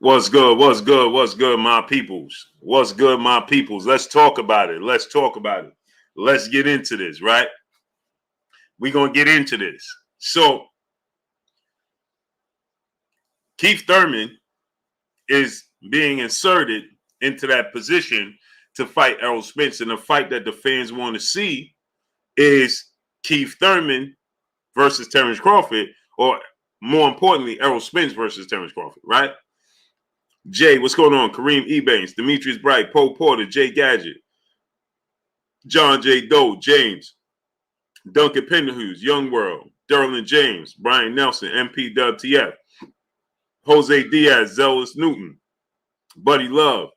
What's good? What's good? What's good, my peoples? What's good, my peoples? Let's talk about it. Let's talk about it. Let's get into this, right? We're going to get into this. So, Keith Thurman is being inserted into that position to fight Errol Spence. And the fight that the fans want to see is Keith Thurman versus Terence Crawford, or more importantly, Errol Spence versus Terence Crawford, right? Jay, what's going on? Kareem Ebanks, Demetrius Bright, Poe Porter, Jay Gadget, John J. Doe, James, Duncan Penderhughes, Young World, Derlin James, Brian Nelson, MP WTF, Jose Diaz, Zealous Newton, Buddy Love,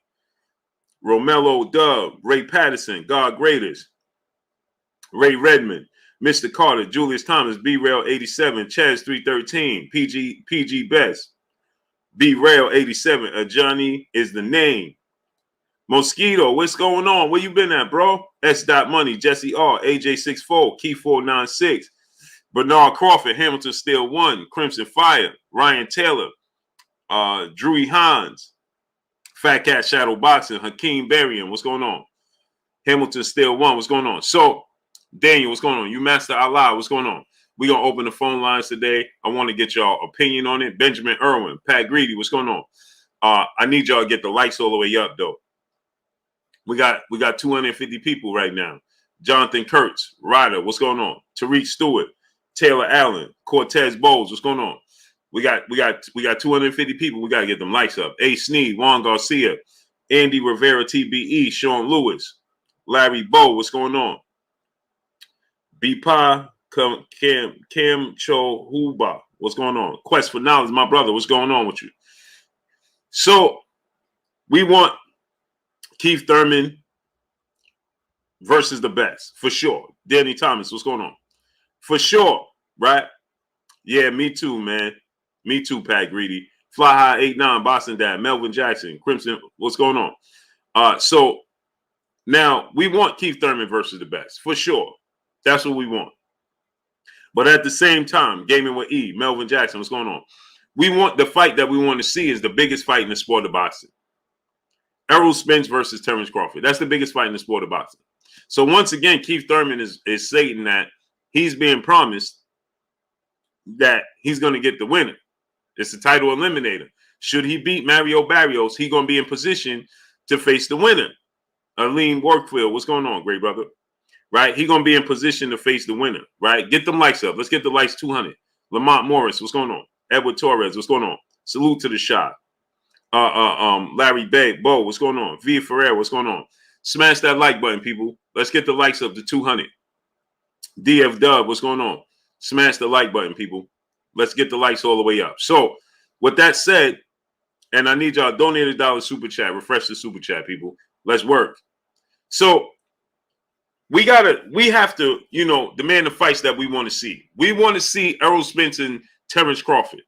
Romello Dub, Ray Patterson, God Greatest, Ray Redmond, Mr. Carter, Julius Thomas, B-Rail 87, Chaz 313, PG Best, B-Rail 87, Johnny is the name. Mosquito, what's going on? Where you been at, bro? S. Money, Jesse R, AJ64, Key 496, Bernard Crawford, Hamilton Steel 1, Crimson Fire, Ryan Taylor, Drew Hines, Fat Cat Shadow Boxing, Hakeem Berrien, what's going on? Hamilton Steel 1, what's going on? So, Daniel, what's going on? You Master Allah, what's going on? We're going to open the phone lines today. I want to get y'all opinion on it. Benjamin Irwin, Pat Greedy, what's going on? I need y'all to get the likes all the way up, though. We got 250 people right now. Jonathan Kurtz, Ryder, what's going on? Tariq Stewart, Taylor Allen, Cortez Bowles, what's going on? We got 250 people. We got to get them likes up. A. Sneed, Juan Garcia, Andy Rivera, TBE, Sean Lewis, Larry Bow, what's going on? B-Pa, Cam Cho Huba, what's going on? Quest for Knowledge, my brother, what's going on with you? So we want Keith Thurman versus the best, for sure. Danny Thomas, what's going on? For sure, right? Yeah, me too, man. Me too, Pat Greedy. Fly High 89, Boston Dad, Melvin Jackson, Crimson, what's going on? So now we want Keith Thurman versus the best, for sure. That's what we want. But at the same time, Gaming with E, Melvin Jackson, what's going on? We want the fight that we want to see is the biggest fight in the sport of boxing. Errol Spence versus Terence Crawford. That's the biggest fight in the sport of boxing. So once again, Keith Thurman is stating that he's being promised that he's going to get the winner. It's the title eliminator. Should he beat Mario Barrios, he's going to be in position to face the winner. Aline Workfield, what's going on, great brother? Right? He's going to be in position to face the winner, right? Get them likes up. Let's get the likes 200. Lamont Morris, what's going on? Edward Torres, what's going on? Salute to the shot. Larry Bo, what's going on? Via Ferrer, what's going on? Smash that like button, people. Let's get the likes up to 200. DF Dub, what's going on? Smash the like button, people. Let's get the likes all the way up. So, with that said, and I need y'all donate $1 super chat. Refresh the super chat, people. Let's work. So, we have to, demand the fights that we want to see. We want to see Errol Spence and Terence Crawford,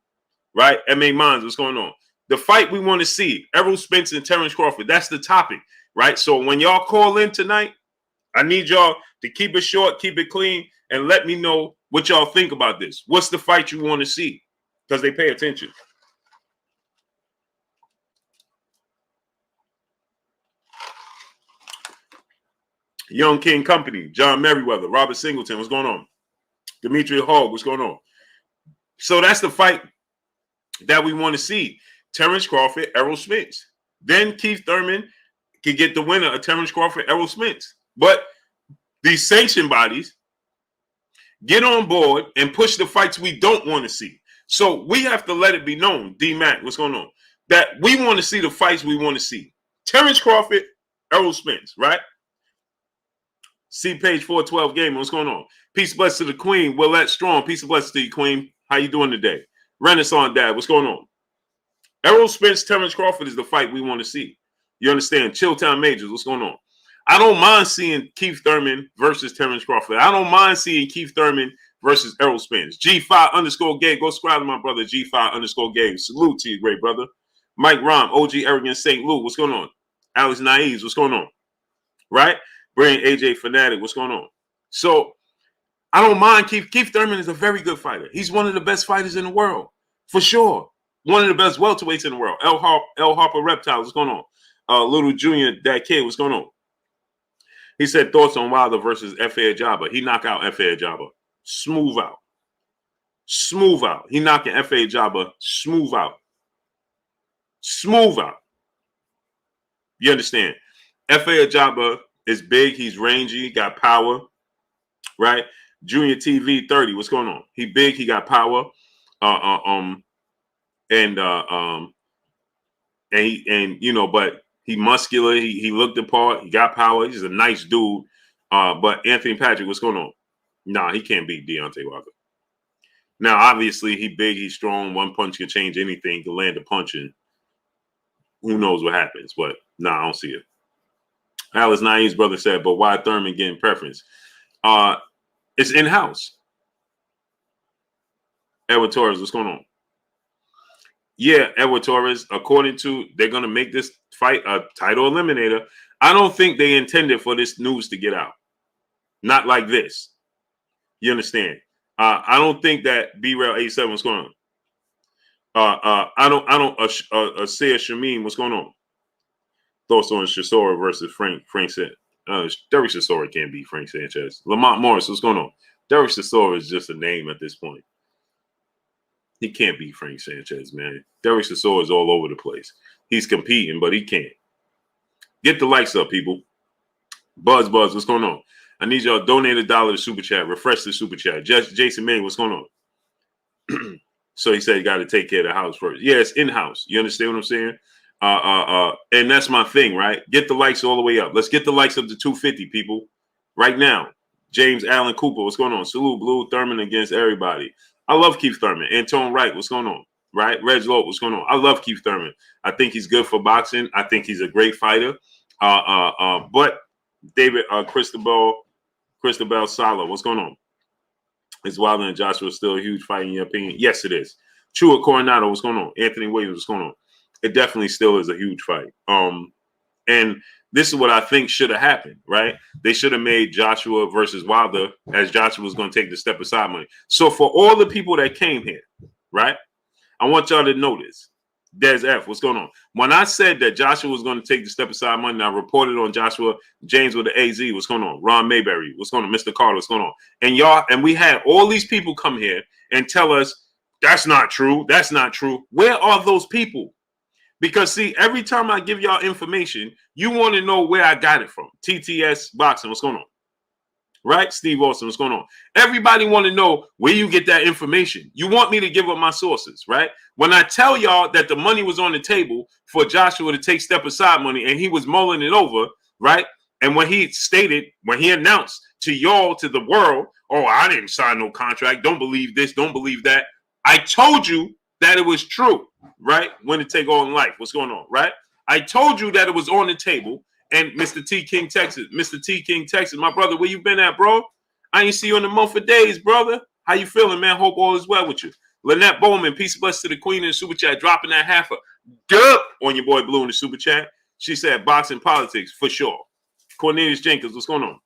right? M.A. Mines, what's going on? The fight we want to see, Errol Spence and Terence Crawford. That's the topic, right? So when y'all call in tonight, I need y'all to keep it short, keep it clean, and let me know what y'all think about this. What's the fight you want to see? Because they pay attention. Young King Company, John Merriweather, Robert Singleton, what's going on? Demetri Hogg, what's going on? So that's the fight that we want to see. Terence Crawford, Errol Spence. Then Keith Thurman can get the winner of Terence Crawford, Errol Spence. But these sanction bodies get on board and push the fights we don't want to see. So we have to let it be known, D-Mac, what's going on? That we want to see the fights we want to see. Terence Crawford, Errol Spence, right? See page 412 game. What's going on? Peace bless to the Queen, Willette Strong. Peace and bless to you, Queen. How you doing today? Renaissance Dad, what's going on? Errol Spence, Terence Crawford is the fight we want to see. You understand? Chilltown Majors, what's going on? I don't mind seeing Keith Thurman versus Terence Crawford. I don't mind seeing Keith Thurman versus Errol Spence. G5_Gay. Go subscribe to my brother, G5_Gay. Salute to you, great brother. Mike Rom, OG Arrogant St. Lou, what's going on? Alex Naives, what's going on? Right? Brain AJ Fanatic, what's going on? So I don't mind Keith. Keith Thurman is a very good fighter. He's one of the best fighters in the world, for sure. One of the best welterweights in the world. El Harper Reptile, what's going on? Little Junior, that kid, what's going on? He said thoughts on Wilder versus F.A. Ajagba. He knocked out F.A. Ajagba. Smooth out. Smooth out. He knocking F.A. Ajagba smooth out. Smooth out. You understand? F.A. Ajagba is big. He's rangy. Got power. Right? Junior TV 30. What's going on? He big. He got power. And you know, but he muscular. He looked the part. He got power. He's a nice dude. But Anthony Patrick, what's going on? Nah, he can't beat Deontay Wilder. Now, obviously, he big, he's strong. One punch can change anything. Can land a punch, and who knows what happens? But nah, I don't see it. Alice Naeem's brother said, but why Thurman getting preference? It's in-house. Edward Torres, what's going on? Yeah, Edward Torres, according to, they're going to make this fight a title eliminator. I don't think they intended for this news to get out. Not like this. You understand? I don't think that B-Rail 87, what's going on? I don't say Shameen, what's going on? Thoughts on Chisora versus Frank said. Derek Chisora can't beat Frank Sanchez. Lamont Morris, what's going on? Derek Chisora is just a name at this point. He can't beat Frank Sanchez, man. Derek Chisora is all over the place. He's competing, but he can't. Get the likes up, people. Buzz, what's going on? I need y'all to donate $1 to Super Chat. Refresh the Super Chat. Jason Manning, what's going on? So he said you got to take care of the house first. Yeah, it's in-house. You understand what I'm saying? And that's my thing, right? Get the likes all the way up. Let's get the likes up to 250, people. Right now. James Allen Cooper, what's going on? Salute, Blue. Thurman against everybody. I love Keith Thurman. Antone Wright, what's going on? Right? Reg Lowe, what's going on? I love Keith Thurman. I think he's good for boxing. I think he's a great fighter. But David Cristobal Sala, what's going on? Is Wilder and Joshua still a huge fight in your opinion? Yes, it is. Chua Coronado, what's going on? Anthony Williams, what's going on? It definitely still is a huge fight. And this is what I think should have happened, right? They should have made Joshua versus Wilder as Joshua was going to take the step aside money. So for all the people that came here, right? I want y'all to know this. Des F, what's going on? When I said that Joshua was going to take the step aside money, I reported on Joshua James with the AZ. What's going on? Ron Mayberry, what's going on? Mr. Carter, what's going on? And we had all these people come here and tell us that's not true. That's not true. Where are those people? Because see, every time I give y'all information, you want to know where I got it from. TTS Boxing, what's going on? Right? Steve Austin, what's going on? Everybody want to know where you get that information. You want me to give up my sources, right? When I tell y'all that the money was on the table for Joshua to take step aside money and he was mulling it over, right? And when he announced to y'all, to the world, oh, I didn't sign no contract. Don't believe this. Don't believe that. I told you that it was true, right? When to take all in life. What's going on, right? I told you that it was on the table. And Mr. T. King, Texas, my brother, where you been at, bro? I ain't see you in a month of days, brother. How you feeling, man? Hope all is well with you. Lynette Bowman, peace and blessings to the queen in the super chat, dropping that half a dub on your boy Blue in the super chat. She said boxing politics, for sure. Cornelius Jenkins, what's going on?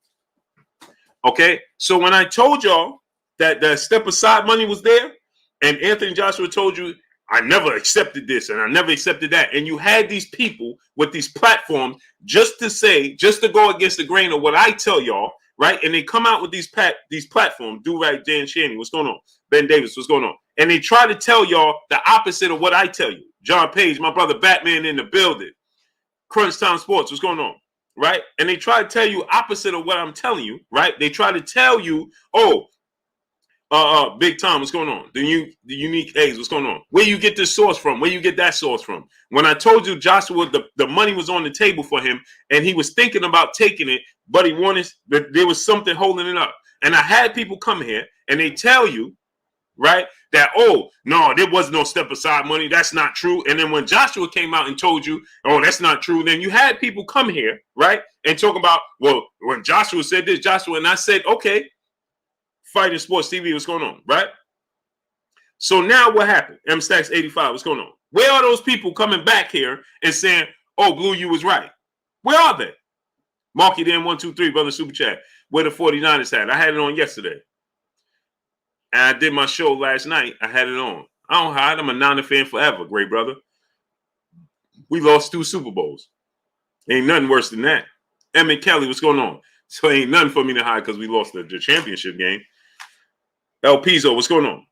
Okay, so when I told y'all that the step aside money was there, and Anthony Joshua told you, I never accepted this and I never accepted that. And you had these people with these platforms just to go against the grain of what I tell y'all, right? And they come out with these platforms. Do-Right, Dan Shaney, what's going on? Ben Davis, what's going on? And they try to tell y'all the opposite of what I tell you. John Page, my brother Batman in the building. Crunch Time Sports, what's going on? Right? And they try to tell you opposite of what I'm telling you, right? They try to tell you, Big Tom, what's going on? The unique A's, what's going on? Where you get this source from? Where you get that source from? When I told you Joshua, the money was on the table for him, and he was thinking about taking it, but he wanted, there was something holding it up. And I had people come here, and they tell you, right, that, oh, no, there was no step aside money. That's not true. And then when Joshua came out and told you, oh, that's not true, then you had people come here, right, and talk about, well, when Joshua said this, and I said, okay, Fighting Sports TV, what's going on, right? So now what happened? M Stacks 85, what's going on? Where are those people coming back here and saying, oh, Blue, you was right? Where are they? Marky Dan 123, brother super chat. Where the 49ers had? I had it on yesterday. And I did my show last night. I had it on. I don't hide. I'm a Niner fan forever, great brother. We lost 2 Super Bowls. Ain't nothing worse than that. Emmett Kelly, what's going on? So ain't nothing for me to hide because we lost the championship game. El Pizzo, what's going on?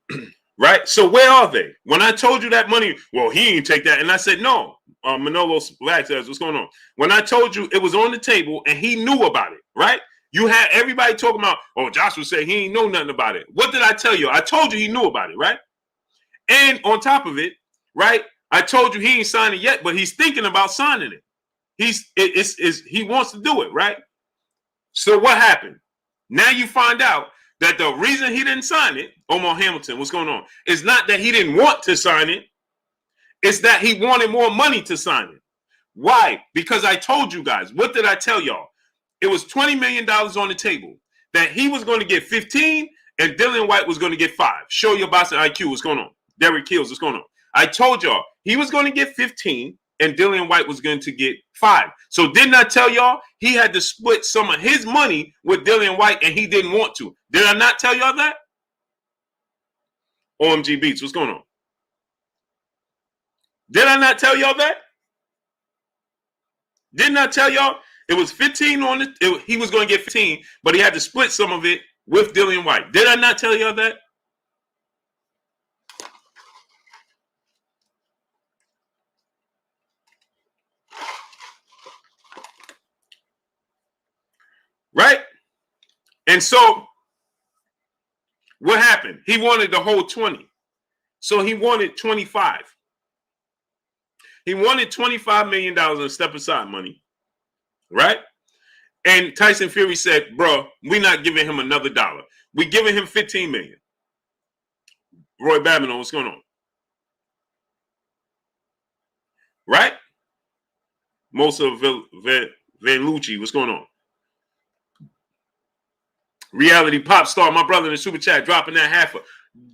Right? So where are they? When I told you that money, well, he didn't take that. And I said, no. Manolo Black says, what's going on? When I told you it was on the table and he knew about it, right? You had everybody talking about, oh, Joshua said he ain't know nothing about it. What did I tell you? I told you he knew about it, right? And on top of it, right, I told you he ain't signed it yet, but he's thinking about signing it. He wants to do it, right? So what happened? Now you find out that the reason he didn't sign it, Omar Hamilton, what's going on, is not that he didn't want to sign it. It's that he wanted more money to sign it. Why? Because I told you guys. What did I tell y'all? It was $20 million on the table. That he was going to get 15 and Dillian White was going to get 5. Show your boss IQ. What's going on? Derek Keels, what's going on? I told y'all he was going to get 15 and Dillian White was going to get 5. So didn't I tell y'all he had to split some of his money with Dillian White and he didn't want to? Did I not tell y'all that? OMG Beats, what's going on? Did I not tell y'all that? Didn't I tell y'all it was 15 on it? He was going to get 15, but he had to split some of it with Dillian White. Did I not tell y'all that? Right? And so what happened? He wanted the whole 20. So he wanted 25. He wanted $25 million in step aside money. Right? And Tyson Fury said, bro, we're not giving him another dollar. We're giving him $15 million. Roy Babbitt, what's going on? Right? Mosa Vanlucci, what's going on? Reality pop star, my brother in the super chat, dropping that half a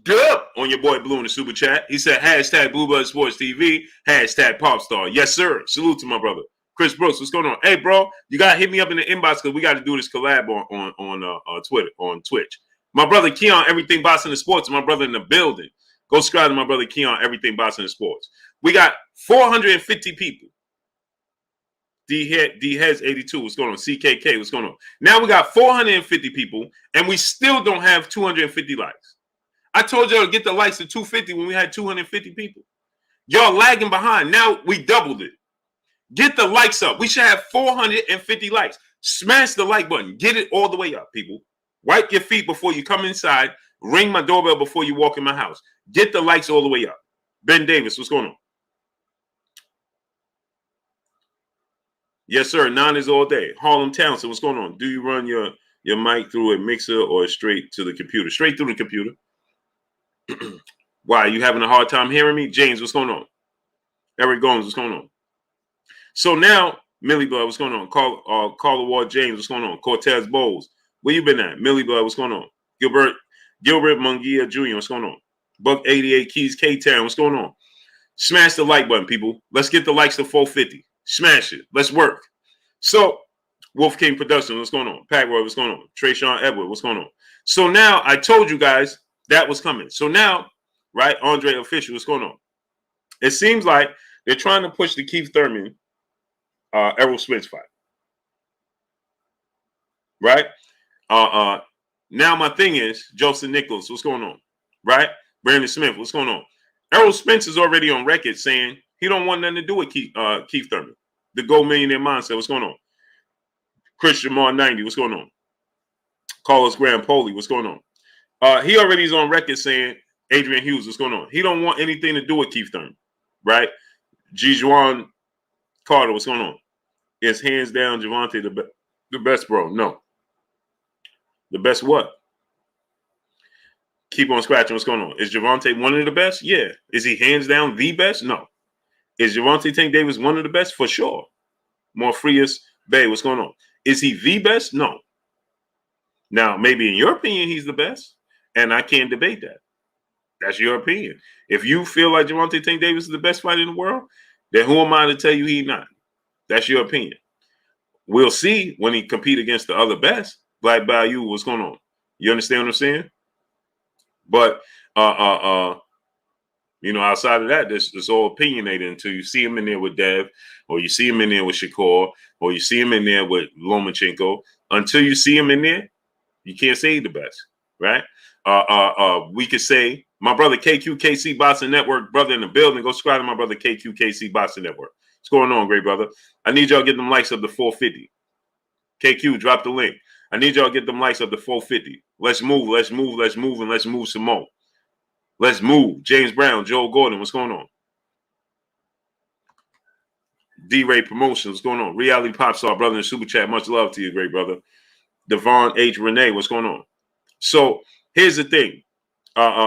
dub on your boy Blue in the super chat. He said, hashtag Blue Blood Sports TV, hashtag pop star. Yes, sir. Salute to my brother. Chris Brooks, what's going on? Hey, bro, you got to hit me up in the inbox because we got to do this collab on Twitter, on Twitch. My brother Keon, Everything Boxing and Sports, my brother in the building. Go subscribe to my brother Keon, Everything Boxing and Sports. We got 450 people. D Heads 82, what's going on? CKK, what's going on? Now we got 450 people, and we still don't have 250 likes. I told y'all to get the likes to 250 when we had 250 people. Y'all lagging behind. Now we doubled it. Get the likes up. We should have 450 likes. Smash the like button. Get it all the way up, people. Wipe your feet before you come inside. Ring my doorbell before you walk in my house. Get the likes all the way up. Ben Davis, what's going on? Yes, sir. 9 is all day. Harlem Townsend, what's going on? Do you run your mic through a mixer or straight to the computer? Straight through the computer. Why? You having a hard time hearing me? James, what's going on? Eric Gomes, what's going on? So now, Millie Blood, what's going on? Carla Ward James, what's going on? Cortez Bowles, where you been at? Millie Blood, what's going on? Gilbert Munguia Jr., what's going on? Buck 88 Keys K-Town, what's going on? Smash the like button, people. Let's get the likes to 450. Smash it. Let's work. So, Wolf King Production, what's going on? Pat Roy, what's going on? Trayshawn Edward, what's going on? So now, I told you guys that was coming. So now, right, Andre Official, what's going on? It seems like they're trying to push the Keith Thurman, Errol Spence fight. Right? Now my thing is, Joseph Nichols, what's going on? Right? Brandon Smith, what's going on? Errol Spence is already on record saying he don't want nothing to do with Keith Thurman. The Gold Millionaire Mindset, what's going on? Christian Mar 90, what's going on? Carlos Graham Poli, what's going on? He already is on record saying, Adrian Hughes, what's going on? He don't want anything to do with Keith Thurman, right? Gijuan Carter, what's going on? Is hands down Gervonta the best, bro? No. The best what? Keep on scratching. What's going on? Is Gervonta one of the best? Yeah. Is he hands down the best? No. Is Gervonta Tank Davis one of the best? For sure. Morpheus Bay, what's going on? Is he the best? No. Now, maybe in your opinion, he's the best, and I can't debate that. That's your opinion. If you feel like Gervonta Tank Davis is the best fighter in the world, then who am I to tell you he's not? That's your opinion. We'll see when he compete against the other best. Black Bayou, what's going on? You understand what I'm saying? But, You know, outside of that, it's all opinionated until you see him in there with Dev, or you see him in there with Shakur, or you see him in there with Lomachenko. Until you see him in there, you can't say he's the best, right? We could say my brother KQKC Boxing Network, brother in the building. Go subscribe to my brother KQKC Boxing Network. What's going on, great brother? I need y'all to get them likes up to 450. KQ, drop the link. I need y'all to get them likes up to 450. Let's move, let's move, let's move, and let's move some more. Let's move. James Brown, Joe Gordon, what's going on? D-Ray Promotions, what's going on? Reality Pop Star, brother in Super Chat, much love to you, great brother. Devon H. Renee, what's going on? So here's the thing.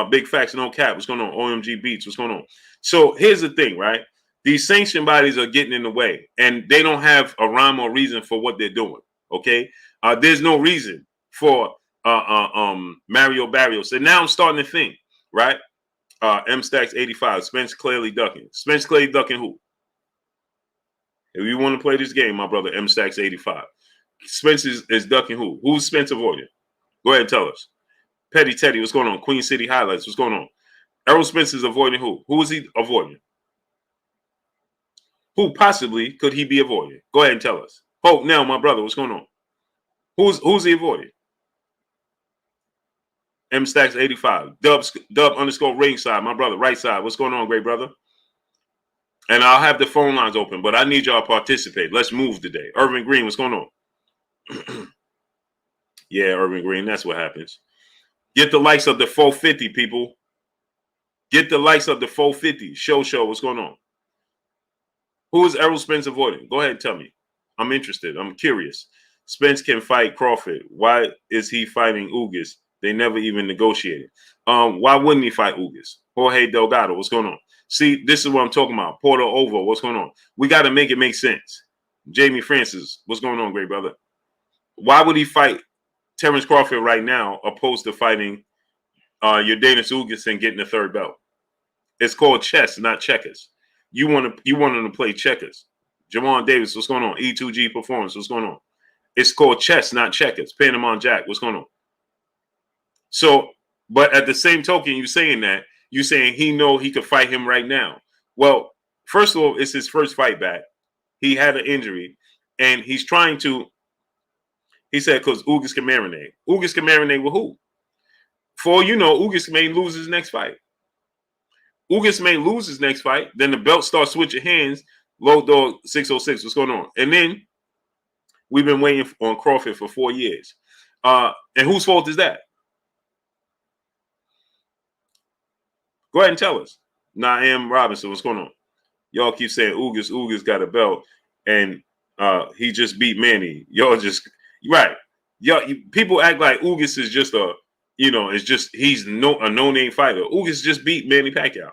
Big Facts, no cap, what's going on? OMG Beats, what's going on? So here's the thing, right? These sanction bodies are getting in the way, and they don't have a rhyme or reason for what they're doing, okay? There's no reason for Mario Barrios. And now I'm starting to think, right? M Stacks 85. Spence clearly ducking. Spence clearly ducking who? If you want to play this game, my brother, M Stacks 85. Spence is ducking who? Who's Spence avoiding? Go ahead and tell us. Petty Teddy, what's going on? Queen City Highlights, what's going on? Errol Spence is avoiding who? Who is he avoiding? Who possibly could he be avoiding? Go ahead and tell us. Hope now, my brother, what's going on? Who's he avoiding? M Stacks 85. Dub _ ringside, my brother, right side. What's going on, great brother? And I'll have the phone lines open, but I need y'all to participate. Let's move today. Irvin Green, what's going on? Yeah, Irvin Green, that's what happens. Get the likes of the 450, people. Get the likes of the 450. Show, what's going on? Who is Errol Spence avoiding? Go ahead and tell me. I'm interested. I'm curious. Spence can fight Crawford. Why is he fighting Ugas? They never even negotiated. Why wouldn't he fight Ugas? Jorge Delgado, what's going on? See, this is what I'm talking about. Porter Ovo, what's going on? We got to make it make sense. Jamie Francis, what's going on, great brother? Why would he fight Terence Crawford right now opposed to fighting Yordenis Ugas and getting the third belt? It's called chess, not checkers. You want him to play checkers. Jamon Davis, what's going on? E2G Performance, what's going on? It's called chess, not checkers. Panama Jack, what's going on? So, but at the same token, you're saying he know he could fight him right now. Well, first of all, it's his first fight back. He had an injury, and he's trying to. He said because Ugas can marinate. Ugas can marinate with who? For all you know, Ugas may lose his next fight. Ugas may lose his next fight. Then the belt starts switching hands. Low Dog 606, what's going on? And then we've been waiting on Crawford for 4 years. And whose fault is that? Go ahead and tell us. Naam Robinson, what's going on? Y'all keep saying Ugas got a belt, and he just beat Manny. Y'all just right. Y'all people act like Ugas is just he's a no-name fighter. Ugas just beat Manny Pacquiao.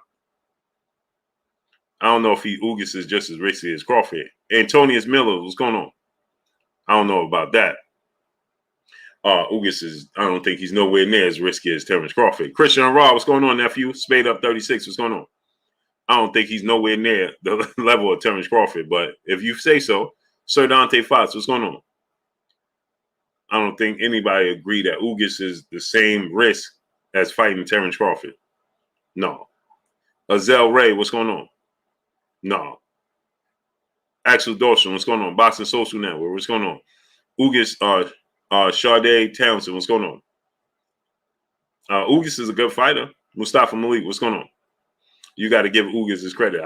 I don't know if Ugas is just as risky as Crawford. Antonius Miller, what's going on? I don't know about that. Ugas I don't think he's nowhere near as risky as Terence Crawford. Christian Raw, what's going on, nephew? Spade up 36, what's going on? I don't think he's nowhere near the level of Terence Crawford, but if you say so, Sir Dante Fox, what's going on? I don't think anybody agree that Ugas is the same risk as fighting Terence Crawford. No. Azel Ray, what's going on? No. Axel Dawson, what's going on? Boxing Social Network, what's going on? Ugas, Sade Townsend, what's going on? Ugas is a good fighter. Mustafa Malik, what's going on? You got to give Ugas his credit.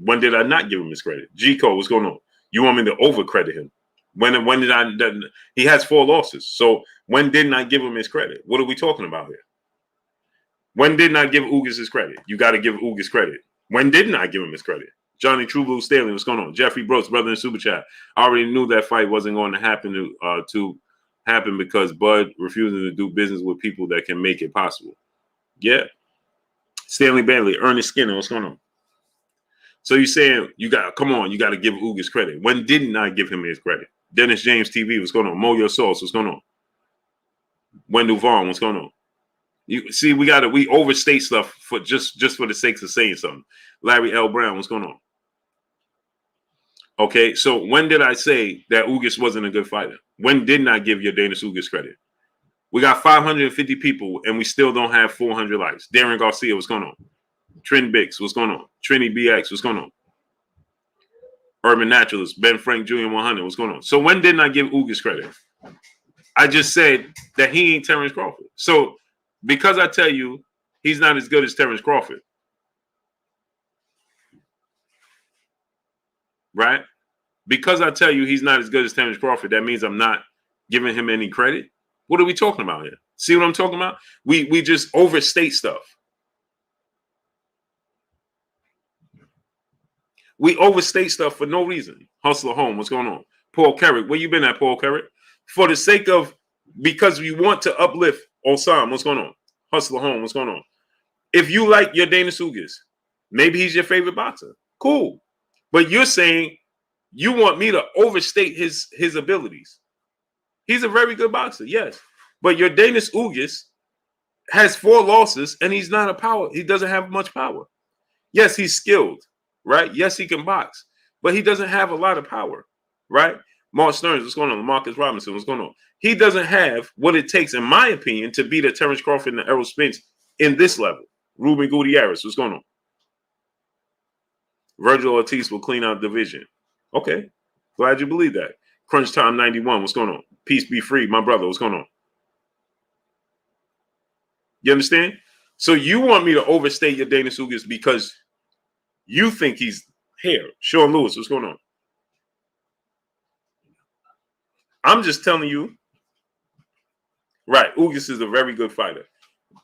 When did I not give him his credit? G-Code, what's going on? You want me to over-credit him? When did he has 4 losses. So when didn't I give him his credit? What are we talking about here? When didn't I give Ugas his credit? You got to give Ugas credit. When didn't I give him his credit? Johnny True Blue Stanley, what's going on? Jeffrey Brooks, brother in Super Chat. I already knew that fight wasn't going to happen because Bud refusing to do business with people that can make it possible. Yeah. Stanley Bailey, Ernest Skinner, what's going on? So you're saying you got to give Ugas credit. When didn't I give him his credit? Dennis James TV, what's going on? Moyo Sauce, what's going on? Wendell Vaughn, what's going on? You see, we overstate stuff for just for the sake of saying something. Larry L. Brown, what's going on? Okay, so when did I say that Ugas wasn't a good fighter? When didn't I give Yordenis Ugas credit? We got 550 people, and we still don't have 400 likes. Darren Garcia, what's going on? Trin Bix, what's going on? Trini BX, what's going on? Urban Naturalist, Ben Frank Jr. 100, what's going on? So when didn't I give Ugas credit? I just said that he ain't Terence Crawford. So because I tell you he's not as good as Terence Crawford, right? Because I tell you he's not as good as Terence Crawford, that means I'm not giving him any credit. What are we talking about here? See what I'm talking about? We just overstate stuff. We overstate stuff for no reason. Hustler Home, what's going on? Paul Carrick, where you been at, Paul Carrick? For the sake of, because you want to uplift Osam, what's going on? Hustler Home, what's going on? If you like Yordenis Ugas, maybe he's your favorite boxer. Cool. But you're saying you want me to overstate his abilities. He's a very good boxer, yes. But Yordenis Ugas has 4 losses, and he's not a power. He doesn't have much power. Yes, he's skilled, right? Yes, he can box, but he doesn't have a lot of power, right? Mark Stearns, what's going on? Marcus Robinson, what's going on? He doesn't have what it takes, in my opinion, to beat a Terence Crawford and the Errol Spence in this level. Ruben Gutierrez, what's going on? Virgil Ortiz will clean out division. Okay, glad you believe that. Crunch Time 91, what's going on? Peace be free, my brother, what's going on? You understand? So you want me to overstate Yordenis Ugas because you think he's here. Sean Lewis, what's going on? I'm just telling you, right, Ugas is a very good fighter.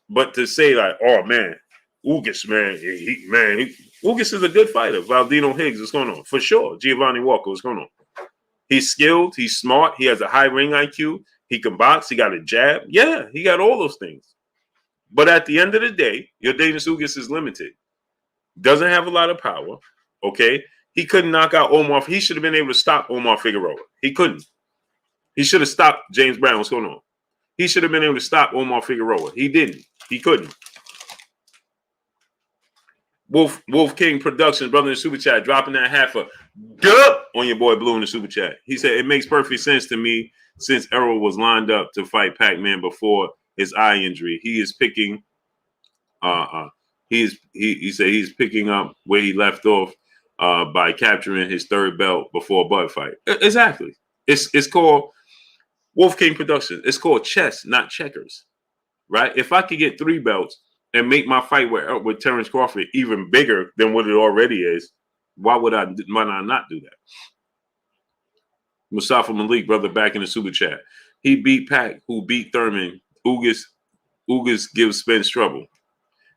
But to say like, oh, man, Ugas, man, Ugas is a good fighter. Valdino Higgs, what's going on? For sure. Giovanni Walker, what's going on? He's skilled. He's smart. He has a high ring IQ. He can box. He got a jab. Yeah, he got all those things. But at the end of the day, Yordenis Ugas is limited. Doesn't have a lot of power. Okay? He couldn't knock out Omar. He should have been able to stop Omar Figueroa. He couldn't. He should have stopped James Brown. What's going on? He should have been able to stop Omar Figueroa. He didn't. He couldn't. Wolf King Productions, brother in the super chat, dropping that half a dub on your boy Blue in the super chat. He said, it makes perfect sense to me since Errol was lined up to fight Pac-Man before his eye injury. He is picking he said he's picking up where he left off by capturing his 3rd belt before a Bud fight. Exactly. It's called Wolf King Productions. It's called chess, not checkers. Right? If I could get 3 belts and make my fight with Terence Crawford even bigger than what it already is, why not not do that? Mustafa Malik, brother, back in the super chat. He beat Pac, who beat Thurman. Ugas gives Spence trouble.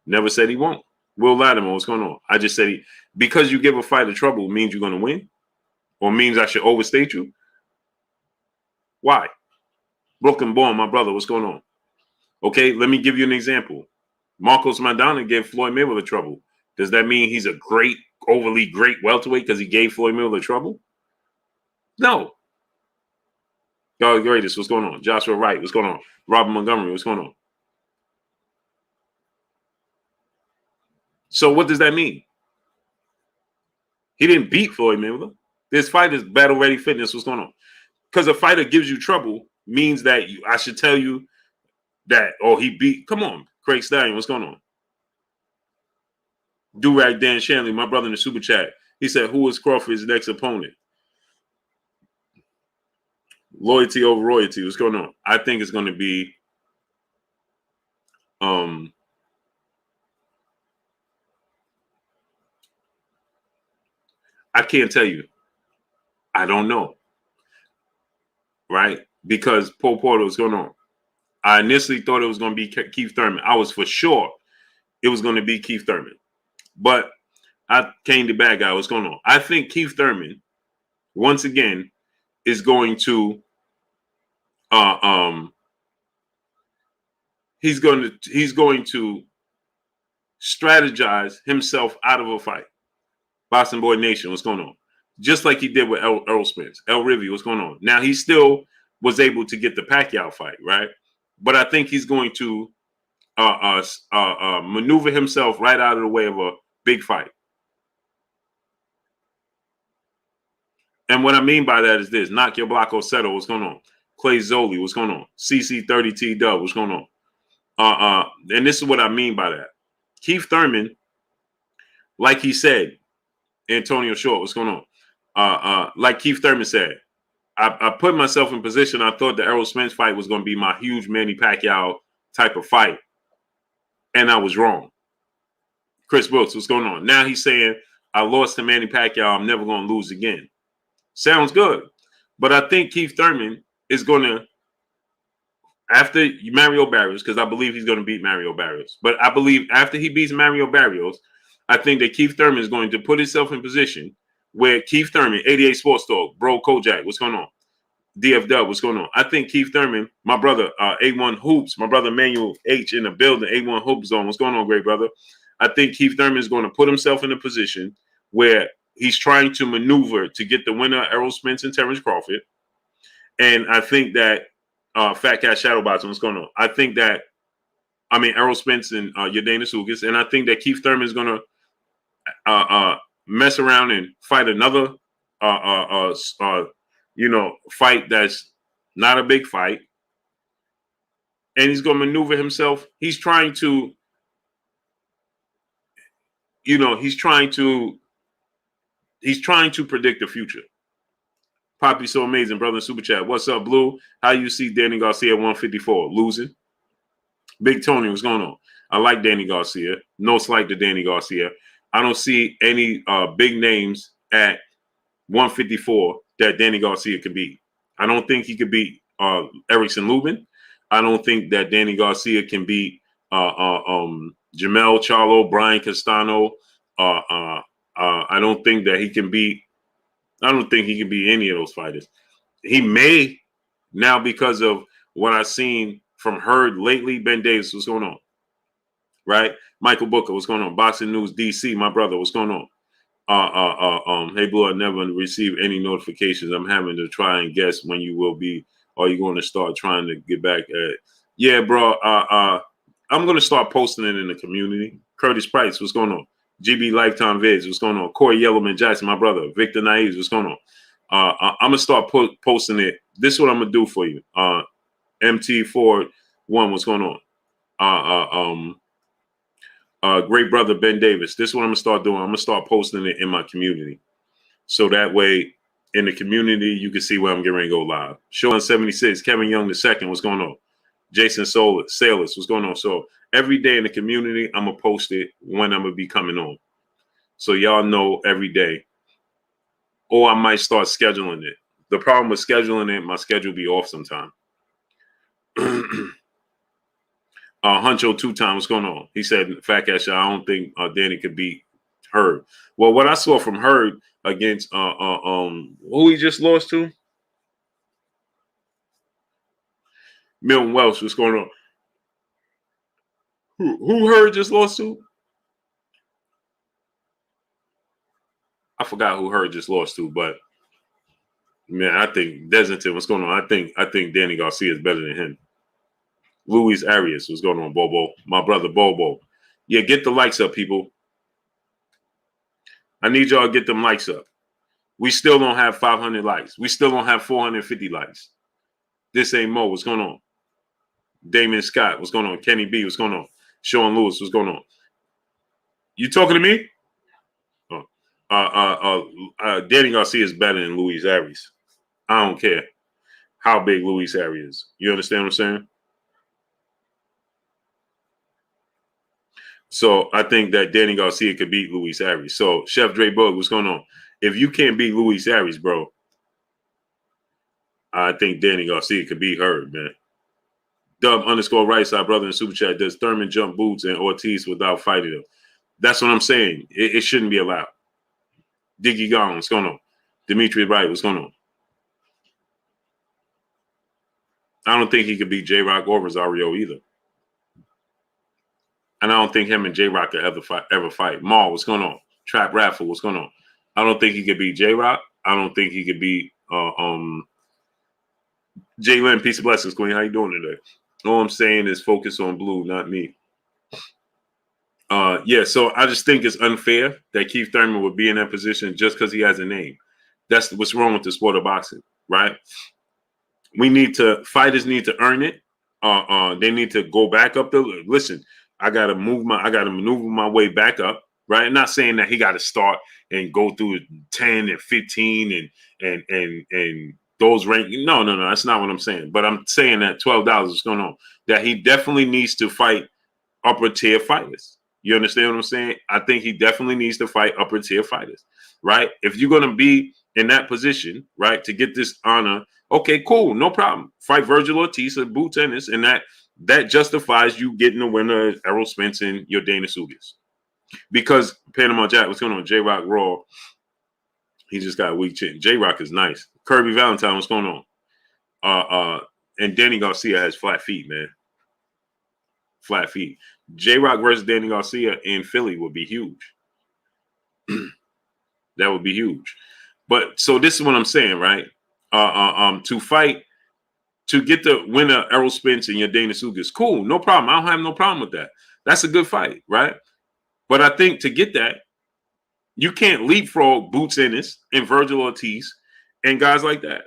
Never said he won't. Will Latimer, what's going on? I just said because you give a fighter trouble means you're going to win? Or means I should overstate you? Why? Brooklyn Born, my brother, what's going on? Okay, let me give you an example. Marcos Maidana gave Floyd Mayweather trouble. Does that mean he's a overly great welterweight because he gave Floyd Mayweather trouble? No. God greatest, what's going on? Joshua Wright, what's going on? Robert Montgomery, what's going on? So what does that mean? He didn't beat Floyd Mayweather. This fight is battle ready fitness. What's going on? Because a fighter gives you trouble means that I should tell you that, oh, he beat. Come on, Craig Stallion, what's going on? Durag Dan Shanley, my brother in the super chat. He said, who is Crawford's next opponent? Loyalty over royalty. What's going on? I think it's going to be I can't tell you. I don't know. Right? Because Paul Porter was going on. I initially thought it was going to be Keith Thurman. I was for sure it was going to be Keith Thurman. But I came to bad guy. What's going on? I think Keith Thurman, once again, is going to he's going to strategize himself out of a fight. Boston Boy Nation, what's going on? Just like he did with Errol Spence. El Rivy, what's going on? Now, he still was able to get the Pacquiao fight, right? But I think he's going to maneuver himself right out of the way of a big fight. And what I mean by that is this. Knock Your Block Osetto, what's going on? Clay Zoli, what's going on? CC30T Dub, what's going on? And this is what I mean by that. Keith Thurman like he said, Antonio Short, what's going on? Like Keith Thurman said, I put myself in position. I thought the Errol Spence fight was going to be my huge Manny Pacquiao type of fight, and I was wrong. Chris Brooks, what's going on? Now he's saying, I lost to Manny Pacquiao. I'm never going to lose again. Sounds good. But I think Keith Thurman is going to, after Mario Barrios, because I believe he's going to beat Mario Barrios. But I believe after he beats Mario Barrios, I think that Keith Thurman is going to put himself in position where Keith Thurman, 88 Sports Talk, Bro Kojak, what's going on? DFW, what's going on? I think Keith Thurman, my brother, A1 Hoops, my brother Manuel H in the building, A1 Hoops Zone, what's going on, great brother? I think Keith Thurman is going to put himself in a position where he's trying to maneuver to get the winner, Errol Spence and Terence Crawford. And I think that Fat Cat Shadowboxing, what's going on? I think that, Errol Spence and Yordenis Ugas, and I think that Keith Thurman is going to mess around and fight another, fight that's not a big fight. And he's going to maneuver himself. He's trying to, he's trying to predict the future. Poppy, so amazing, brother. Super chat. What's up, Blue? How you see Danny Garcia at 154? Losing. Big Tony, what's going on? I like Danny Garcia. No slight to Danny Garcia. I don't see any big names at 154 that Danny Garcia could beat. I don't think he could beat Erickson Lubin. I don't think that Danny Garcia can beat Jamel Charlo, Brian Castano. I don't think that he can beat. I don't think he can beat any of those fighters. He may now because of what I've seen from Hurd lately. Ben Davis, what's going on? Right? Michael Booker, what's going on? Boxing News DC, my brother, what's going on? Hey Blue, I never received any notifications. I'm having to try and guess when you will be. Are you going to start trying to get back at? Yeah, bro. I'm going to start posting it in the community. Curtis Price, what's going on? GB Lifetime Vids, what's going on? Corey Yellowman Jackson, my brother. Victor Naives, what's going on? I'm going to start posting it. This is what I'm going to do for you. MT41, what's going on? Great brother Ben Davis. This is what I'm going to start doing. I'm going to start posting it in my community. So that way, in the community, you can see where I'm getting ready to go live. Show on 76, Kevin Young II, what's going on? Jason Salas, what's going on? So every day in the community, I'm going to post it when I'm going to be coming on. So y'all know every day. Or I might start scheduling it. The problem with scheduling it, my schedule be off sometime. Huncho 2 times, what's going on? He said, Fat Cat Shot, I don't think Danny could beat Hurd. Well, what I saw from Hurd against who he just lost to? Milton Welsh, what's going on? Who Hurd just lost to? I forgot who Hurd just lost to, but man, I think Desington, what's going on? I think Danny Garcia is better than him. Luis Arias, what's going on, Bobo? My brother Bobo. Yeah, get the likes up, people. I need y'all to get them likes up. We still don't have 500 likes. We still don't have 450 likes. This ain't Mo. What's going on? Damon Scott, what's going on? Kenny B, what's going on? Sean Lewis, what's going on? You talking to me? Danny Garcia is better than Luis Arias. I don't care how big Luis Arias is. You understand what I'm saying? So I think that Danny Garcia could beat Luis Arias. So Chef Dre Bug, what's going on? If you can't beat Luis Arias, bro, I think Danny Garcia could beat Hurd, man. Dub _ right side brother in super chat. Does Thurman jump boots and Ortiz without fighting him? That's what I'm saying. It shouldn't be allowed. Diggy Gone, what's going on? Dimitri Wright, what's going on? I don't think he could beat J-Rock or Rosario either. And I don't think him and J-Rock could ever fight. Maul, what's going on? Trap Raffle, what's going on? I don't think he could beat J-Rock. I don't think he could beat Jalen. Peace of blessings, Queen. How you doing today? All I'm saying is focus on Blue, not me. Yeah, so I just think it's unfair that Keith Thurman would be in that position just because he has a name. That's what's wrong with the sport of boxing, right? Fighters need to earn it. They need to go back up the listen. I gotta maneuver my way back up, right? I'm not saying that he got to start and go through 10 and 15 and those rank. No, that's not what I'm saying. But I'm saying that $12 is going on. That he definitely needs to fight upper tier fighters. You understand what I'm saying? I think he definitely needs to fight upper tier fighters, right? If you're going to be in that position, right, to get this honor, okay, cool, no problem. Fight Virgil Ortiz or Boots Ennis, and that justifies you getting the winner, Errol Spence and Yordenis Ugas. Because Panama Jack, what's going on? J-Rock Raw, he just got a weak chin. J-Rock is nice. Kirby Valentine, what's going on? And Danny Garcia has flat feet, man. Flat feet. J-Rock versus Danny Garcia in Philly would be huge. That would be huge. But so this is what I'm saying, right? To fight, to get the winner, Errol Spence and Yordenis Ugas, cool, no problem. I don't have no problem with that. That's a good fight, right? But I think to get that, you can't leapfrog Boots Ennis and Virgil Ortiz and guys like that.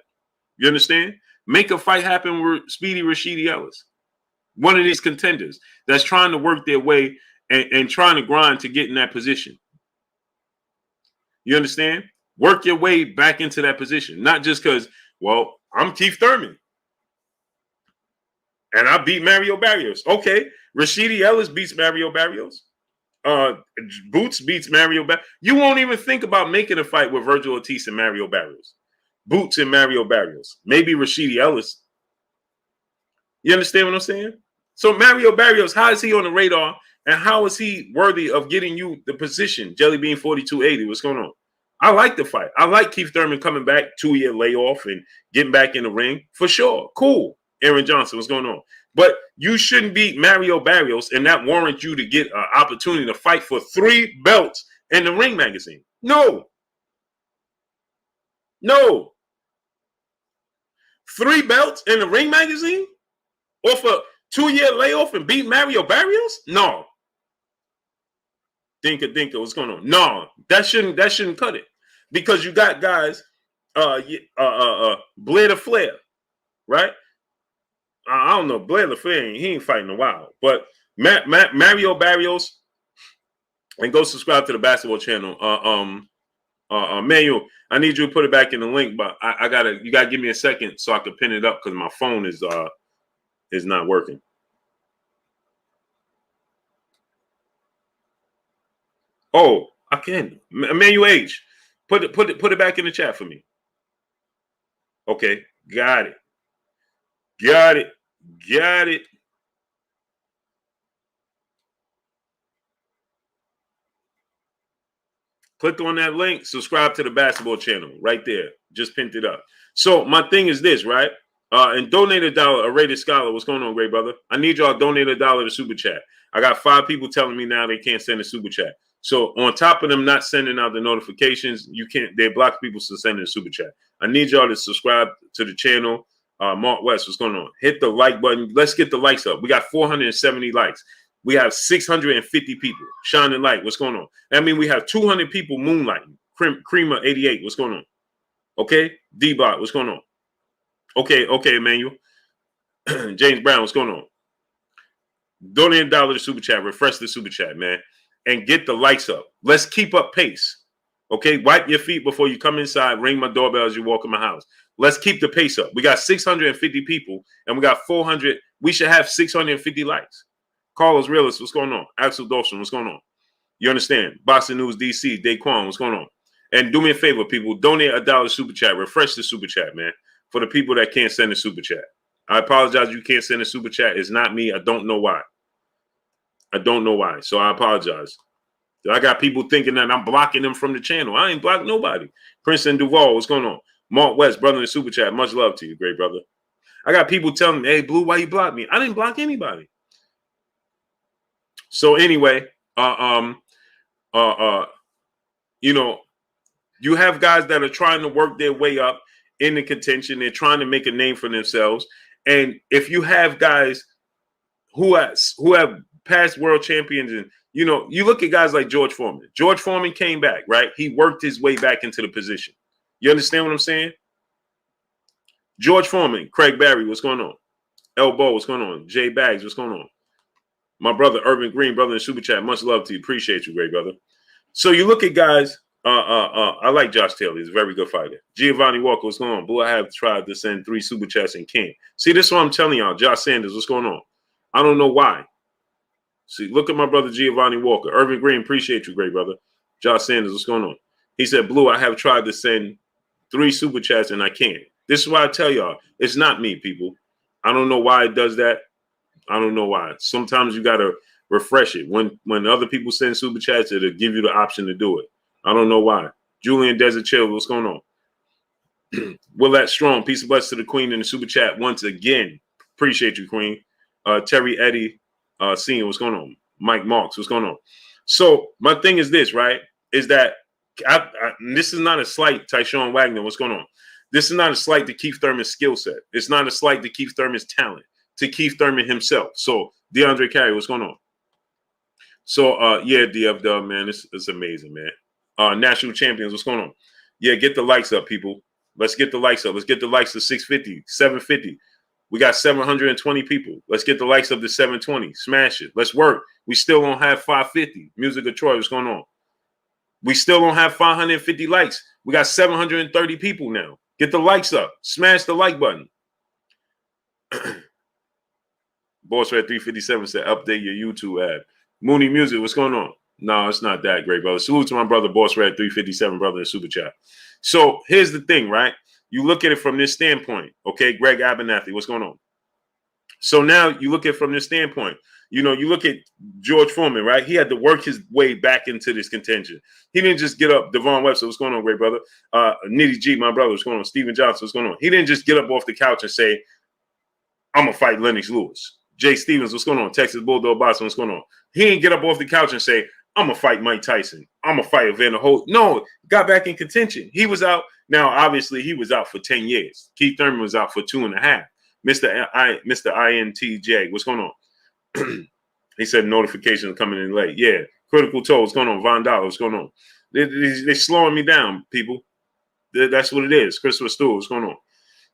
You understand? Make a fight happen with Speedy Rashidi Ellis, one of these contenders that's trying to work their way and trying to grind to get in that position. You understand? Work your way back into that position. Not just because, well, I'm Keith Thurman and I beat Mario Barrios. Okay, Rashidi Ellis beats Mario Barrios. Boots beats Mario Barrios. You won't even think about making a fight with Virgil Ortiz and Mario Barrios. Boots and Mario Barrios. Maybe Rashidi Ellis. You understand what I'm saying? So Mario Barrios, how is he on the radar? And how is he worthy of getting you the position? Jellybean 4280, what's going on? I like the fight. I like Keith Thurman coming back, 2-year layoff and getting back in the ring. For sure. Cool. Aaron Johnson, what's going on? But you shouldn't beat Mario Barrios and that warrant you to get an opportunity to fight for 3 belts in the Ring magazine. No. 3 belts in the Ring magazine? Or for 2-year layoff and beat Mario Barrios? No. Dinka, what's going on? No, that shouldn't cut it. Because you got guys, Blair the Flair, right? I don't know. Blair the Flair, he ain't fighting a while. But Mario Barrios, and go subscribe to the basketball channel. Manuel, I need you to put it back in the link, but you gotta give me a second so I can pin it up because my phone is not working. Oh, I can. Emmanuel H. Put it back in the chat for me. Okay, got it. Click on that link, subscribe to the basketball channel right there. Just pinned it up. So my thing is this, right? And donate $1. A rated scholar. What's going on, great brother? I need y'all to donate $1 to Super Chat. I got 5 people telling me now they can't send a Super Chat. So on top of them not sending out the notifications, they block people from sending a Super Chat. I need y'all to subscribe to the channel. Mark West, what's going on? Hit the like button. Let's get the likes up. We got 470 likes. We have 650 people shining light. What's going on? I mean, we have 200 people moonlighting. Creamer 88. What's going on? Okay. D-Bot. What's going on? Okay, Emmanuel. James Brown. What's going on? Donate $1 to Super Chat. Refresh the Super Chat, man. And get the likes up. Let's keep up pace. Okay. Wipe your feet before you come inside. Ring my doorbell as you walk in my house. Let's keep the pace up. We got 650 people and we got 400. We should have 650 likes. Carlos Realist, what's going on? Axel Dawson, what's going on? You understand? Boxing News DC, Daquan, what's going on? And do me a favor, people, donate $1 Super Chat. Refresh the Super Chat, man, for the people that can't send a Super Chat. I apologize you can't send a Super Chat. It's not me. I don't know why. So I apologize. I got people thinking that I'm blocking them from the channel. I ain't blocked nobody. Princeton Duval, what's going on? Mark West, brother in the Super Chat. Much love to you, great brother. I got people telling me, hey, Blue, why you block me? I didn't block anybody. So anyway, you have guys that are trying to work their way up in the contention. They're trying to make a name for themselves. And if you have guys who have past world champions, and you look at guys like George Foreman. George Foreman came back, right? He worked his way back into the position. You understand what I'm saying? George Foreman, Craig Barry, what's going on? Elbow, what's going on? Jay Bags, what's going on? My brother, Urban Green, brother in Super Chat, much love to you. Appreciate you, great brother. So you look at guys. I like Josh Taylor. He's a very good fighter. Giovanni Walker, what's going on? Blue, I have tried to send 3 super chats and can't. See, this is what I'm telling y'all. Josh Sanders, what's going on? I don't know why. See, look at my brother Giovanni Walker. Irvin Green, appreciate you, great brother. Josh Sanders, what's going on? He said, Blue, I have tried to send 3 super chats and I can't. This is why I tell y'all, it's not me, people. I don't know why it does that. I don't know why. Sometimes you got to refresh it. When other people send super chats, it'll give you the option to do it. I don't know why. Julian Desert Chill, what's going on? Willette Strong, peace and blessings to the queen in the super chat once again. Appreciate you, queen. Terry Eddie, Senior, what's going on? Mike Marks, what's going on? So my thing is this, right? Is that this is not a slight, Tyshawn Wagner, what's going on? This is not a slight to Keith Thurman's skill set. It's not a slight to Keith Thurman's talent, to Keith Thurman himself. So DeAndre Carey, what's going on? So yeah, DFW, man, it's amazing, man. National champions, what's going on? Yeah, get the likes up, people. Let's get the likes up. Let's get the likes to 650, 750. We got 720 people. Let's get the likes up to 720. Smash it. Let's work. We still don't have 550. Music of Troy, what's going on? We still don't have 550 likes. We got 730 people now. Get the likes up. Smash the like button. Boss Red 357 said, update your YouTube ad. Mooney Music, what's going on? No, it's not that great, brother. Salute to my brother, Boss Red 357, brother in Super Chat. So here's the thing, right? You look at it from this standpoint. Okay, Greg Abernathy, what's going on? So now you look at it from this standpoint. You know, you look at George Foreman, right? He had to work his way back into this contention. He didn't just get up. Devon Webster, what's going on, great brother? Nitty G, my brother, what's going on? Steven Johnson, what's going on? He didn't just get up off the couch and say, I'm going to fight Lennox Lewis. Jay Stevens, what's going on? Texas Bulldog Boston, what's going on? He didn't get up off the couch and say, I'm going to fight Mike Tyson. I'm going to fight Evander Holt. No, got back in contention. He was out. Now, obviously, he was out for 10 years. Keith Thurman was out for 2.5. Mr. INTJ, what's going on? He said notifications coming in late. Yeah. Critical Toe, what's going on? Von Dollar, what's going on? They're slowing me down, people. That's what it is. Christopher Stewart, what's going on?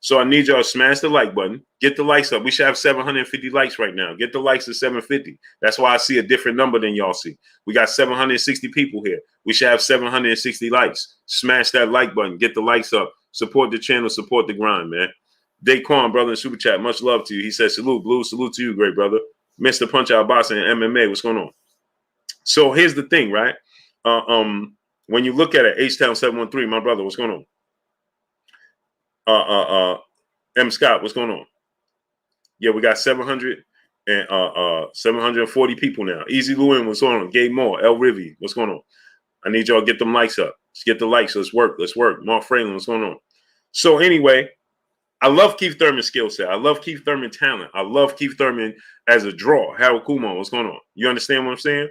So I need y'all to smash the like button. Get the likes up. We should have 750 likes right now. Get the likes to 750. That's why I see a different number than y'all see. We got 760 people here. We should have 760 likes. Smash that like button. Get the likes up. Support the channel. Support the grind, man. Daquan, brother in Super Chat, much love to you. He says, salute, Blue. Salute to you, great brother. Mr. Punch Out Boxing and MMA, what's going on? So here's the thing, right? When you look at it, H-Town 713, my brother, what's going on? M. Scott, what's going on? Yeah, we got 740 people now. Easy Lewin, what's going on? Gabe Moore, L. Rivy, what's going on? I need y'all to get them likes up. Let's get the likes. Let's work. Let's work. Mark Fralin, what's going on? So anyway, I love Keith Thurman's skill set. I love Keith Thurman's talent. I love Keith Thurman as a draw. Harold Kumar, what's going on? You understand what I'm saying?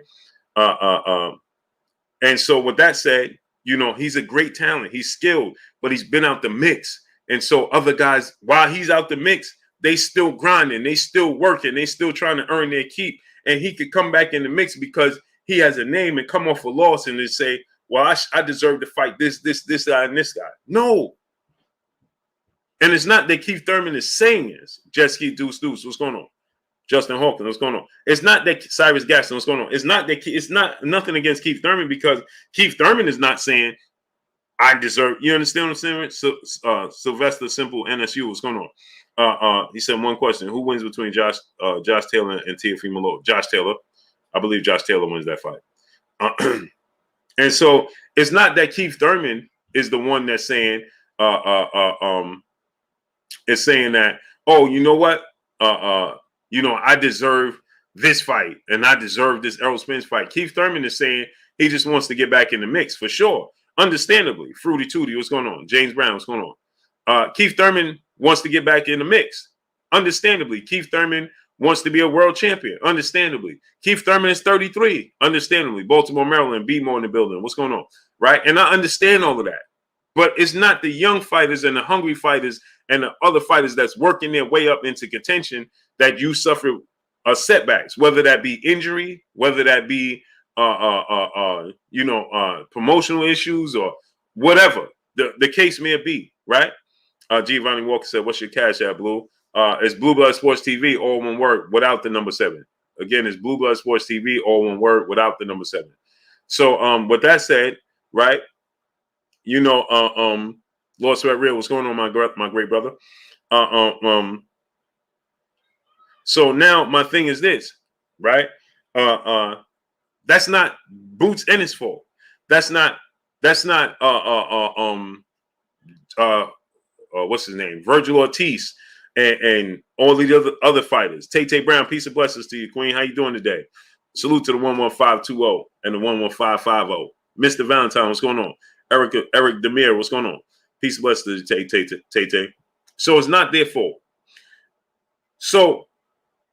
And so with that said, you know, he's a great talent. He's skilled, but he's been out the mix. And so other guys, while he's out the mix, they still grinding. They still working. They still trying to earn their keep. And he could come back in the mix because he has a name and come off a loss and then say, well, I deserve to fight this guy, and this guy. No. And it's not that Keith Thurman is saying this. Jet Ski Deuce, what's going on? Justin Hawkins, what's going on? It's not that Cyrus Gaston, what's going on? It's not that it's not nothing against Keith Thurman because Keith Thurman is not saying I deserve. You understand what I'm saying? So, Sylvester Simple NSU, what's going on? He said one question: who wins between Josh Taylor and Teofimo Lopez? Josh Taylor. I believe Josh Taylor wins that fight. And so it's not that Keith Thurman is the one that's saying is saying that, oh, you know what? You know, I deserve this fight and I deserve this Errol Spence fight. Keith Thurman is saying he just wants to get back in the mix for sure. Understandably. Fruity Tootie, what's going on? James Brown, what's going on? Keith Thurman wants to get back in the mix. Understandably. Keith Thurman wants to be a world champion. Understandably. Keith Thurman is 33. Understandably. Baltimore, Maryland, be more in the building. What's going on? Right? And I understand all of that. But it's not the young fighters and the hungry fighters and the other fighters that's working their way up into contention that you suffer setbacks, whether that be injury, whether that be promotional issues or whatever the case may be, right? Giovanni Walker said, what's your cash app, Blue? It's Blue Blood Sports TV, all one word, without the number 7. Again, it's Blue Blood Sports TV, all one word, without the number 7. So with that said, right, you know, Lord Sweat Real, what's going on, my great brother? So now my thing is this, right? That's not Boots Ennis' fault. That's not what's his name? Virgil Ortiz and all the other fighters. Tay Brown, peace and blessings to you, Queen. How you doing today? Salute to the 11520 and the 11550. Mr. Valentine, what's going on? Eric Demir, what's going on? Peace and blessings to Tay. So it's not their fault. So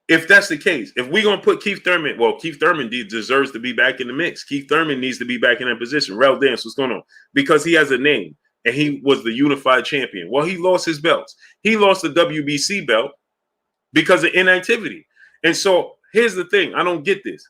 if that's the case, if we're going to put Keith Thurman, well, Keith Thurman deserves to be back in the mix. Keith Thurman needs to be back in that position. Rel Dance, what's going on? Because he has a name and he was the unified champion. Well, he lost his belts. He lost the WBC belt because of inactivity. And so here's the thing. I don't get this.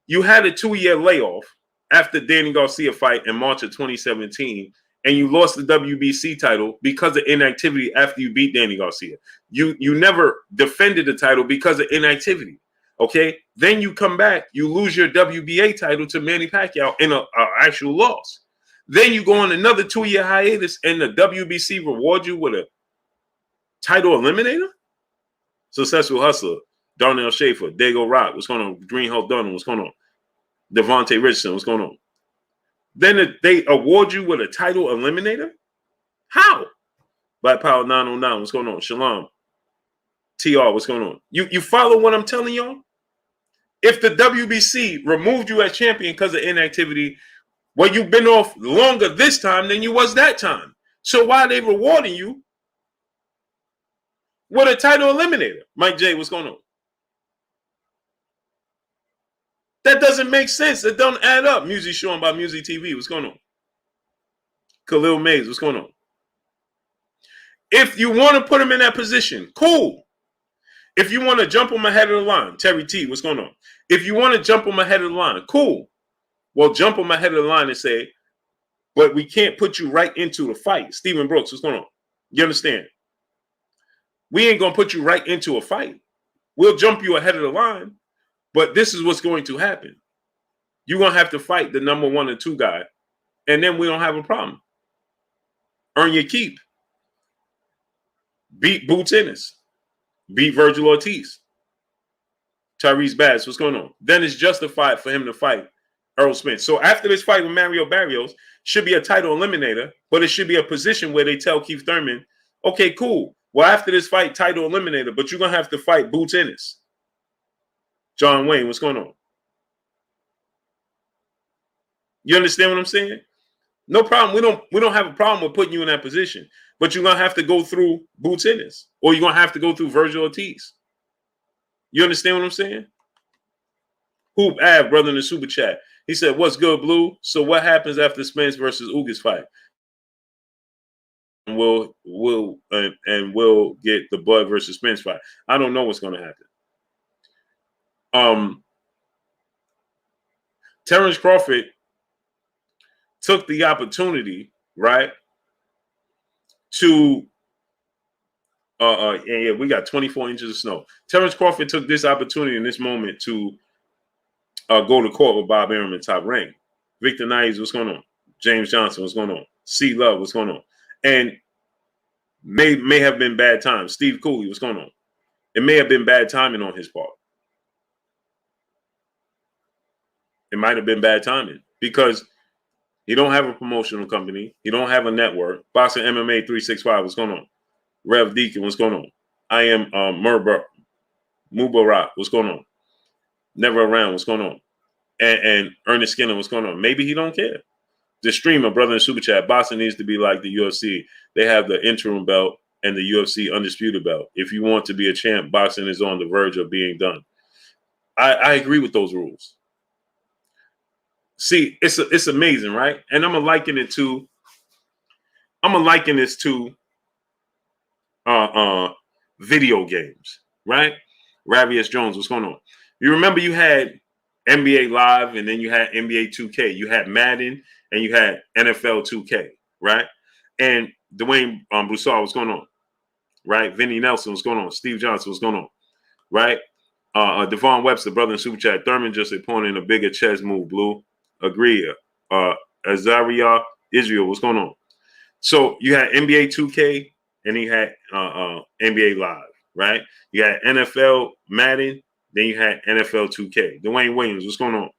You had a 2-year layoff after Danny Garcia fight in March of 2017, and you lost the WBC title because of inactivity after you beat Danny Garcia. You never defended the title because of inactivity, okay? Then you come back, you lose your WBA title to Manny Pacquiao in an actual loss. Then you go on another 2-year hiatus, and the WBC reward you with a title eliminator? Successful Hustler, Darnell Schaefer, Dago Rock, what's going on? Green Health Dunham, what's going on? Devontae Richardson, what's going on? Then they award you with a title eliminator? How? Black Power 909, what's going on? Shalom. TR, what's going on? You follow what I'm telling y'all? If the WBC removed you as champion because of inactivity, well, you've been off longer this time than you was that time. So why are they rewarding you with a title eliminator? Mike J, what's going on? That doesn't make sense. It don't add up. Music showing by Music TV. What's going on? Khalil Mays. What's going on? If you want to put him in that position, cool. If you want to jump him ahead of the line, Terry T. What's going on? If you want to jump him ahead of the line, cool. Well, jump him ahead of the line and say, but we can't put you right into the fight. Stephen Brooks. What's going on? You understand? We ain't going to put you right into a fight. We'll jump you ahead of the line. But this is what's going to happen. You're going to have to fight the number 1 and 2 guy, and then we don't have a problem. Earn your keep. Beat Boots Ennis. Beat Virgil Ortiz. Tyrese Bass, what's going on? Then it's justified for him to fight Errol Spence. So after this fight with Mario Barrios, should be a title eliminator, but it should be a position where they tell Keith Thurman, okay, cool. Well, after this fight, title eliminator, but you're going to have to fight Boots Ennis. John Wayne, what's going on? You understand what I'm saying? No problem. We don't have a problem with putting you in that position, but you're gonna have to go through Boots Ennis, or you're gonna have to go through Virgil Ortiz. You understand what I'm saying? Hoop Av, brother in the super chat. He said, "What's good, Blue? So what happens after Spence versus Ugas fight? And we'll get the Bud versus Spence fight. I don't know what's gonna happen." Terence Crawford took the opportunity, right, to we got 24 inches of snow. Terence Crawford took this opportunity in this moment to go to court with Bob Arum in Top Rank. Victor Naiz, what's going on? James Johnson, what's going on? C Love, what's going on? And may have been bad time. Steve Cooley, what's going on? It may have been bad timing on his part. It might have been bad timing because he don't have a promotional company. He don't have a network. Boxing MMA 365, what's going on? Rev Deacon, what's going on? I am Mubarak, what's going on? Never Around, what's going on? And Ernest Skinner, what's going on? Maybe he don't care. The streamer, brother in Super Chat, boxing needs to be like the UFC. They have the interim belt and the UFC Undisputed belt. If you want to be a champ, boxing is on the verge of being done. I agree with those rules. See, it's amazing, right? And I'm gonna liken this to video games, right? Ravius Jones, what's going on? You remember you had NBA Live and then you had NBA 2K. You had Madden and you had NFL 2K, right? And Dwayne Broussard, what's going on? Right? Vinny Nelson, what's going on? Steve Johnson, what's going on? Right? Devon Webster, brother in Super Chat. Thurman just appointed a bigger chess move, Blue. Agree. Azaria, Israel, what's going on? So you had NBA 2K and you had NBA Live, right? You had NFL Madden, then you had NFL 2K. Dwayne Williams, what's going on?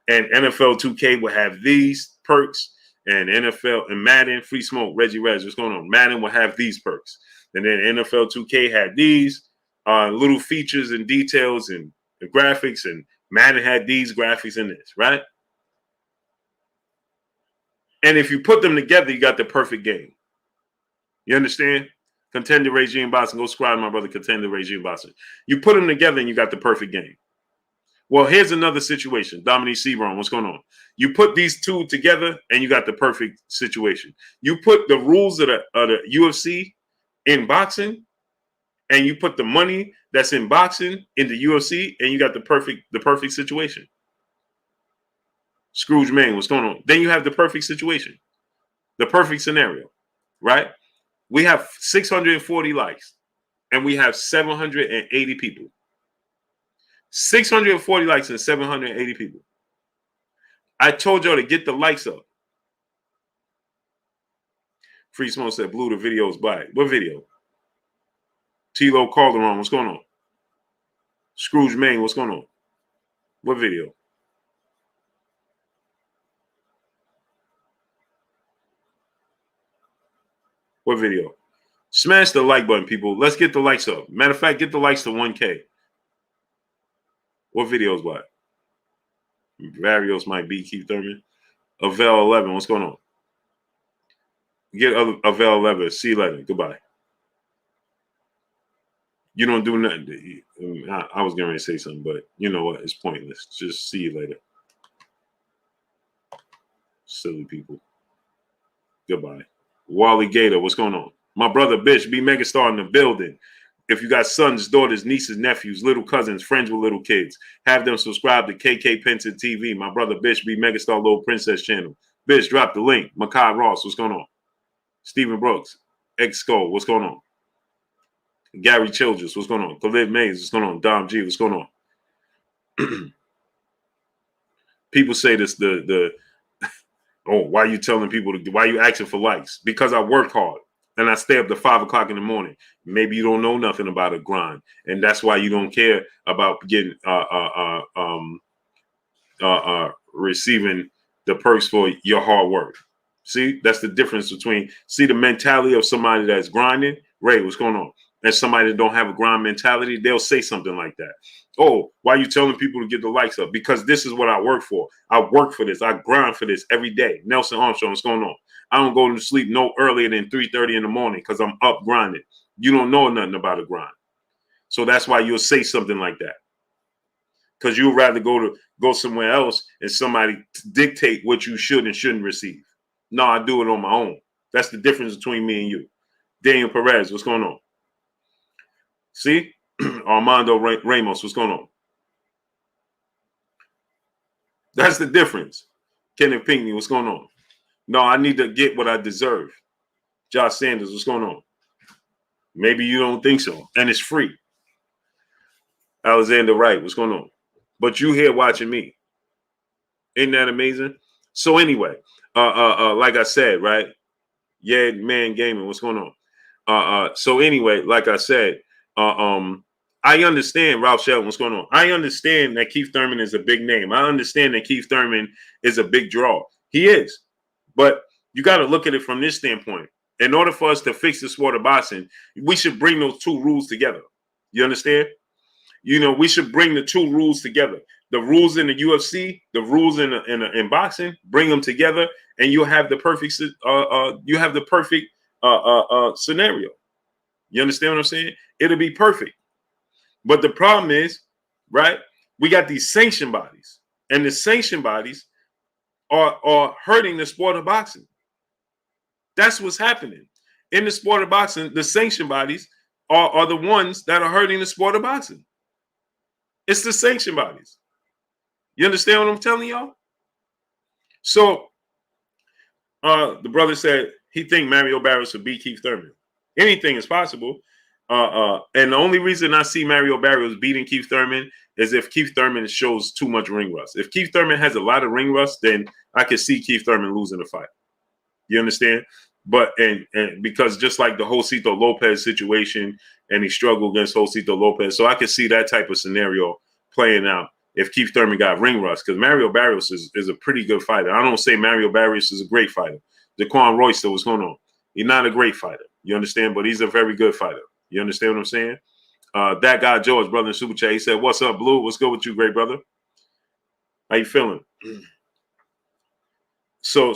And NFL 2K will have these perks, and NFL and Madden, Free Smoke, Reggie Rez, what's going on? Madden will have these perks. And then NFL 2K had these little features and details and the graphics, and Madden had these graphics in this, right? And if you put them together, you got the perfect game. You understand? Contender Regime Boxing. Go subscribe to my brother, Contender Regime Boxing. You put them together and you got the perfect game. Well, here's another situation. Dominique Sebron, what's going on? You put these two together and you got the perfect situation. You put the rules of the UFC in boxing, and you put the money that's in boxing in the UFC, and you got the perfect situation. Scrooge Man, what's going on? Then you have the perfect situation, the perfect scenario, right? We have 640 likes, and we have 780 people. 640 likes and 780 people. I told y'all to get the likes up. Free Smoke said, Blue, the video is black. What video? T-Lo Calderon, what's going on? Scrooge Main, what's going on? What video? What video? Smash the like button, people. Let's get the likes up. Matter of fact, get the likes to 1K. What video is black? Barrios might be Keith Thurman. Avel 11, what's going on? Get Avel 11, C11. Goodbye. You don't do nothing. I was going to say something, but you know what? It's pointless. Just see you later. Silly people. Goodbye. Wally Gator, what's going on? My brother, bitch, be megastar in the building. If you got sons, daughters, nieces, nephews, little cousins, friends with little kids, have them subscribe to KK Penton TV. My brother, bitch, be megastar Little Princess channel. Bitch, drop the link. Makai Ross, what's going on? Stephen Brooks, X Skull, what's going on? Gary Childress, what's going on? Khalid Mays, what's going on? Dom G, what's going on? People say this, oh, why are you telling people why are you asking for likes? Because I work hard and I stay up to 5 o'clock in the morning. Maybe you don't know nothing about a grind, and that's why you don't care about getting receiving the perks for your hard work. See, that's the difference between the mentality of somebody that's grinding. Ray, what's going on? And somebody that don't have a grind mentality, they'll say something like that. Oh, why are you telling people to get the likes up? Because this is what I work for. I work for this. I grind for this every day. Nelson Armstrong, what's going on? I don't go to sleep no earlier than 3:30 in the morning because I'm up grinding. You don't know nothing about a grind. So that's why you'll say something like that. Because you'd rather go somewhere else and somebody dictate what you should and shouldn't receive. No, I do it on my own. That's the difference between me and you. Daniel Perez, what's going on? See? Armando Ramos, what's going on? That's the difference. Kenneth Pinckney, what's going on? No, I need to get what I deserve. Josh Sanders, what's going on? Maybe you don't think so. And it's free. Alexander Wright, what's going on? But you here watching me. Isn't that amazing? So anyway, like I said, right? Yeah, man gaming, what's going on? So anyway, like I said, I understand Ralph Shelton, what's going on. I understand that Keith Thurman is a big name. I understand that Keith Thurman is a big draw. He is. But you got to look at it from this standpoint. In order for us to fix the sport of boxing, we should bring those two rules together. You understand? You know, we should bring the two rules together. The rules in the UFC, the rules in boxing, bring them together, and you'll have the perfect scenario. You understand what I'm saying? It'll be perfect. But the problem is, right, we got these sanction bodies, and the sanction bodies are hurting the sport of boxing. That's what's happening. In the sport of boxing, the sanction bodies are the ones that are hurting the sport of boxing. It's the sanction bodies. You understand what I'm telling y'all? So the brother said he think Mario Barrios would beat Keith Thurman. Anything is possible. And the only reason I see Mario Barrios beating Keith Thurman is if Keith Thurman shows too much ring rust. If Keith Thurman has a lot of ring rust, then I could see Keith Thurman losing the fight. You understand? But and because just like the Josito Lopez situation, and he struggled against Josito Lopez, so I could see that type of scenario playing out if Keith Thurman got ring rust, because Mario Barrios is a pretty good fighter. I don't say Mario Barrios is a great fighter. Daquan Royster, what's going on? He's not a great fighter. You understand? But he's a very good fighter. You understand what I'm saying? That guy George, brother in Super Chat, he said, "What's up, Blue? What's good with you, great brother? How you feeling?" So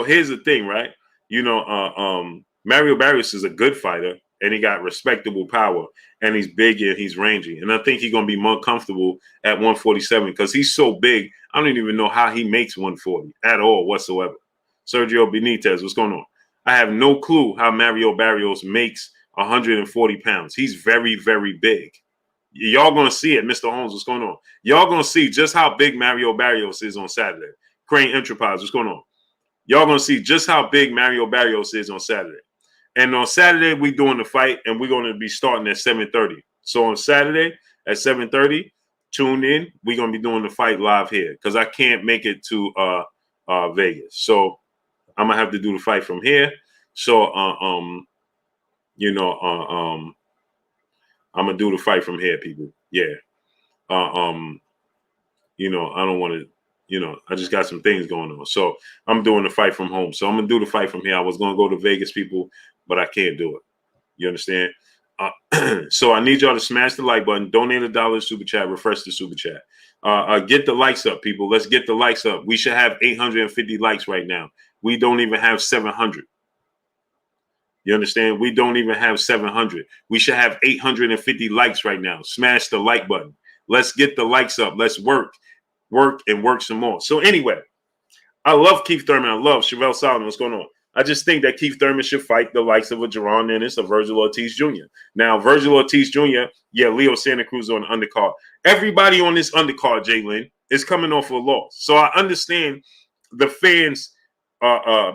here's the thing, right? You know, Mario Barrios is a good fighter, and he got respectable power, and he's big and he's rangy, and I think he's gonna be more comfortable at 147 because he's so big. I don't even know how he makes 140 at all whatsoever. Sergio Benitez, what's going on? I have no clue how Mario Barrios makes 140 pounds. He's very, very big. Y'all gonna see it, Mr. Holmes. What's going on? Y'all gonna see just how big Mario Barrios is on Saturday. Crane Enterprise, what's going on? Y'all gonna see just how big Mario Barrios is on Saturday. And on Saturday, we doing the fight, and we're gonna be starting at 7:30. So on Saturday at 7:30, tune in. We're gonna be doing the fight live here because I can't make it to Vegas. So I'm gonna have to do the fight from here. So you know, I'm gonna do the fight from here, people. Yeah. You know, I don't want to, you know, I just got some things going on. So I'm doing the fight from home. So I'm gonna do the fight from here. I was gonna go to Vegas, people, but I can't do it. You understand? So I need y'all to smash the like button, donate $1 super chat, refresh the super chat. Get the likes up, people. Let's get the likes up. We should have 850 likes right now. We don't even have 700. You understand? We don't even have 700. We should have 850 likes right now. Smash the like button. Let's get the likes up. Let's work and work some more. So anyway, I love Keith Thurman. I love Chevelle Solomon. What's going on? I just think that Keith Thurman should fight the likes of a Jerron Ennis, a Virgil Ortiz Jr. Now, Virgil Ortiz Jr., yeah, Leo Santa Cruz on the undercard. Everybody on this undercard, Jalen, is coming off a loss. So I understand the fans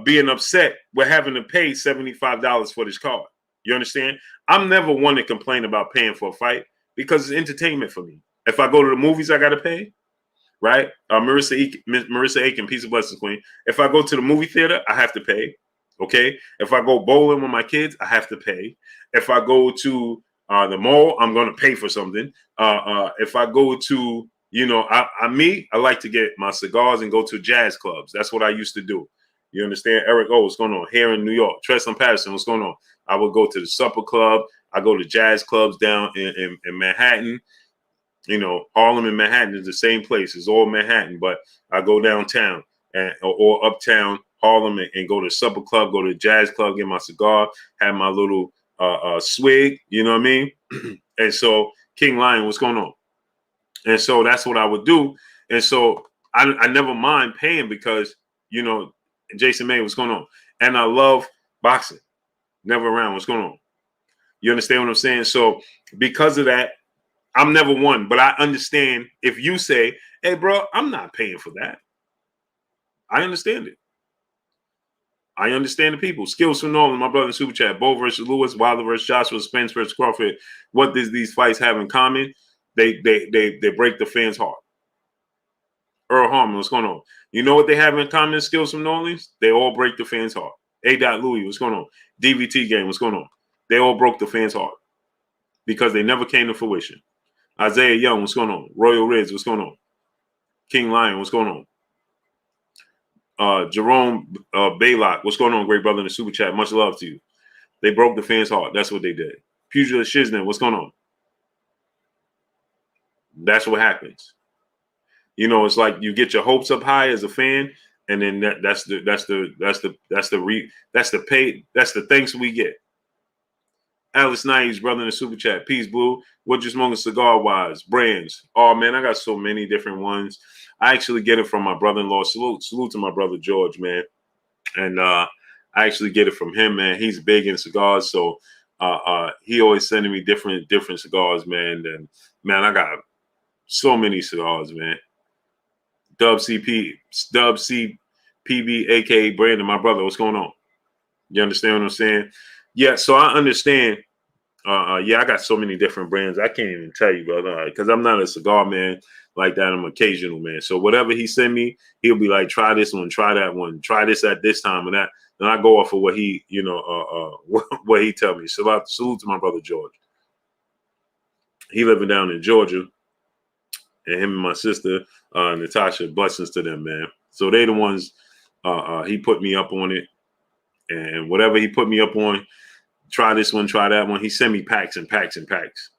being upset with having to pay $75 for this card. You understand? I'm never one to complain about paying for a fight because it's entertainment for me. If I go to the movies, I got to pay. Right? Marissa Aiken, peace of blessings, queen. If I go to the movie theater, I have to pay. Okay? If I go bowling with my kids, I have to pay. If I go to the mall, I'm going to pay for something. If I go to, you know, I like to get my cigars and go to jazz clubs. That's what I used to do. You understand? Eric, what's going on? Here in New York. Treston Patterson, what's going on? I would go to the supper club. I go to jazz clubs down in Manhattan. You know, Harlem and Manhattan is the same place. It's all Manhattan, but I go downtown or uptown Harlem and go to supper club, go to jazz club, get my cigar, have my little swig. You know what I mean? And so King Lion, what's going on? And so that's what I would do. And so I never mind paying because, you know, Jason May, what's going on? And I love boxing. Never around, what's going on? You understand what I'm saying? So because of that, I'm never one, but I understand if you say, hey, bro, I'm not paying for that. I understand it. I understand the people. Skills from Nolan, my brother in Super Chat. Bo versus Lewis, Wilder versus Joshua, Spence versus Crawford. What does these fights have in common? They break the fans' heart. Earl Harmon, what's going on? You know what they have in common, Skills from Nolan? They all break the fans' heart. A. Louis, what's going on? DVT game, what's going on? They all broke the fans' heart because they never came to fruition. Isaiah Young, what's going on? Royal Riz, what's going on? King Lion, what's going on? Jerome Baylock, what's going on, great brother in the super chat? Much love to you. They broke the fans' heart. That's what they did. Pugilist Shiznan, what's going on? That's what happens. You know, it's like you get your hopes up high as a fan, and then that's the thanks we get. Alice Naives, brother in the super chat. Peace, Blue. What you smoking cigar-wise? Brands. Oh, man, I got so many different ones. I actually get it from my brother-in-law. Salute to my brother, George, man. And I actually get it from him, man. He's big in cigars, so he always sending me different cigars, man. And, man, I got so many cigars, man. Dub CPB, a.k.a. Brandon, my brother. What's going on? You understand what I'm saying? Yeah, so I understand Yeah, I got so many different brands. I can't even tell you, brother, because I'm not a cigar man like that. I'm an occasional man. So whatever he send me, he'll be like, try this one, try that one, try this at this time and that. And I go off of what he, what he tell me. So salute to my brother George. He living down in Georgia, and him and my sister Natasha. Blessings to them, man. So they the ones. He put me up on it, and whatever he put me up on. Try this one, try that one. He sent me packs and packs and packs.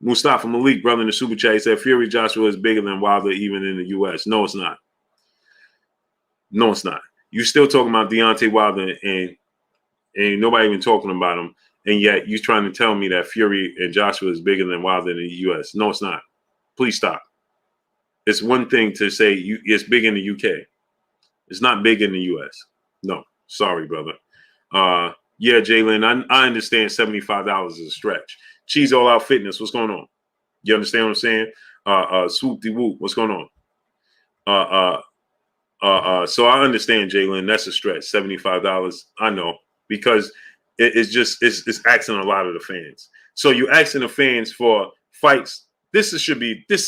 Mustafa Malik, brother in the super chat, he said Fury Joshua is bigger than Wilder even in the U.S. No, it's not. No, it's not. You still talking about Deontay Wilder and nobody even talking about him, and yet you trying to tell me that Fury and Joshua is bigger than Wilder in the U.S. No, it's not. Please stop. It's one thing to say it's big in the UK. It's not big in the U.S. No, sorry, brother. Yeah, Jalen, I understand $75 is a stretch. Cheese All Out Fitness, what's going on? You understand what I'm saying? Swoop de Whoop, what's going on? So I understand, Jalen, that's a stretch. $75, I know, because it's asking a lot of the fans. So you asking the fans for fights. This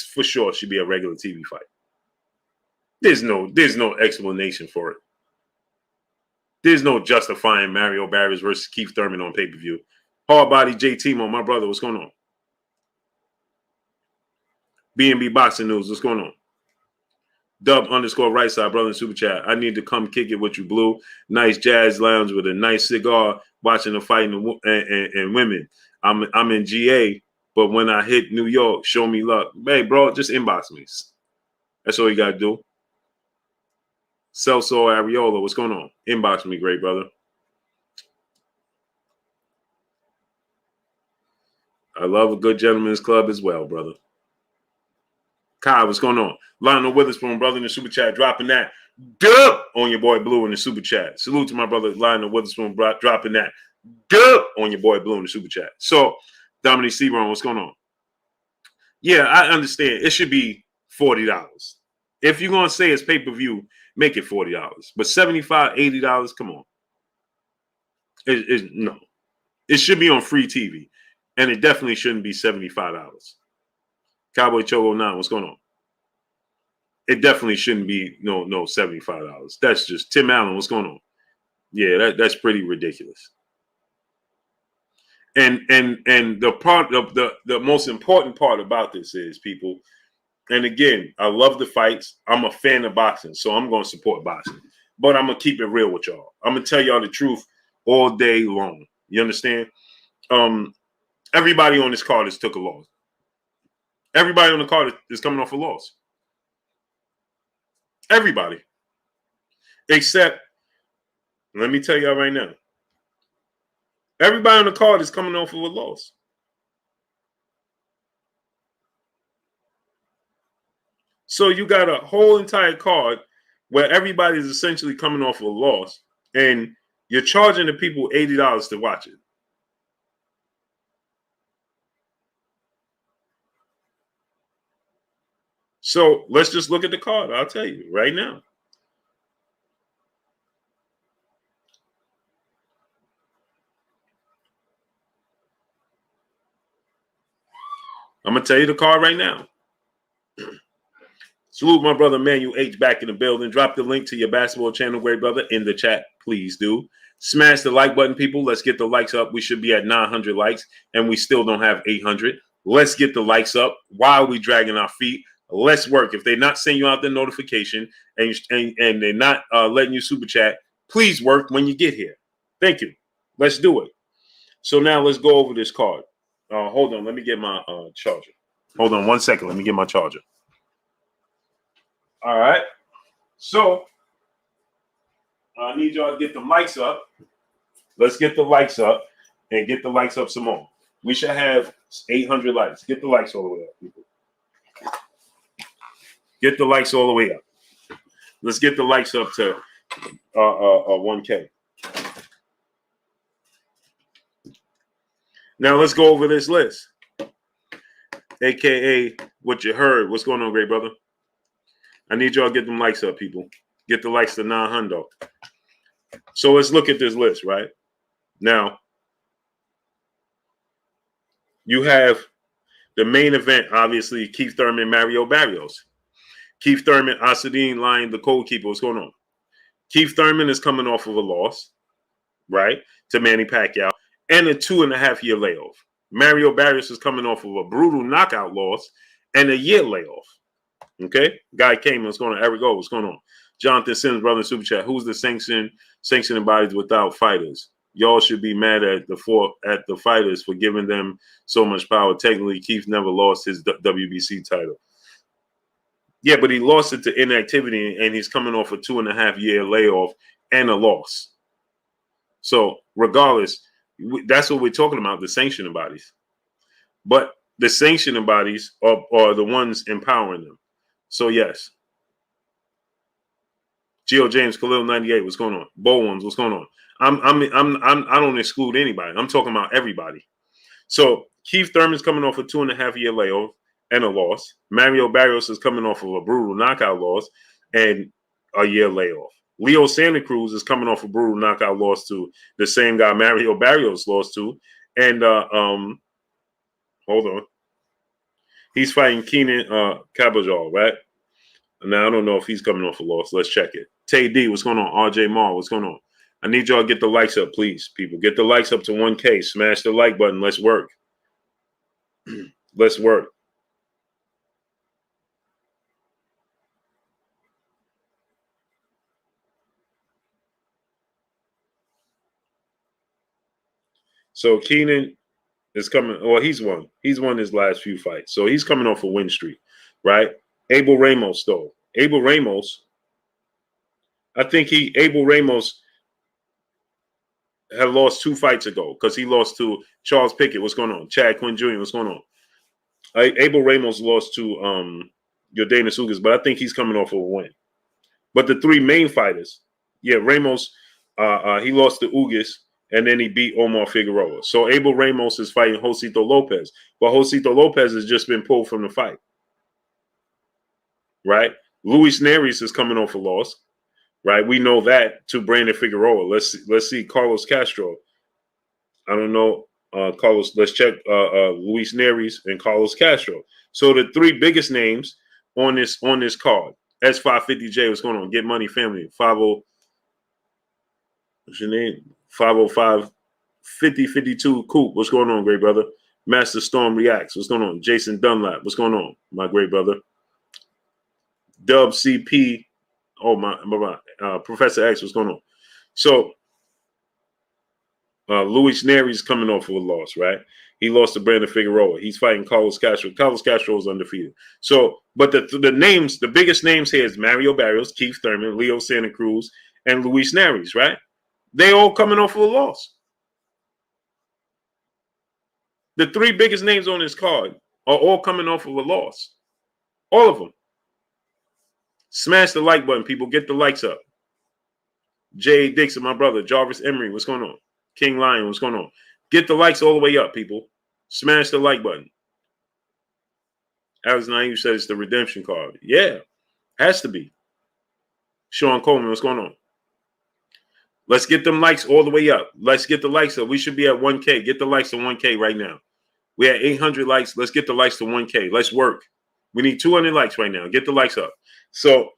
for sure should be a regular TV fight. There's no explanation for it. There's no justifying Mario Barrios versus Keith Thurman on pay-per-view. Hard body J Timo, my brother, what's going on? B&B Boxing News, what's going on? Dub_ right side, brother in super chat. I need to come kick it with you, Blue. Nice jazz lounge with a nice cigar, watching the fight and women. I'm in GA, but when I hit New York, show me luck. Hey, bro, just inbox me. That's all you got to do. Celso Ariola, what's going on? Inbox me, great brother. I love a good gentleman's club as well, brother. Kyle, what's going on? Lionel Witherspoon, brother in the super chat, dropping that dub on your boy Blue in the super chat. Salute to my brother Lionel Witherspoon, dropping that dub on your boy Blue in the super chat. So, Dominic Sebron, what's going on? Yeah, I understand. It should be $40. If you're going to say it's pay-per-view, make it $40. But $75, $80, come on. No. It should be on free TV. And it definitely shouldn't be $75. Cowboy Chogo 9, what's going on? It definitely shouldn't be no $75. That's just Tim Allen, what's going on? Yeah, that's pretty ridiculous. And the part of the most important part about this is, people, and again, I love the fights. I'm a fan of boxing, so I'm going to support boxing. But I'm going to keep it real with y'all. I'm going to tell y'all the truth all day long. You understand? Everybody on this card has took a loss. Everybody on the card is coming off a loss. Everybody. Except, let me tell y'all right now, everybody on the card is coming off of a loss. So you got a whole entire card where everybody is essentially coming off of a loss, and you're charging the people $80 to watch it. So let's just look at the card. I'll tell you right now. I'm going to tell you the card right now. Salute my brother Manuel H back in the building. Drop the link to your basketball channel, great brother, in the chat. Please do. Smash the like button, people. Let's get the likes up. We should be at 900 likes, and we still don't have 800. Let's get the likes up. Why are we dragging our feet? Let's work. If they're not sending you out the notification and they're not letting you super chat, please work when you get here. Thank you. Let's do it. So now let's go over this card. Hold on. Let me get my charger. Hold on 1 second. Let me get my charger. All right. So I need y'all to get the likes up. Let's get the likes up and get the likes up some more. We should have 800 likes. Get the likes all the way up, people. Get the likes all the way up. Let's get the likes up to 1K. Now let's go over this list. AKA what you heard. What's going on, great brother? I need y'all to get them likes up, people. Get the likes to 900. So let's look at this list, right? Now, You have the main event, obviously, Keith Thurman, Mario Barrios. Keith Thurman, Asadine Lion, the Code Keeper. What's going on? Keith Thurman is coming off of a loss, right, to Manny Pacquiao, and a 2.5-year layoff. Mario Barrios is coming off of a brutal knockout loss and a year layoff. Okay? Guy came, what's going on? Eric O, what's going on? Jonathan Sims, brother in Super Chat. Who's the sanctioning bodies without fighters? Y'all should be mad at the fighters for giving them so much power. Technically, Keith never lost his WBC title. Yeah, but he lost it to inactivity, and he's coming off a 2.5-year layoff and a loss. So regardless, that's what we're talking about, the sanctioning bodies. But the sanctioning bodies are the ones empowering them. So yes. Geo James, Khalil 98, what's going on? Bo Ones, what's going on? I don't exclude anybody. I'm talking about everybody. So Keith Thurman's coming off a 2.5-year layoff and a loss. Mario Barrios is coming off of a brutal knockout loss and a year layoff. Leo Santa Cruz is coming off a brutal knockout loss to the same guy Mario Barrios lost to. And hold on. He's fighting Keenan Cabajal, right? Now, I don't know if he's coming off a loss. Let's check it. Tay D, what's going on? RJ Mar, what's going on? I need y'all to get the likes up, please, people. Get the likes up to 1K. Smash the like button. Let's work. Let's work. So Keenan is coming. Well, he's won. He's won his last few fights. So he's coming off a win streak, right? Abel Ramos, though. Abel Ramos, I think Abel Ramos had lost 2 fights ago because he lost to Charles Pickett. What's going on? Chad Quinn Jr., what's going on? Abel Ramos lost to Yordenis Ugas, but I think he's coming off of a win. But the 3 main fighters, yeah, Ramos, he lost to Ugas, and then he beat Omar Figueroa. So Abel Ramos is fighting Josito Lopez, but Josito Lopez has just been pulled from the fight, right? Luis Neris is coming off a loss, right? We know that, to Brandon Figueroa. Let's see Carlos Castro. I don't know. Carlos, let's check Luis Neris and Carlos Castro. So the 3 biggest names on this card. S550J, what's going on? Get Money Family. 50, what's your name? 505 5052 Coop. What's going on, great brother? Master Storm Reacts. What's going on? Jason Dunlap. What's going on, my great brother? Dub CP. Oh, my Professor X. What's going on? So Luis Neris coming off of a loss, right? He lost to Brandon Figueroa. He's fighting Carlos Castro. Carlos Castro is undefeated. So, but the names, the biggest names here is Mario Barrios, Keith Thurman, Leo Santa Cruz, and Luis Neris, right? They all coming off of a loss. The 3 biggest names on this card are all coming off of a loss. All of them. Smash the like button, people. Get the likes up. Jay Dixon, my brother. Jarvis Emery, what's going on? King Lion, what's going on? Get the likes all the way up, people. Smash the like button. Alex Naive said it's the redemption card. Yeah, has to be. Sean Coleman, what's going on? Let's get them likes all the way up. Let's get the likes up. We should be at 1K. Get the likes to 1K right now. We had 800 likes. Let's get the likes to 1K. Let's work. We need 200 likes right now. Get the likes up. So,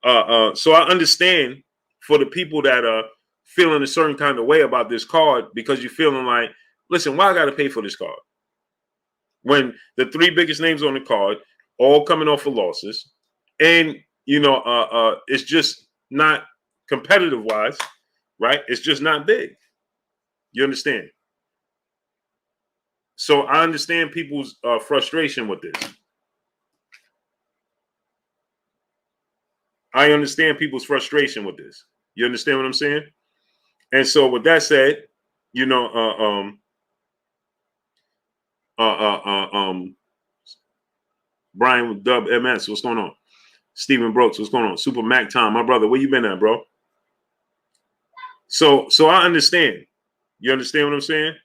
so I understand for the people that are feeling a certain kind of way about this card, because you're feeling like, listen, why I got to pay for this card? When the 3 biggest names on the card all coming off of losses, and it's just not competitive wise, right? It's just not big. You understand? So I understand people's frustration with this. I understand people's frustration with this. You understand what I'm saying? And so with that said, Brian Dub MS, what's going on? Stephen Brooks, what's going on? Super Mac Tom, my brother, where you been at, bro? So I understand. You understand what I'm saying?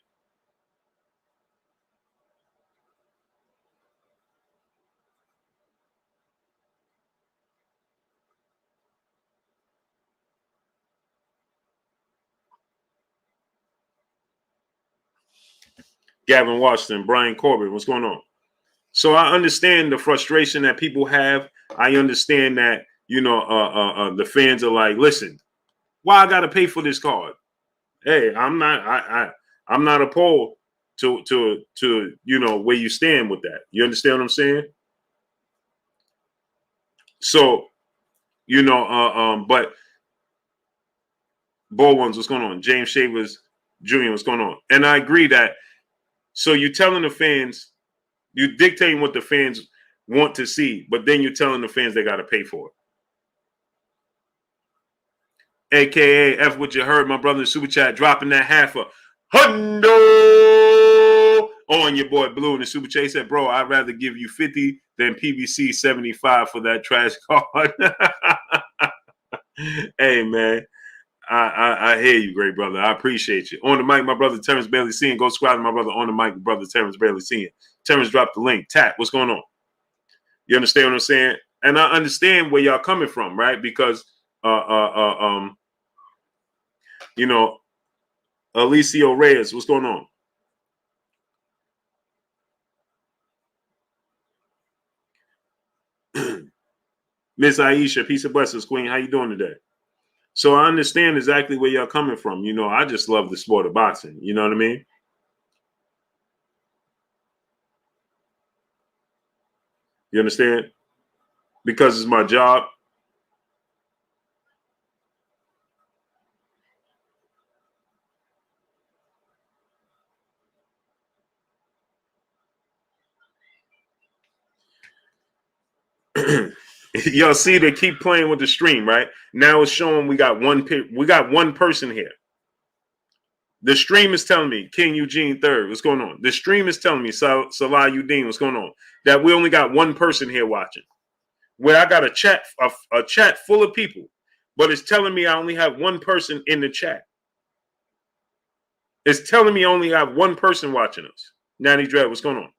Gavin Washington, Brian Corbett, what's going on? So I understand the frustration that people have. I understand that, the fans are like, listen, why I got to pay for this card? Hey, I'm not opposed to where you stand with that. You understand what I'm saying? So, but Bull Ones, what's going on? James Shavers Jr., what's going on? And I agree that, so you're telling the fans, you're dictating what the fans want to see, but then you're telling the fans they got to pay for it. AKA F what you heard, my brother in Super Chat dropping that half a hundo on your boy Blue in the Super Chat. He said, bro, I'd rather give you 50 than PBC 75 for that trash card. Hey, man. I hear you, great brother. I appreciate you. On the mic, my brother Terence barely seeing. Go subscribe to my brother on the mic, brother Terence barely seeing. Terence dropped the link. Tap, what's going on? You understand what I'm saying? And I understand where y'all coming from, right? Because Alicio Reyes, what's going on? Miss Aisha, peace and blessings, Queen. How you doing today? So I understand exactly where y'all coming from. I just love the sport of boxing. You know what I mean? You understand? Because it's my job. Y'all see they keep playing with the stream, right? Now it's showing we got one person here. The stream is telling me, King Eugene III, what's going on? The stream is telling me, Salah Udin, what's going on? That we only got one person here watching. Where I got a chat full of people, but it's telling me I only have one person in the chat. It's telling me I only have one person watching us. Natty Dread, what's going on?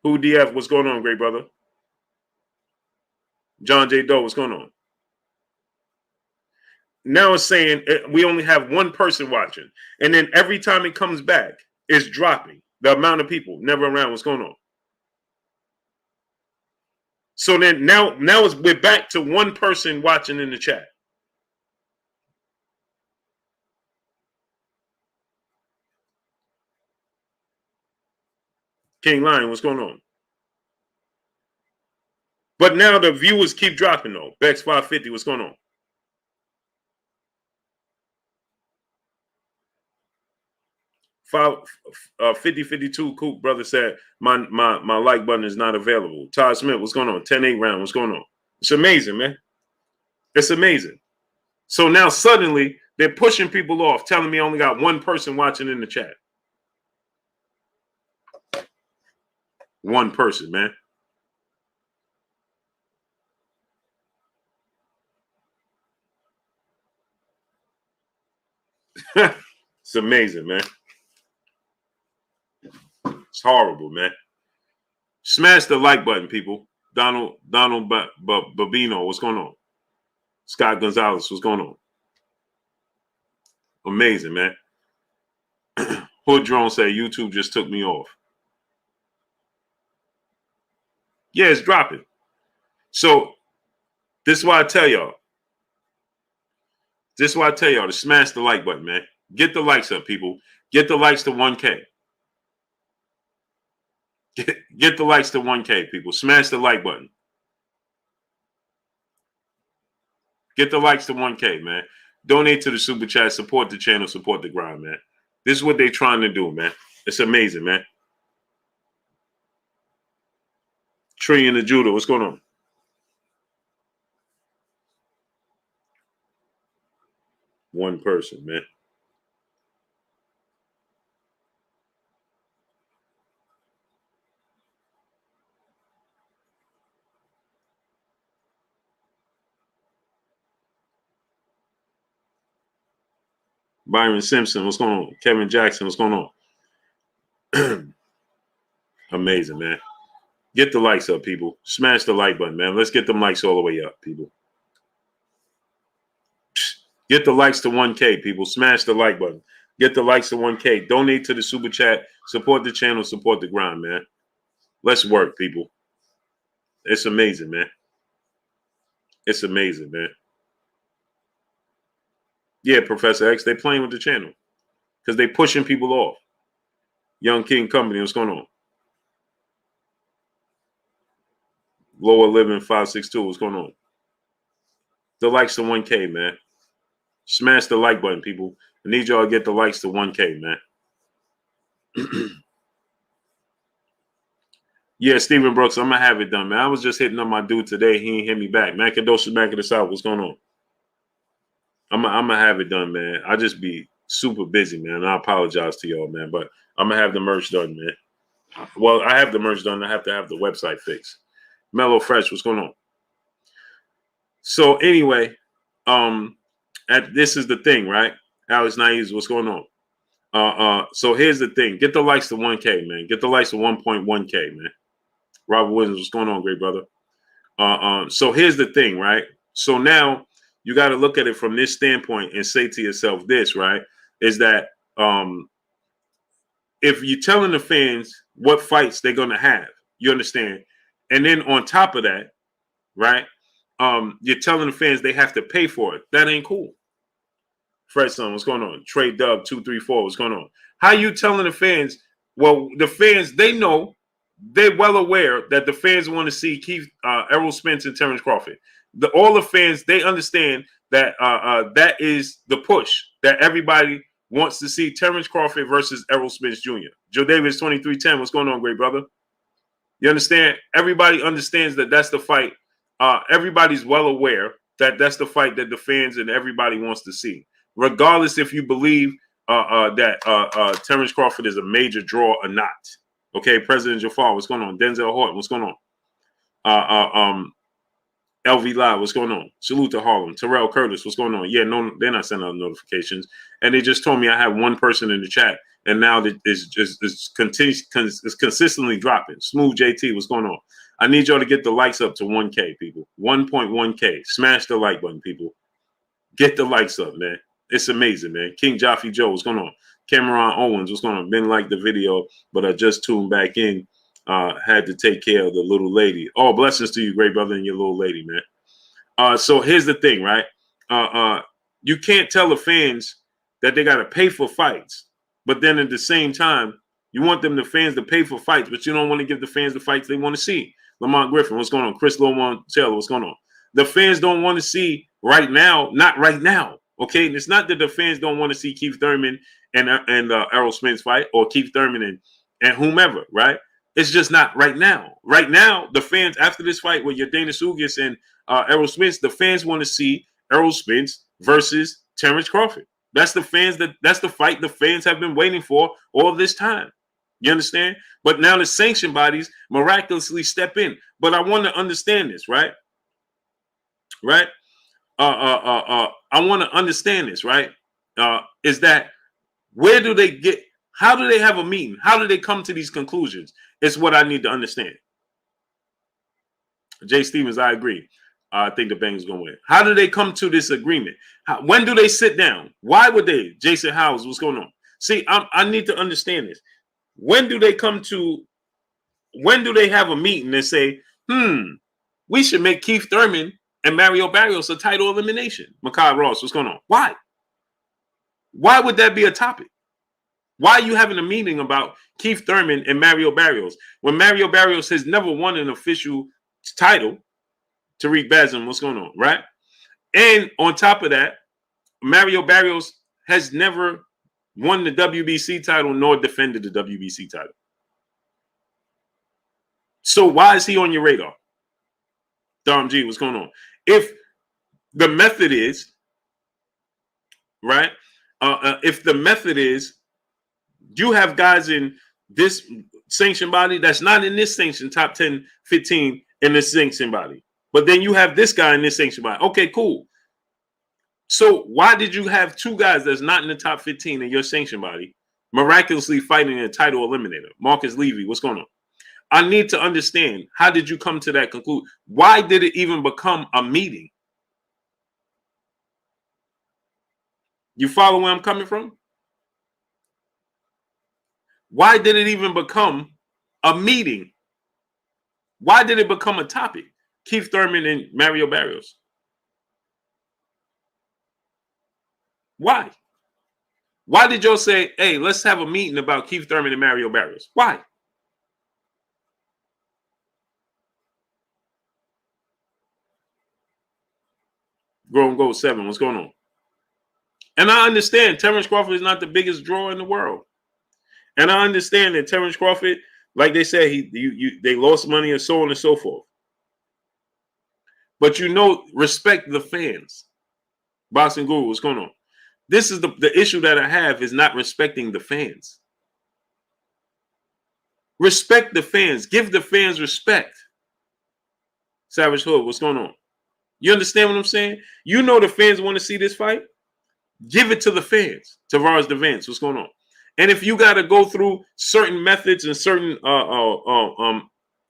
Who DF, what's going on, great brother? John J. Doe, what's going on? Now it's saying we only have one person watching. And then every time it comes back, it's dropping. The amount of people never around, what's going on? So then now we're back to one person watching in the chat. King Lion, what's going on? But now the viewers keep dropping though. Bex 550, what's going on? 5052 Coop brother said my like button is not available. Todd Smith, what's going on? 10-8 round, what's going on? It's amazing, man. It's amazing. So now suddenly they're pushing people off, telling me I only got one person watching in the chat. One person, man. It's amazing, man. It's horrible, man. Smash the like button, people. Donald Babino, what's going on? Scott Gonzalez, what's going on? Amazing, man. Hood Drone say YouTube just took me off. Yeah, it's dropping. So this is why I tell y'all. To smash the like button, man. Get the likes up, people. Get the likes to 1K. Get the likes to 1K, people. Smash the like button. Get the likes to 1K, man. Donate to the super chat. Support the channel. Support the grind, man. This is what they're trying to do, man. It's amazing, man. Tree in the Judo. What's going on? One person, man. Byron Simpson, what's going on? Kevin Jackson, what's going on? Amazing, man. Get the likes up, people. Smash the like button, man. Let's get them likes all the way up, people. Get the likes to 1K, people. Smash the like button. Get the likes to 1K. Donate to the super chat. Support the channel. Support the grind, man. Let's work, people. It's amazing, man. It's amazing, man. Yeah, Professor X, they playing with the channel because they pushing people off. Young King Company, what's going on? Lower Living 562, what's going on? The likes to 1K, man. Smash the like button, people. I need y'all to get the likes to 1K, man. Yeah, Stephen Brooks, I'm going to have it done, man. I was just hitting up my dude today. He ain't hit me back. Macadocious back of the South, what's going on? I'm going to have it done, man. I just be super busy, man. I apologize to y'all, man. But I'm going to have the merch done, man. Well, I have the merch done. I have to have the website fixed. Mellow Fresh, what's going on? So anyway, this is the thing, right? Alex Naives, what's going on? So here's the thing. Get the likes to 1K, man. Get the likes to 1.1K, man. Robert Williams, what's going on, great brother? So here's the thing, right? So now you got to look at it from this standpoint and say to yourself this, right? Is that if you're telling the fans what fights they're going to have, you understand? And then on top of that, right, you're telling the fans they have to pay for it. That ain't cool. Fred Son, what's going on? Trey Dub 234, what's going on? How you telling the fans? Well, the fans, they know, they're well aware that the fans want to see Errol Spence and Terence Crawford. All the fans, they understand that that is the push that everybody wants to see Terence Crawford versus Errol Spence Jr. Joe Davis 2310, what's going on, great brother? You understand? Everybody understands that that's the fight. Everybody's well aware that that's the fight that the fans and everybody wants to see, regardless if you believe that Terence Crawford is a major draw or not. Okay, President Jafar, what's going on? Denzel Horton, what's going on? LV Live, what's going on? Salute to Harlem. Terrell Curtis, what's going on? Yeah, no, they're not sending out notifications. And they just told me I have one person in the chat, and now it's consistently dropping. Smooth JT, what's going on? I need y'all to get the likes up to 1K, people. 1.1K. Smash the like button, people. Get the likes up, man. It's amazing, man. King Jaffe Joe, what's going on? Cameron Owens, what's going on? Been like the video, but I just tuned back in. Had to take care of the little lady. Oh, blessings to you, great brother, and your little lady, man. So here's the thing, right? You can't tell the fans that they got to pay for fights, but then at the same time, you want the fans to pay for fights, but you don't want to give the fans the fights they want to see. Lamont Griffin, what's going on? Chris Lomont Taylor, what's going on? The fans don't want to see right now, not right now. Okay, and it's not that the fans don't want to see Keith Thurman and Errol Spence fight, or Keith Thurman and whomever, right? It's just not right now. Right now, the fans after this fight with Yordenis Ugas and Errol Spence, the fans want to see Errol Spence versus Terence Crawford. That's the fight the fans have been waiting for all this time. You understand? But now the sanction bodies miraculously step in. But I want to understand this, right? Right? I want to understand this, right? Is that where do they get? How do they have a meeting? How do they come to these conclusions? It's what I need to understand. Jay Stevens, I agree. I think the Bengals going to win. How do they come to this agreement? When do they sit down? Why would they? Jason Howes, what's going on? See, I need to understand this. When do they have a meeting and say, we should make Keith Thurman and Mario Barrios a title elimination? Makai Ross, what's going on? Why? Why would that be a topic? Why are you having a meeting about Keith Thurman and Mario Barrios when Mario Barrios has never won an official title? Tariq Bazem, what's going on, right? And on top of that, Mario Barrios has never won the WBC title nor defended the WBC title. So why is he on your radar? Dom G, what's going on? If the method is, right, if the method is you have guys in this sanction body that's not in this sanction top 10, 15 in this sanction body, but then you have this guy in this sanction body. Okay, cool. So why did you have two guys that's not in the top 15 in your sanction body miraculously fighting a title eliminator? Marcus Levy, what's going on? I need to understand, how did you come to that conclusion? Why did it even become a meeting? You follow where I'm coming from? Why did it even become a meeting? Why did it become a topic? Keith Thurman and Mario Barrios. Why? Why did y'all say, hey, let's have a meeting about Keith Thurman and Mario Barrios? Why? Grown Gold 7, what's going on? And I understand Terence Crawford is not the biggest draw in the world. And I understand that Terence Crawford, like they said, they lost money and so on and so forth. But respect the fans. Boxing Guru, what's going on? This is the issue that I have is not respecting the fans. Respect the fans. Give the fans respect. Savage Hood, what's going on? You understand what I'm saying? You know the fans want to see this fight. Give it to the fans. Tavares Devance, what's going on? And if you got to go through certain methods and certain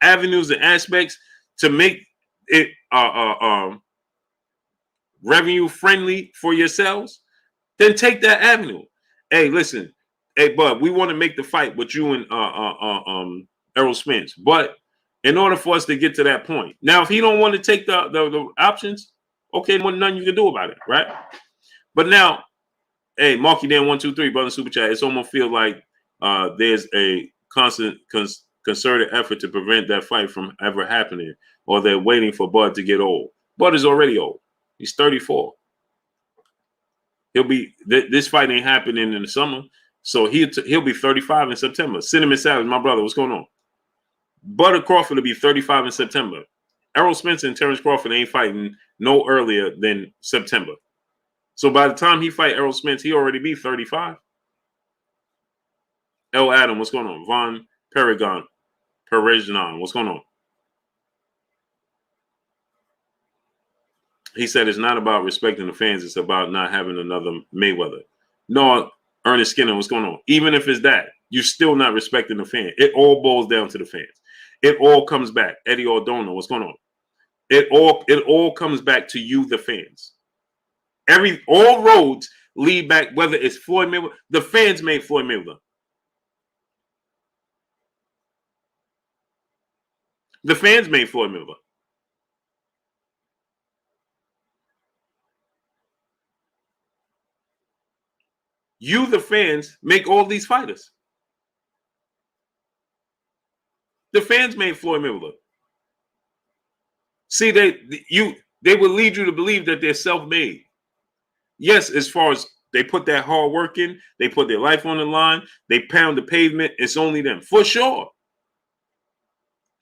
avenues and aspects to make it revenue friendly for yourselves, then take that avenue. Hey, listen, hey, bud, we want to make the fight with you and Errol Spence, but in order for us to get to that point, now if he don't want to take the options, okay, nothing you can do about it, right? But now, hey, Marky Dan 123, brother super chat. It's almost feel like there's a constant concerted effort to prevent that fight from ever happening, or they're waiting for Bud to get old. Bud is already old. He's 34. He'll be this fight ain't happening in the summer, so he'll be 35 in September. Cinnamon Savage, my brother, what's going on? Butter Crawford will be 35 in September. Errol Spence and Terence Crawford ain't fighting no earlier than September. So by the time he fight Errol Spence, he already be 35. L. Adam, what's going on? Von Paragon, what's going on? He said it's not about respecting the fans. It's about not having another Mayweather. No, Ernest Skinner, what's going on? Even if it's that, you're still not respecting the fans. It all boils down to the fans. It all comes back. Eddie Ordona, what's going on? It all comes back to you, the fans. All roads lead back, whether it's Floyd Mayweather. The fans made Floyd Mayweather. The fans made Floyd Mayweather. You, the fans, make all these fighters. The fans made Floyd Mayweather. See, they would lead you to believe that they're self-made. Yes, as far as they put that hard work in, they put their life on the line, they pound the pavement, it's only them. For sure.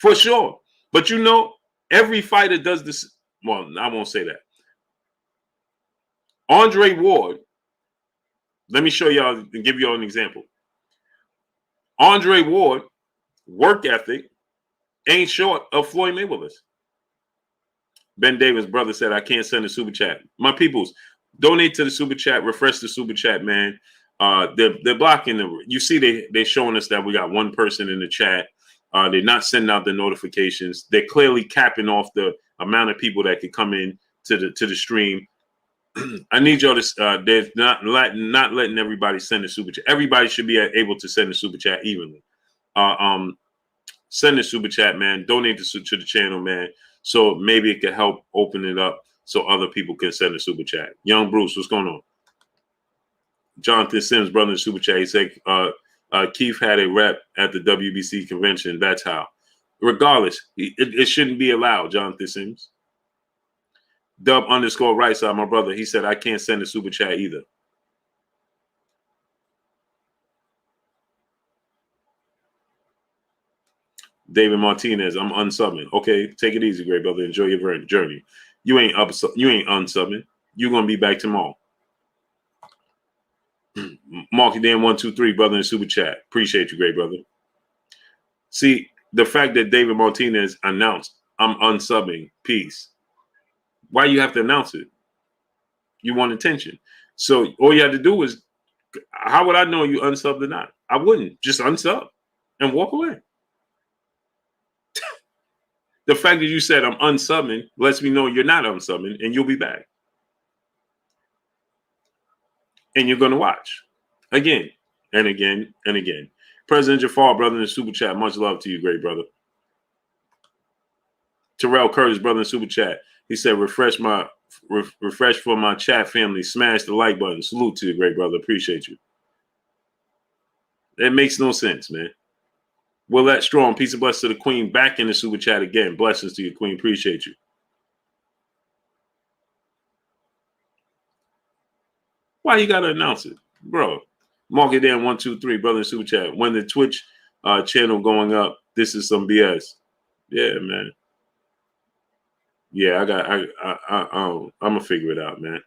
For sure. But every fighter does this. Well, I won't say that. Andre Ward, let me show y'all and give y'all an example. Andre Ward, work ethic, ain't short of Floyd Mayweather's. Ben Davis' brother said, I can't send a super chat. My peoples, donate to the super chat, refresh the super chat, man. They're blocking you see they're showing us that we got one person in the chat. They're not sending out the notifications. They're clearly capping off the amount of people that could come in to the stream. I need y'all to they're not letting everybody send a super chat. Everybody should be able to send a super chat evenly. Send a super chat, man. Donate to the channel, man. So maybe it could help open it up so other people can send a super chat. Young Bruce, what's going on? Jonathan Sims, brother, in super chat. He said Keith had a rep at the WBC convention. That's how. Regardless, it shouldn't be allowed, Jonathan Sims. Dub _ right side, my brother. He said I can't send a super chat either. David Martinez, I'm unsubbing. Okay, take it easy, great brother. Enjoy your journey. You ain't unsubbing. You're gonna be back tomorrow. Marky Dan 123, brother, in super chat. Appreciate you, great brother. See, the fact that David Martinez announced I'm unsubbing, peace. Why you have to announce it? You want attention. So all you have to do is, how would I know you unsubbed or not? I wouldn't. Just unsub and walk away. The fact that you said I'm unsubbing lets me know you're not unsubbing and you'll be back. And you're going to watch again and again and again. President Jafar, brother in the super chat. Much love to you, great brother. Terrell Curtis, brother in super chat. He said, refresh for my chat family. Smash the like button. Salute to you, great brother. Appreciate you. It makes no sense, man. Willette Strong, peace and blessings to the queen. Back in the super chat again. Blessings to you, queen. Appreciate you. Why you gotta announce it, bro? Mark it down 1, 2, 3, brother in super chat. When the Twitch channel going up, this is some BS. Yeah, man. Yeah, I'm gonna figure it out, man.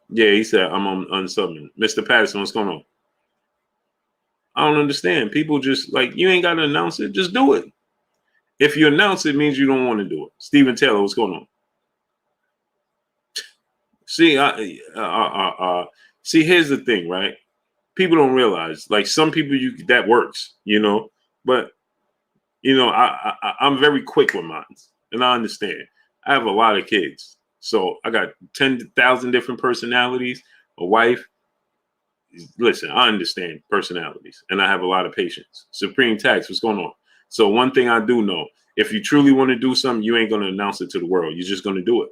Yeah, he said I'm on unsubmit. Mr. Patterson, what's going on? I don't understand. People just like, you ain't gotta announce it. Just do it. If you announce it, means you don't want to do it. Stephen Taylor, what's going on? See, see, here's the thing, right? People don't realize, like, some people that works, but I'm very quick with mine, and I understand. I have a lot of kids, so I got 10,000 different personalities. A wife. Listen, I understand personalities, and I have a lot of patience. Supreme Tax, what's going on? So one thing I do know, if you truly want to do something, you ain't going to announce it to the world. You're just going to do it.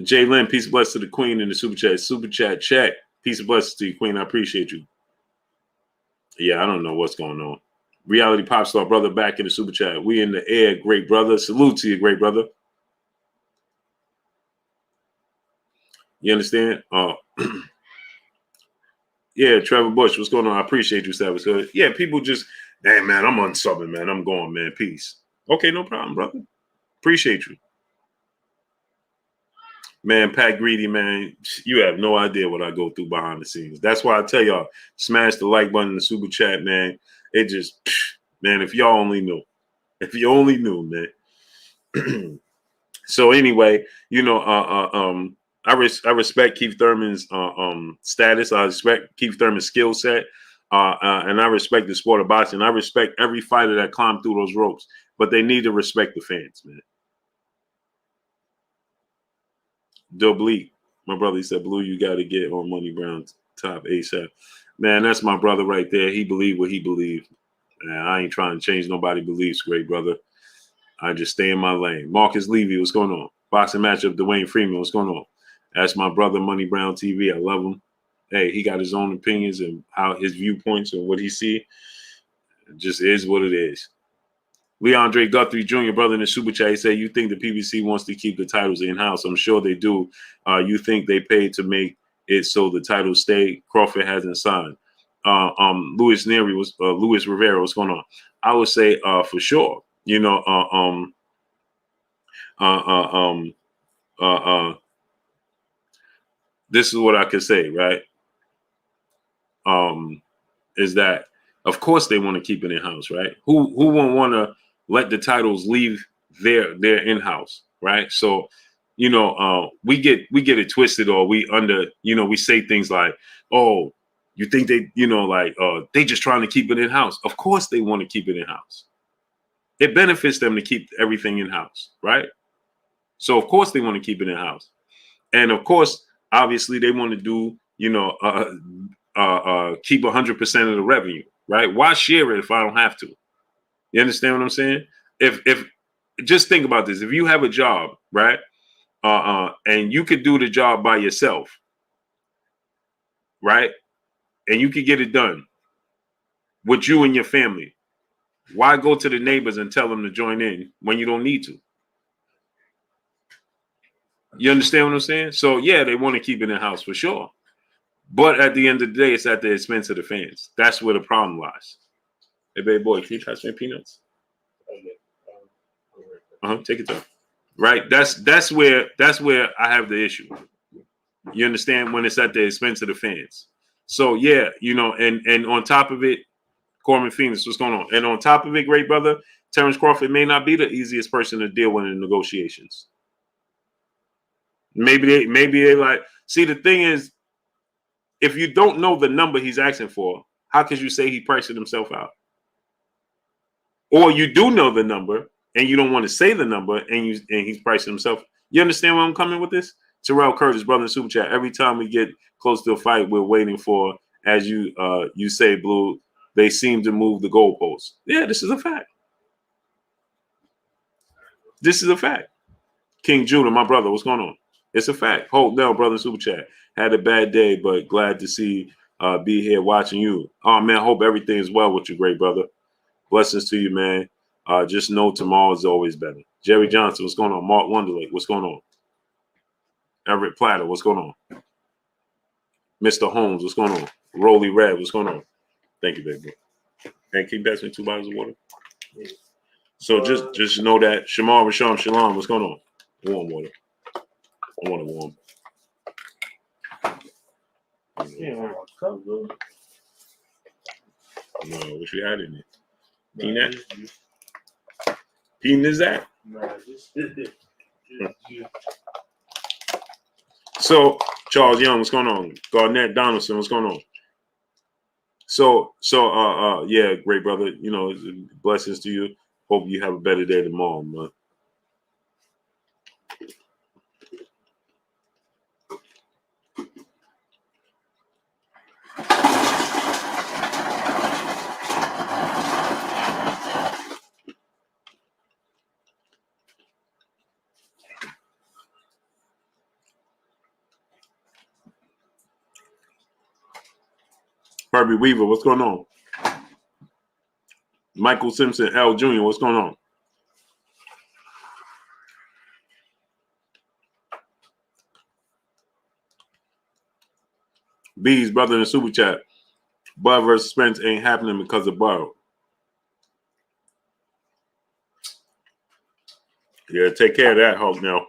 Jay Lynn, peace of blessings to the queen in the super chat. Super chat, check. Peace of blessings to you, queen. I appreciate you. Yeah, I don't know what's going on. Reality pop star brother back in the super chat. We in the air, great brother. Salute to you, great brother. You understand? Yeah, Trevor Bush, what's going on? I appreciate you, Savage. Yeah, people just, hey, man, I'm unsubbing, man. I'm going, man. Peace. Okay, no problem, brother. Appreciate you. Man, Pat Greedy, man, you have no idea what I go through behind the scenes. That's why I tell y'all, smash the like button in the super chat, man. It just, man, if y'all only knew. If you only knew, man. So anyway, I respect Keith Thurman's status. I respect Keith Thurman's skill set. And I respect the sport of boxing. I respect every fighter that climbed through those ropes. But they need to respect the fans, man. Doblique, my brother, he said, Blue, you got to get on Money Brown's top ASAP. Man, that's my brother right there. He believed what he believed. Man, I ain't trying to change nobody's beliefs, great brother. I just stay in my lane. Marcus Levy, what's going on? Boxing matchup, Dwayne Freeman, what's going on? That's my brother, Money Brown TV. I love him. Hey, he got his own opinions and how his viewpoints and what he see. It just is what it is. Leandre Guthrie Jr., brother in the super chat, he said, you think the PBC wants to keep the titles in-house? I'm sure they do. You think they paid to make it so the titles stay? Crawford hasn't signed. Luis Rivera, what's going on? I would say for sure. This is what I could say, right? Is that of course they want to keep it in-house, right? Who won't want to let the titles leave their in-house, right? So, we get it twisted, or we say things like, oh, you think they, they just trying to keep it in-house. Of course they want to keep it in-house. It benefits them to keep everything in-house, right? So of course they want to keep it in-house. And of course, obviously they want to do, keep 100% of the revenue, right? Why share it if I don't have to? You understand what I'm saying? If just think about this. If you have a job, right? And you could do the job by yourself, right? And you could get it done with you and your family. Why go to the neighbors and tell them to join in when you don't need to? You understand what I'm saying? So yeah, they want to keep it in-house for sure. But at the end of the day, it's at the expense of the fans. That's where the problem lies. Hey, baby boy, can you pass me peanuts? Take it time. Right? That's where I have the issue. You understand? When it's at the expense of the fans. So yeah, and on top of it, Corbin Phoenix, what's going on? And on top of it, great brother, Terence Crawford may not be the easiest person to deal with in negotiations. Maybe they like, see, the thing is, if you don't know the number he's asking for, how could you say he priced himself out? Or you do know the number and you don't want to say the number, and he's pricing himself. You understand where I'm coming with this? Terrell Curtis, brother in Super Chat. Every time we get close to a fight, we're waiting for, as you say, Blue, they seem to move the goalposts. Yeah, this is a fact. This is a fact. King Judah, my brother, what's going on? It's a fact. Hope Nell, brother in Super Chat. Had a bad day, but glad to see be here watching you. Oh, man, hope everything is well with you, great brother. Blessings to you, man. Just know tomorrow is always better. Jerry Johnson, what's going on? Mark Wonderlake, what's going on? Everett Platter, what's going on? Mr. Holmes, what's going on? Rolly Red, what's going on? Thank you, baby. And keep passing me 2 bottles of water. So just know that. Shamar Rasham Shalom, what's going on? Warm water. I want it warm. Yeah, cup, bro. No, what you had in it? Peanut? Peanut is that? Nah, just So Charles Young, what's going on? Garnett Donaldson, what's going on? So yeah, great brother. You know, blessings to you. Hope you have a better day tomorrow, man. Herbie Weaver, what's going on? Michael Simpson, L. Jr., what's going on? B's brother in the super chat. Bud versus Spence ain't happening because of Burrow. Yeah, take care of that, Hulk, now.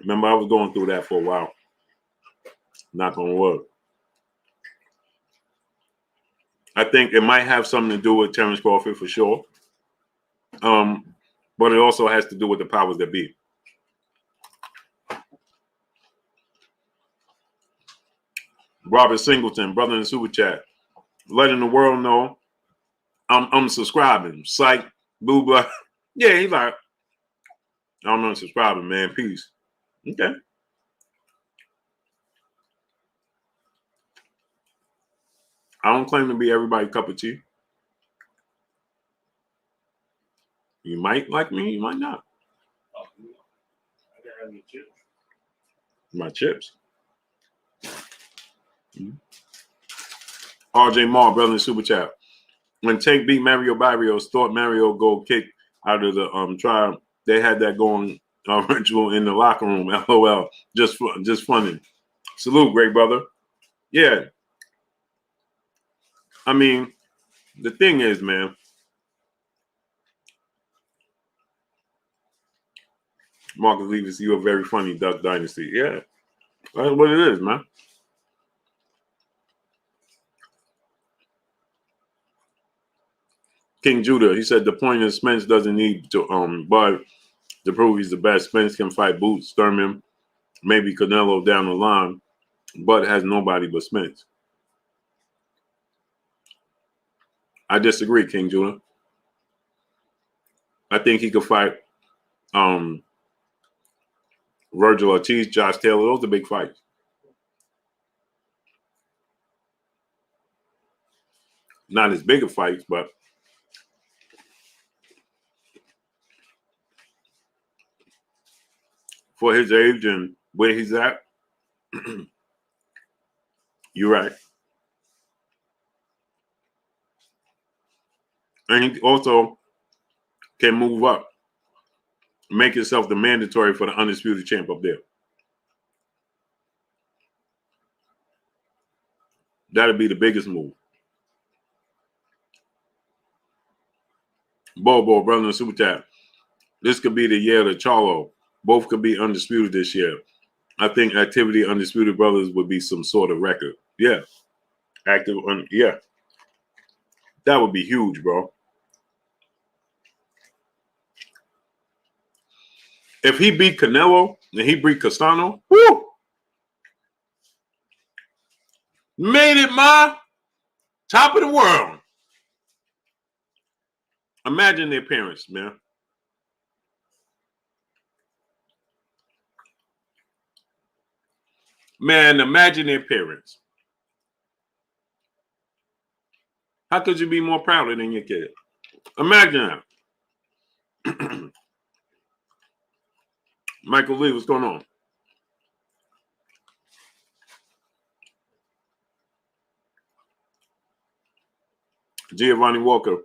Remember, I was going through that for a while. Not gonna work. I think it might have something to do with Terence Crawford for sure. But it also has to do with the powers that be. Robert Singleton, brother in the super chat, letting the world know I'm subscribing. Psych, boo blah. Yeah, he's like, I'm unsubscribing, man. Peace. Okay. I don't claim to be everybody's cup of tea. You might like me, you might not. I gotta have your chips. My chips. RJ Moore, brother in super chat. When Tank beat Mario Barrios, thought Mario go kick out of the trial. They had that going ritual in the locker room. LOL. Just funny. Salute, great brother. Yeah. I mean, the thing is, man. Marcus Levis, you are very funny, Duck Dynasty. Yeah. That's what it is, man. King Judah, he said the point is Spence doesn't need to Bud to prove he's the best. Spence can fight Boots, Thurman, maybe Canelo down the line. Bud has nobody but Spence. I disagree, King Judah. I think he could fight Virgil Ortiz, Josh Taylor. Those are big fights. Not as big of fights, but for his age and where he's at, you're right. And he also can move up, make himself the mandatory for the undisputed champ up there. That'd be the biggest move. Bobo, brother in super chat. This could be the year of Charlo. Both could be undisputed this year. I think activity undisputed brothers would be some sort of record. Yeah. Yeah. That would be huge, bro. If he beat Canelo and he beat Castano, whoo! Made it my top of the world. Imagine their parents, man. Man, imagine their parents. How could you be more prouder than your kid? Imagine that. Michael Lee, what's going on? Giovanni Walker,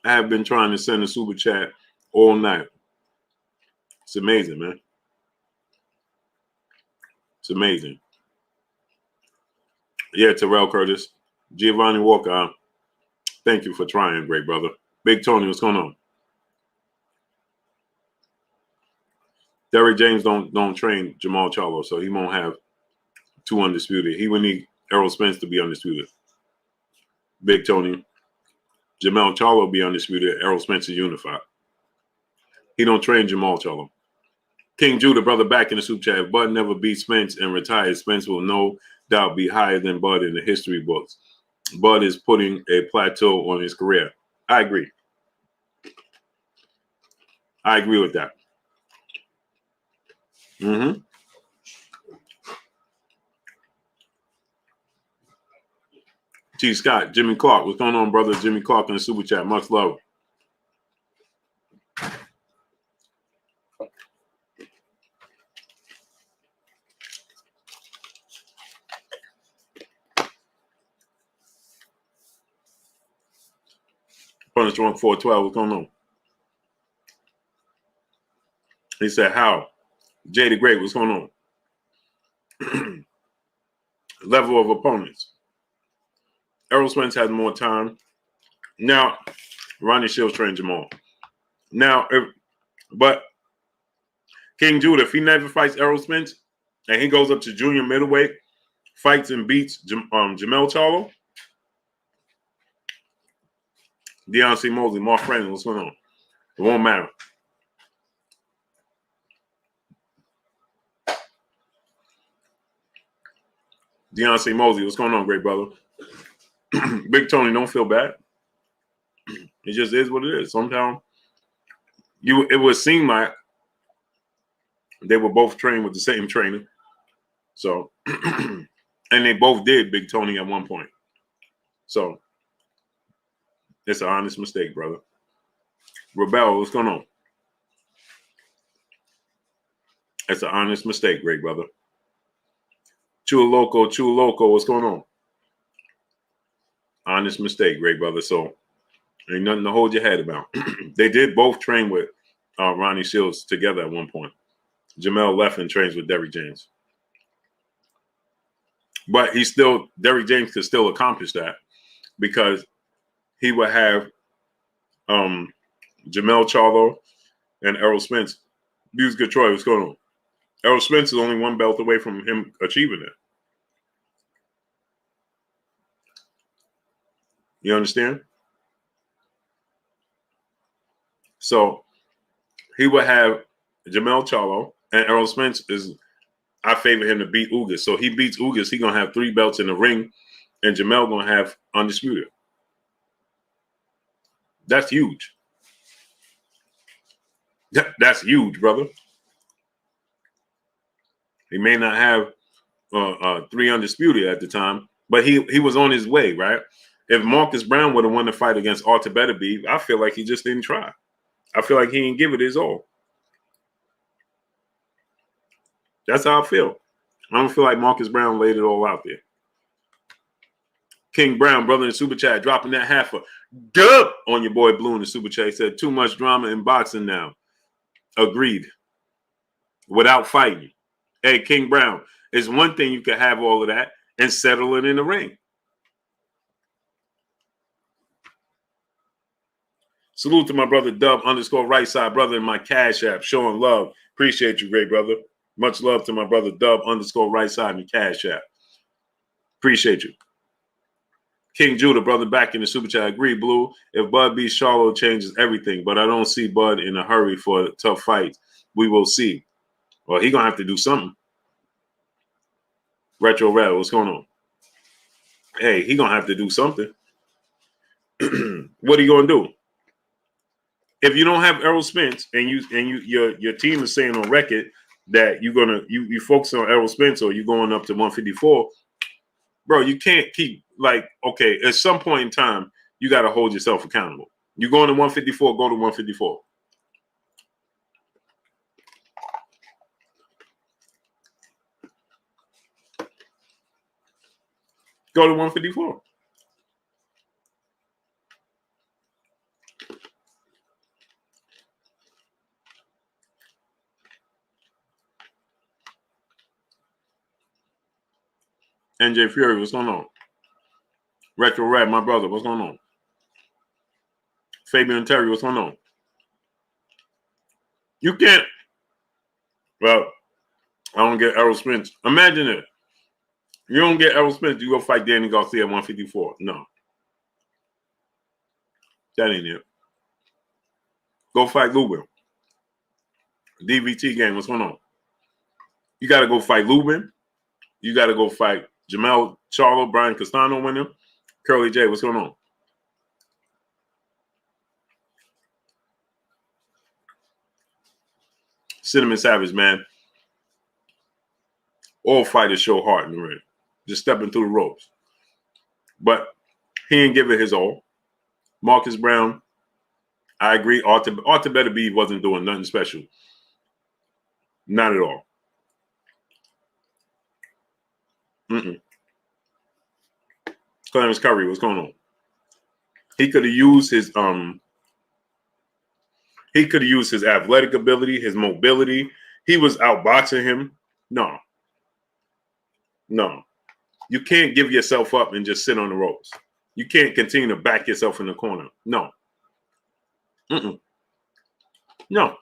I have been trying to send a super chat all night. It's amazing, man. It's amazing. Yeah, Terrell Curtis. Giovanni Walker, thank you for trying, great brother. Big Tony, what's going on? Derrick James don't train Jamal Charlo, so he won't have 2 undisputed. He would need Errol Spence to be undisputed. Big Tony. Jamal Charlo be undisputed. Errol Spence is unified. He don't train Jamal Charlo. King Judah, brother, back in the super chat. If Bud never beat Spence and retires, Spence will no doubt be higher than Bud in the history books. Bud is putting a plateau on his career. I agree. I agree with that. Mm-hmm. T. Scott, Jimmy Clark. What's going on, brother? Jimmy Clark in the super chat. Much love. Punish 412. What's going on? He said, how? Jay the Great, what's going on? Level of opponents. Errol Spence had more time. Now, Ronnie Shields trained Jamal. Now, but King Judah, if he never fights Errol Spence and he goes up to junior middleweight, fights and beats Jamel Charlo, Deion C. Mosley, Mark Franklin, what's going on? It won't matter. Deion C. Mosley, what's going on, great brother? Big Tony, don't feel bad. It just is what it is. Sometimes it would seem like they were both trained with the same trainer. So, and they both did, Big Tony, at one point. So, it's an honest mistake, brother. Rebel, what's going on? It's an honest mistake, great brother. Chula Loco, what's going on? Honest mistake, great brother. So, ain't nothing to hold your head about. They did both train with Ronnie Shields together at one point. Jamel left and trains with Derrick James. But Derrick James could still accomplish that because he would have Jamel Charlo and Errol Spence. Hughes Troy, what's going on? Errol Spence is only one belt away from him achieving it. You understand? So he would have Jamel Charlo, and Errol Spence I favor him to beat Ugas. So he beats Ugas, he's going to have 3 belts in the ring, and Jamel going to have undisputed. That's huge. That's huge, brother. He may not have 3 undisputed at the time, but he was on his way, right? If Marcus Brown would have won the fight against Arthur Beterbiev, I feel like he just didn't try. I feel like he didn't give it his all. That's how I feel. I don't feel like Marcus Brown laid it all out there. King Brown, brother in the super chat, dropping that half a dub on your boy Blue in the super chat. He said, too much drama in boxing now. Agreed. Without fighting. Hey, King Brown, it's one thing you can have all of that and settle it in the ring. Salute to my brother Dub _ right side, brother in my Cash App, showing love. Appreciate you, great brother. Much love to my brother Dub _ right side in the Cash App. Appreciate you. King Judah, brother, back in the super chat. I agree, Blue. If Bud beats Charlo, it changes everything. But I don't see Bud in a hurry for a tough fight. We will see. Well, he's going to have to do something. Retro Red, what's going on? Hey, he's going to have to do something. What are you going to do? if you don't have Errol Spence and your team is saying on record that you focus on Errol Spence or you're going up to 154, bro, you can't keep okay, at some point in time, you got to hold yourself accountable. You're going to 154, go to 154. Go to 154. NJ Fury, what's going on? Retro Red, my brother, what's going on? Fabian Terry, what's going on? You can't. Well, I don't get Errol Spence. Imagine it. You don't get Errol Spence, you go fight Danny Garcia at 154. No. That ain't it. Go fight Lubin. DVT game, what's going on? You got to go fight Lubin. You got to go fight Jamel Charlo, Brian Castano winner. Curly J, what's going on? Cinnamon Savage, man. All fighters show heart in the ring. Just stepping through the ropes. But he didn't give it his all. Marcus Brown, I agree. Arthur Beterbiev wasn't doing nothing special. Not at all. Clarence Curry, what's going on? He could have used his athletic ability, his mobility. He was outboxing him. No. You can't give yourself up and just sit on the ropes. You can't continue to back yourself in the corner. No. No.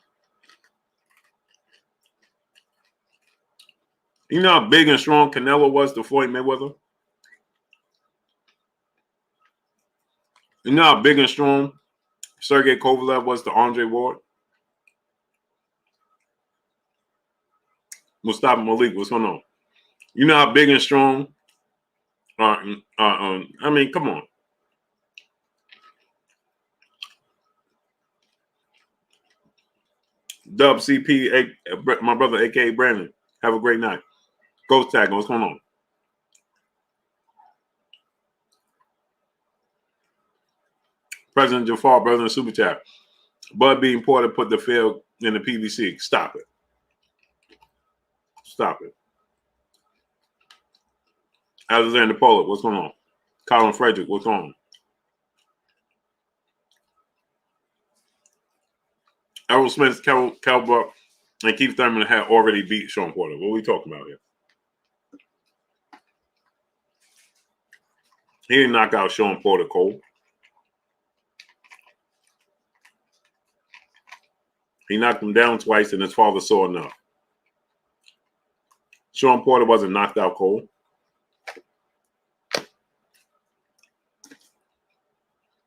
You know how big and strong Canelo was to Floyd Mayweather? You know how big and strong Sergey Kovalev was to Andre Ward? Mustafa Malik, what's going on? You know how big and strong? I mean, come on. Dub CP, my brother, a.k.a. Brandon. Have a great night. Ghost Tag, what's going on? President Jafar, brother in Super Chat. Bud being Porter put the field in the PVC. Stop it. Stop it. Alexander Pollard, what's going on? Colin Frederick, what's going on? Errol Spence, Cal Buck, and Keith Thurman had already beat Sean Porter. What are we talking about here? He didn't knock out Sean Porter cold. He knocked him down twice, and his father saw enough. Sean Porter wasn't knocked out cold.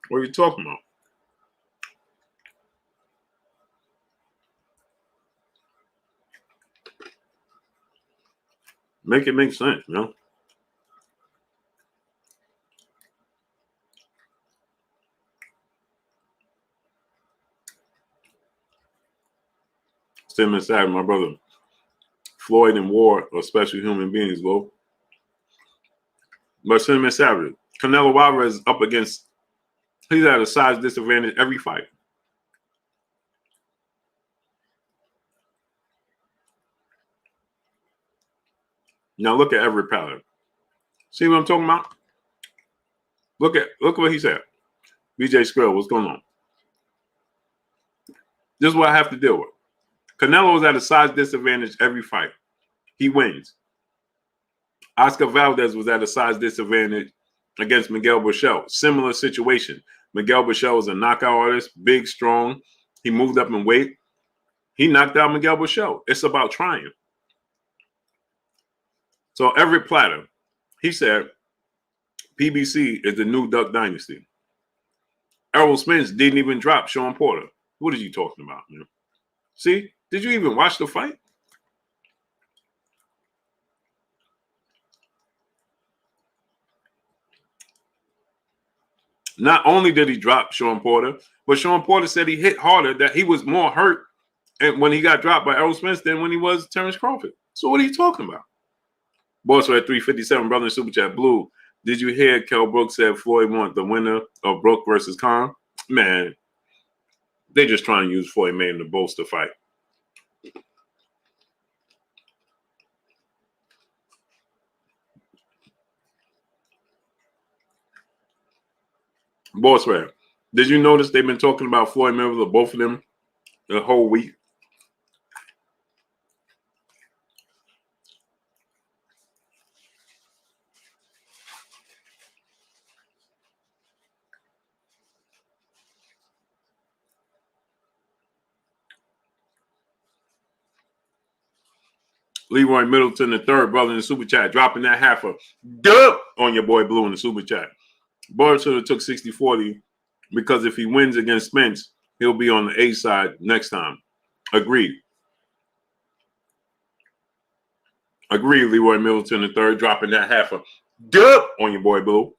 What are you talking about? Make it make sense, you know? Cinnamon Savage, my brother. Floyd and Ward are special human beings, bro. But Cinnamon Savage, Canelo Alvarez is up against, he's at a size disadvantage every fight. Now look at Everett Paladin. See what I'm talking about? Look at what he said. BJ Skrill, what's going on? This is what I have to deal with. Canelo is at a size disadvantage every fight. He wins. Oscar Valdez was at a size disadvantage against Miguel Buchel. Similar situation. Miguel Buchel was a knockout artist, big, strong. He moved up in weight. He knocked out Miguel Buchel. It's about trying. So Everett Platter, he said, PBC is the new Duck Dynasty. Errol Spence didn't even drop Sean Porter. What are you talking about, man? See? Did you even watch the fight? Not only did he drop Sean Porter, but Sean Porter said he hit harder, that he was more hurt and when he got dropped by Errol Spence than when he was Terence Crawford. So what are you talking about? Boss at 357, brother in Super Chat. Blue, did you hear Kell Brooks said Floyd want the winner of Brook versus Khan? Man, they just trying to use Floyd Mayweather to boast the fight. Boss Rap, did you notice they've been talking about Floyd Mayweather, both of them, the whole week? Leroy Middleton, the third brother in the Super Chat, dropping that half a dub on your boy Blue in the Super Chat. Boy should have took 60-40 because if he wins against Spence, he'll be on the A side next time. Agreed. Agreed, Leroy Middleton, the third, dropping that half a dub on your boy Blue.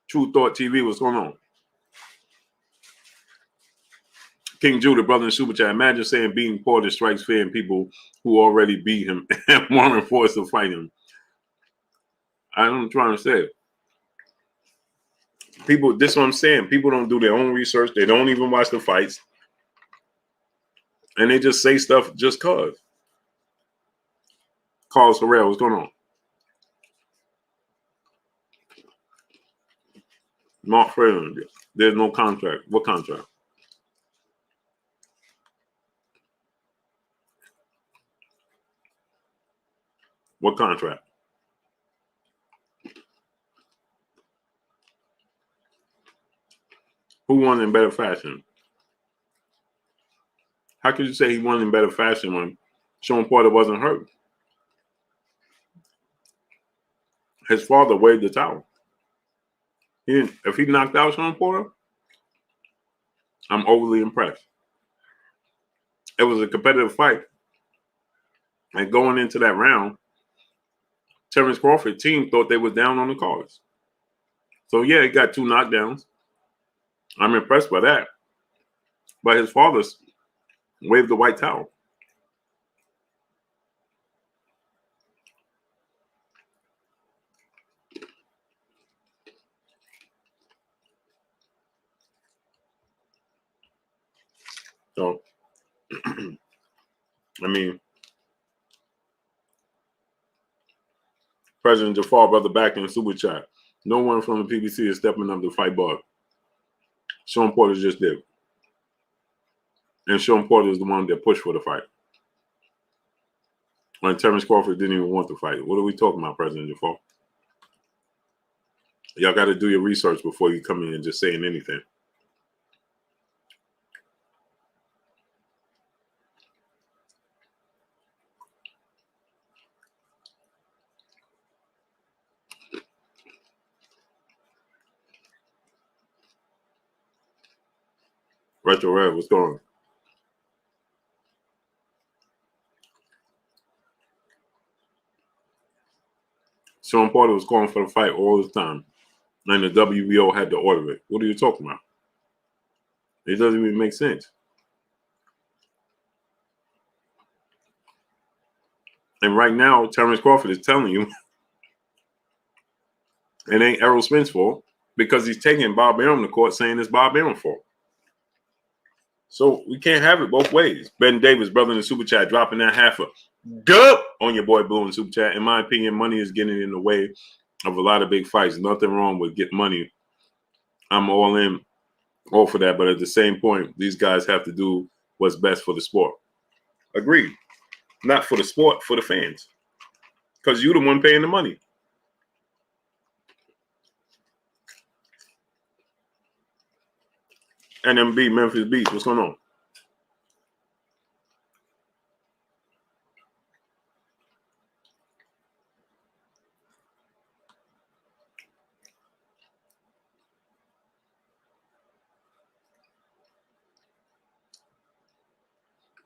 True Thought TV, what's going on? King Judah, brother in Super Chat. Imagine saying beating Porter strikes fear in people who already beat him and want to force to fight him. I'm trying to say. People, this is what I'm saying. People don't do their own research. They don't even watch the fights. And they just say stuff just cause. Carlos Herrera, what's going on? Mark Freeland, there's no contract. What contract? What contract? Who won in better fashion? How could you say he won in better fashion when Sean Porter wasn't hurt? His father waved the towel. If he knocked out Sean Porter, I'm overly impressed. It was a competitive fight. And going into that round, Terence Crawford team thought they was down on the cards. So, yeah, he got 2 knockdowns. I'm impressed by that. But his father waved the white towel. So, I mean, President Jafar, brother, back in the Super Chat. No one from the PBC is stepping up to fight Bob. Sean Porter just did. And Sean Porter is the one that pushed for the fight. When Terence Crawford didn't even want to fight. What are we talking about, President Jafar? Y'all got to do your research before you come in and just saying anything. Retro Red, what's going on? Sean Porter was calling for the fight all the time. And the WBO had to order it. What are you talking about? It doesn't even make sense. And right now, Terence Crawford is telling you it ain't Errol Spence's fault because he's taking Bob Arum to court saying it's Bob Arum's fault. So we can't have it both ways. Ben Davis, brother in the Super Chat, dropping that half a dub on your boy Blue in the Super Chat. In my opinion, money is getting in the way of a lot of big fights. Nothing wrong with getting money. I'm all in, all for that. But at the same point, these guys have to do what's best for the sport. Agreed. Not for the sport, for the fans. Because you're the one paying the money. NMB, Memphis Beach, what's going on?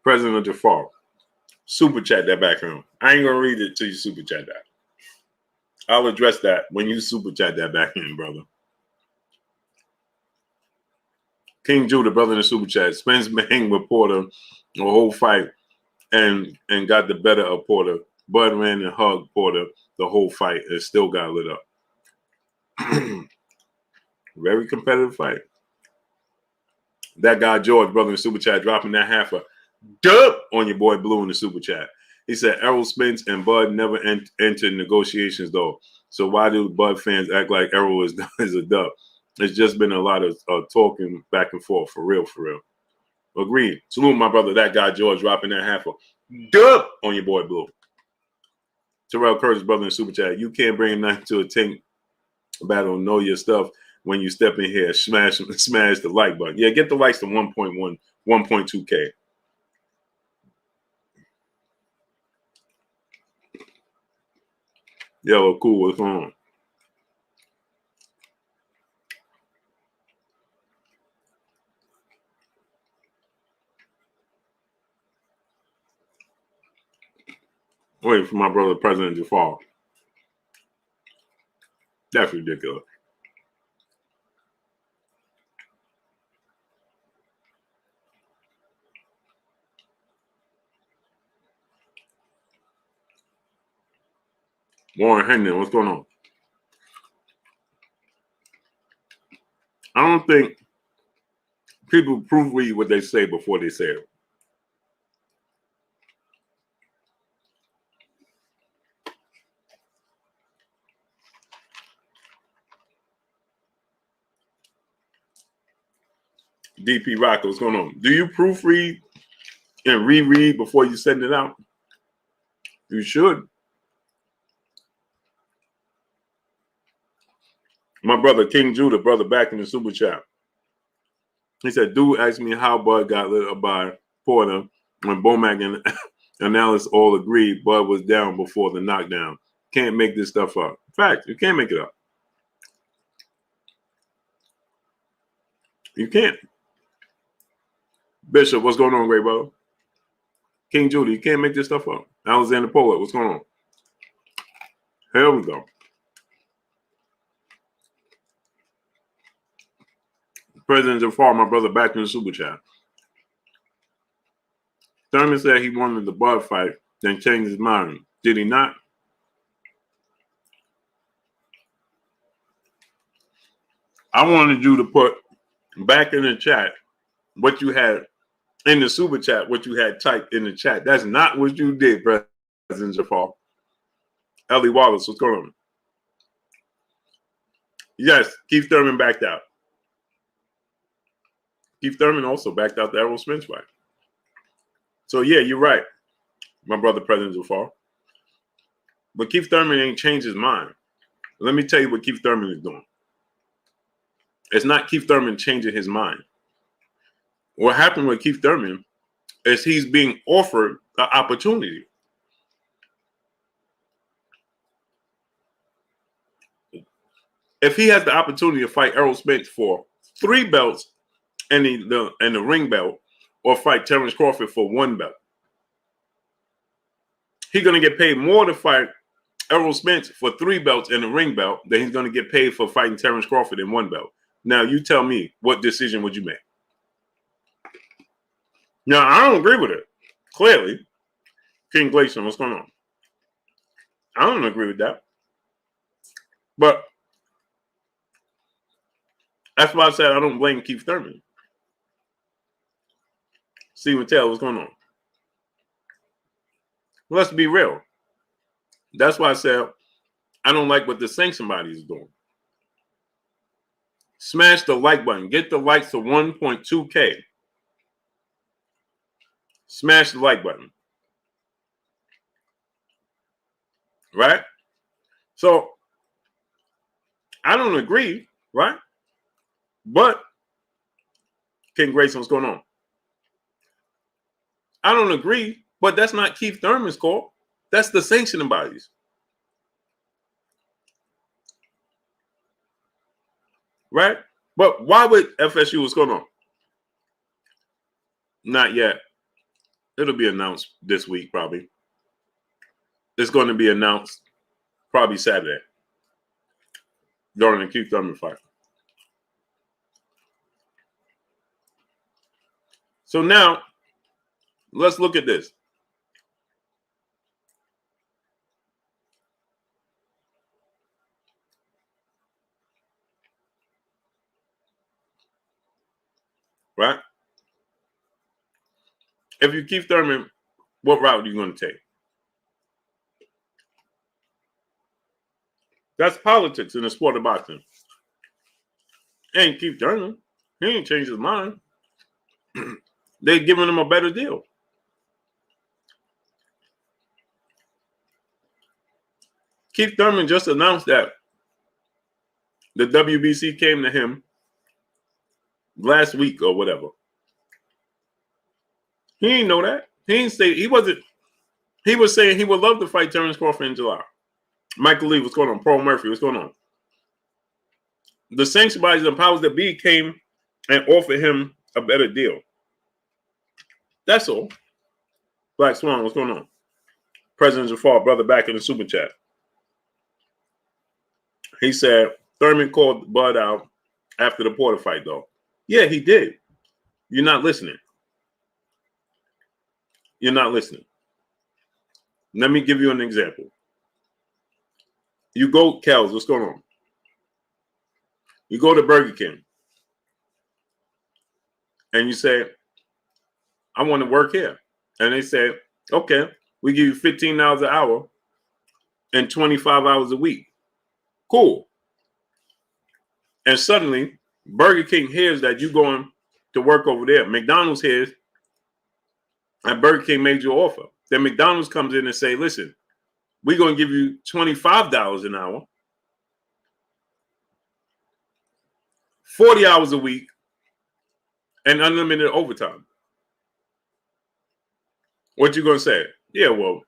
President Jafar, Super Chat that background. I ain't going to read it till you Super Chat that. I'll address that when you super chat that back in, brother. King Judah, brother in the super chat. Spence banged with Porter the whole fight and got the better of Porter. Bud ran and hugged Porter the whole fight and still got lit up. Very competitive fight. That guy George, brother in the super chat, dropping that half a dub on your boy Blue in the super chat. He said Errol Spence and Bud never entered negotiations though. So why do Bud fans act like Errol is a dub? It's just been a lot of talking back and forth, for real, for real. Agreed. Salute my brother, that guy George, dropping that half a dub on your boy Blue. Terrell Curtis, brother in the super chat. You can't bring nothing to a tank battle. Know your stuff when you step in here. Smash the like button. Yeah, get the likes to 1.1, 1.2K. Yo, cool. What's going on? Wait for my brother, President Jafar. That's ridiculous. Warren Hendon, what's going on? I don't think people proofread what they say before they say it. DP Rocker, what's going on? Do you proofread and reread before you send it out? You should. My brother, King Judah, brother back in the super chat. He said, dude asked me how Bud got lit up by Porter when Bomac and Alice all agreed Bud was down before the knockdown. Can't make this stuff up. In fact, you can't make it up. You can't. Bishop, what's going on, great brother? King Judah, you can't make this stuff up. Alexander Pollard, what's going on? Here we go. President Jafar, my brother, back in the super chat. Thurman said he wanted the Bud fight, then changed his mind. Did he not? I wanted you to put back in the chat what you had in the super chat, what you had typed in the chat. That's not what you did, President Jafar. Ellie Wallace, what's going on? Yes, Keith Thurman backed out. Keith Thurman also backed out the Errol Spence fight. So, yeah, you're right, my brother, President Jafar. But Keith Thurman ain't changed his mind. Let me tell you what Keith Thurman is doing. It's not Keith Thurman changing his mind. What happened with Keith Thurman is he's being offered an opportunity. If he has the opportunity to fight Errol Spence for 3 belts and the ring belt, or fight Terence Crawford for 1 belt, he's going to get paid more to fight Errol Spence for 3 belts and a ring belt than he's going to get paid for fighting Terence Crawford in 1 belt. Now, you tell me, what decision would you make? Now, I don't agree with it. Clearly, King Glacier, what's going on? I don't agree with that. But that's why I said I don't blame Keith Thurman. Stephen Taylor, what's going on? Well, let's be real. That's why I said I don't like what the Sanction body is doing. Smash the like button. Get the likes to 1.2K. Smash the like button. Right? So, I don't agree, right? But, King Grayson, what's going on? I don't agree, but that's not Keith Thurman's call. That's the sanctioning bodies. Right? But why would FSU, what's going on? Not yet. It'll be announced this week, probably. It's going to be announced probably Saturday. during the Keith Thurman fight. So now, let's look at this. Right? If you Keith Thurman, what route are you going to take? That's politics in the sport of boxing. Ain't Keith Thurman. He ain't changed his mind. They're giving him a better deal. Keith Thurman just announced that the WBC came to him last week or whatever. He didn't know that. He didn't say he wasn't. He was saying he would love to fight Terence Crawford in July. Michael Lee, what's going on? Paul Murphy, what's going on? The sanctioned bodies and powers that be came and offered him a better deal. That's all. Black Swan, what's going on? President Jafar, brother, back in the super chat. He said Thurman called Bud out after the Porter fight, though. Yeah, he did. You're not listening. You're not listening. Let me give you an example. You go, Kels, what's going on? You go to Burger King and you say, I want to work here. And they say, okay, we give you $15 an hour and 25 hours a week. Cool. And suddenly, Burger King hears that you're going to work over there. McDonald's hears that Burger King made you an offer. Then McDonald's comes in and say, listen, we're going to give you $25 an hour, 40 hours a week, and unlimited overtime. What you going to say? Yeah, well,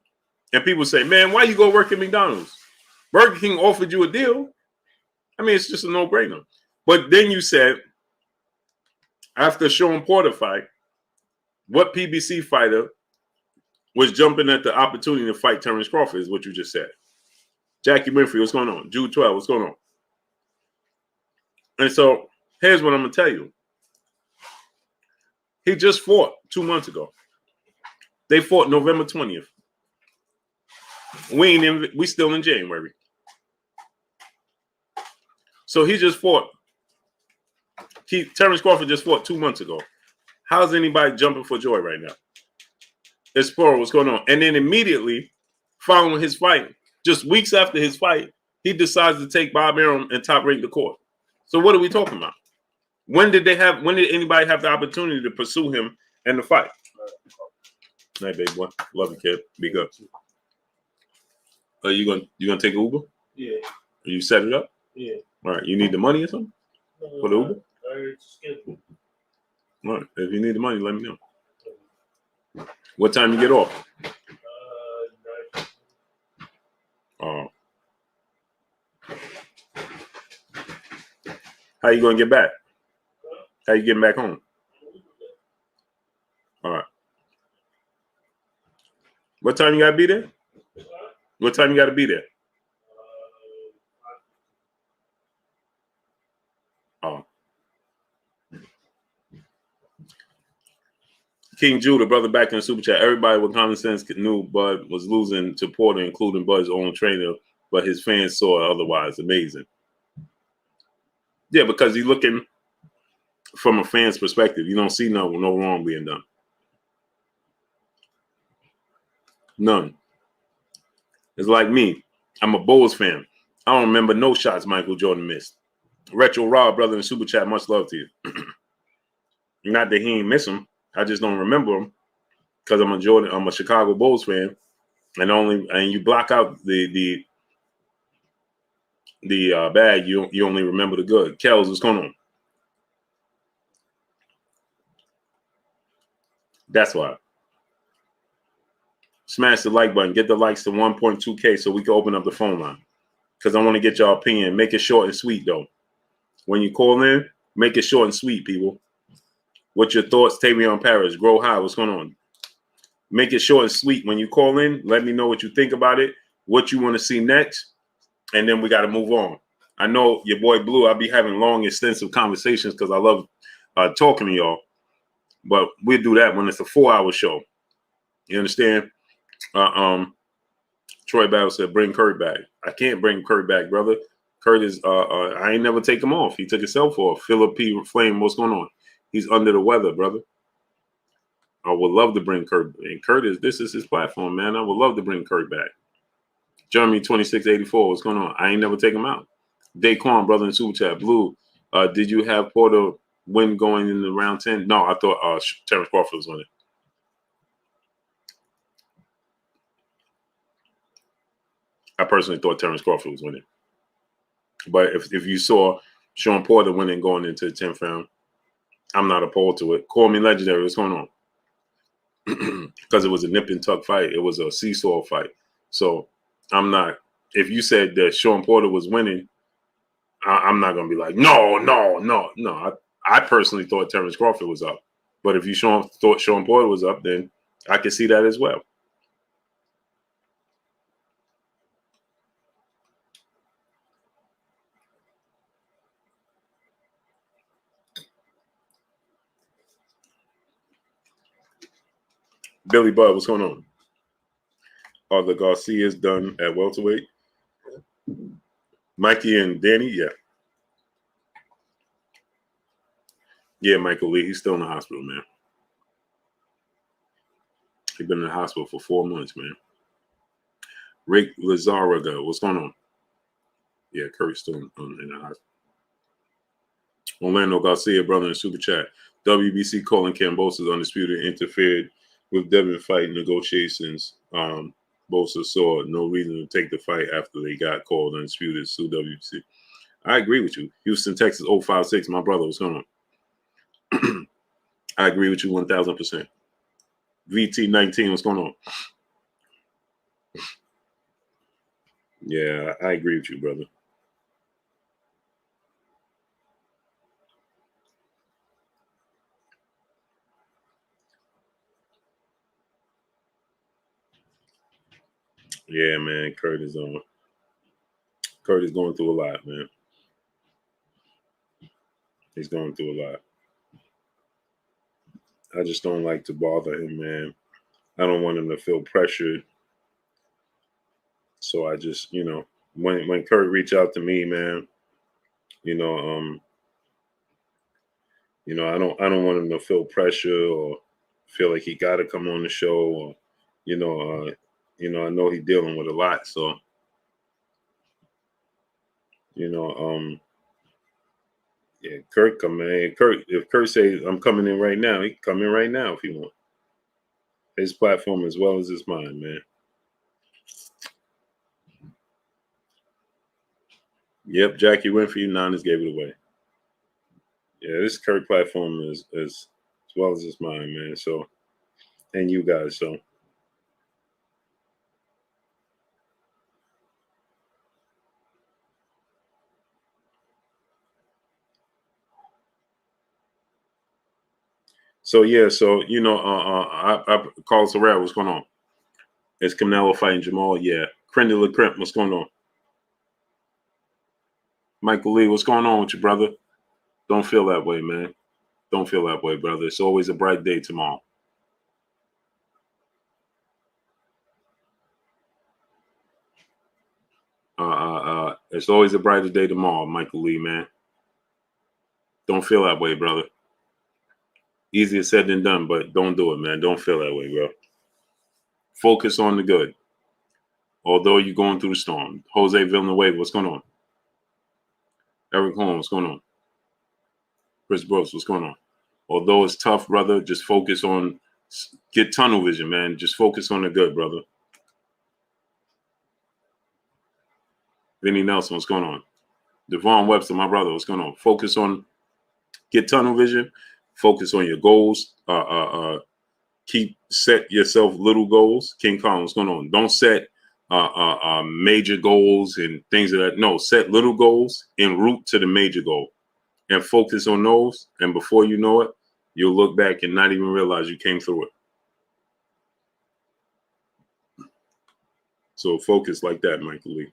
and people say, man, why you go work at McDonald's? Burger King offered you a deal. I mean, it's just a no-brainer. But then you said, after Sean Porter fight, what PBC fighter was jumping at the opportunity to fight Terence Crawford is what you just said. Jackie Winfrey, what's going on? Jude 12, what's going on? And so here's what I'm going to tell you. He just fought 2 months ago. They fought November 20th. We still in January. So he just fought. Terence Crawford just fought 2 months ago. How's anybody jumping for joy right now? Explore what's going on. And then immediately following his fight, just weeks after his fight, he decides to take Bob Arum and top rank the court. So what are we talking about? When did anybody have the opportunity to pursue him and the fight? Hey, baby boy. Love you, kid. Be good. Are you gonna take Uber? Yeah. You set it up? Yeah. All right. You need the money or something? For the Uber? All right. If you need the money, let me know. What time you get off? How you gonna get back? How you getting back home? All right. What time you gotta be there? What time you gotta be there? King Judah, brother, back in the super chat. Everybody with common sense knew Bud was losing to Porter, including Bud's own trainer, but his fans saw it otherwise. Amazing. Yeah, because he's looking from a fan's perspective. You don't see no wrong being done. None. It's like me. I'm a Bulls fan. I don't remember no shots Michael Jordan missed. Retro Rob, brother in the super chat, much love to you. Not that he ain't miss them. I just don't remember them because I'm a Chicago Bulls fan, and you block out the bad. You only remember the good. Kels, what's going on? That's why. Smash the like button. Get the likes to 1.2K so we can open up the phone line. Because I want to get y'all opinion. Make it short and sweet, though. When you call in, make it short and sweet, people. What's your thoughts, Tavion Paris? Grow high. What's going on? Make it short and sweet. When you call in, let me know what you think about it, what you want to see next, and then we got to move on. I know your boy Blue, I'll be having long, extensive conversations because I love talking to y'all. But we'll do that when it's a 4-hour show. You understand? Troy Battle said, bring Kurt back. I can't bring Kurt back, brother. Kurt is, I ain't never take him off. He took himself off. Philip P. Flame, what's going on? He's under the weather, brother. I would love to bring Kurt. And this is his platform, man. I would love to bring Kurt back. Jeremy 2684, what's going on? I ain't never take him out. Daquan, brother in Super Chat. Blue, did you have Porter win going in the round 10? No, I thought Terence Crawford was winning. I personally thought Terence Crawford was winning. But if you saw Sean Porter winning going into the 10th round, I'm not opposed to it. Call me legendary. What's going on? Because it was a nip and tuck fight. It was a seesaw fight. So I'm not. If you said that Sean Porter was winning, I'm not going to be like, no. I personally thought Terence Crawford was up. But if you thought Sean Porter was up, then I could see that as well. Billy Bud, what's going on? Are the Garcias done at welterweight? Mikey and Danny, yeah. Yeah, Michael Lee, he's still in the hospital, man. He's been in the hospital for 4 months, man. Rick Lazaraga, what's going on? Yeah, Kurt's still in the hospital. Orlando Garcia, brother in Super Chat. WBC calling Cambosa's Undisputed interfered with Devin fight negotiations. Bosa saw no reason to take the fight after they got called Undisputed. Sue WBC. I agree with you. Houston, Texas, 056. My brother, what's going on? I agree with you 1,000%. VT19, what's going on? Yeah, I agree with you, brother. Yeah, man, Kurt is going through a lot, man. He's going through a lot. I just don't like to bother him, man. I don't want him to feel pressured. So I just, when Kurt reached out to me, man, I don't want him to feel pressure or feel like he got to come on the show, or, I know he's dealing with a lot. So, yeah, Kurt coming in. If Kurt says I'm coming in right now, he can come in right now if he wants. His platform as well as his mind, man. Yep, Jackie went for you. Niners gave it away. Yeah, this Kurt platform is as well as his mind, man. So, and you guys, so. So yeah, so I call Sorrell. What's going on? Is Canelo fighting Jamal? Yeah. Crendula Crimp, what's going on? Michael Lee, what's going on with you, brother? Don't feel that way, man. Don't feel that way, brother. It's always a bright day tomorrow. It's always a brighter day tomorrow, Michael Lee, man. Don't feel that way, brother. Easier said than done, but don't do it, man. Don't feel that way, bro. Focus on the good. Although you're going through the storm. Jose Villanueva, what's going on? Eric Holmes, what's going on? Chris Brooks, what's going on? Although it's tough, brother, just focus on, get tunnel vision, man. Just focus on the good, brother. Vinny Nelson, what's going on? Devon Webster, my brother, what's going on? Focus on, get tunnel vision. Focus on your goals. Set yourself little goals. King Kong, what's going on? Don't set major goals and things of that. No, set little goals en route to the major goal and focus on those. And before you know it, you'll look back and not even realize you came through it. So focus like that, Michael Lee.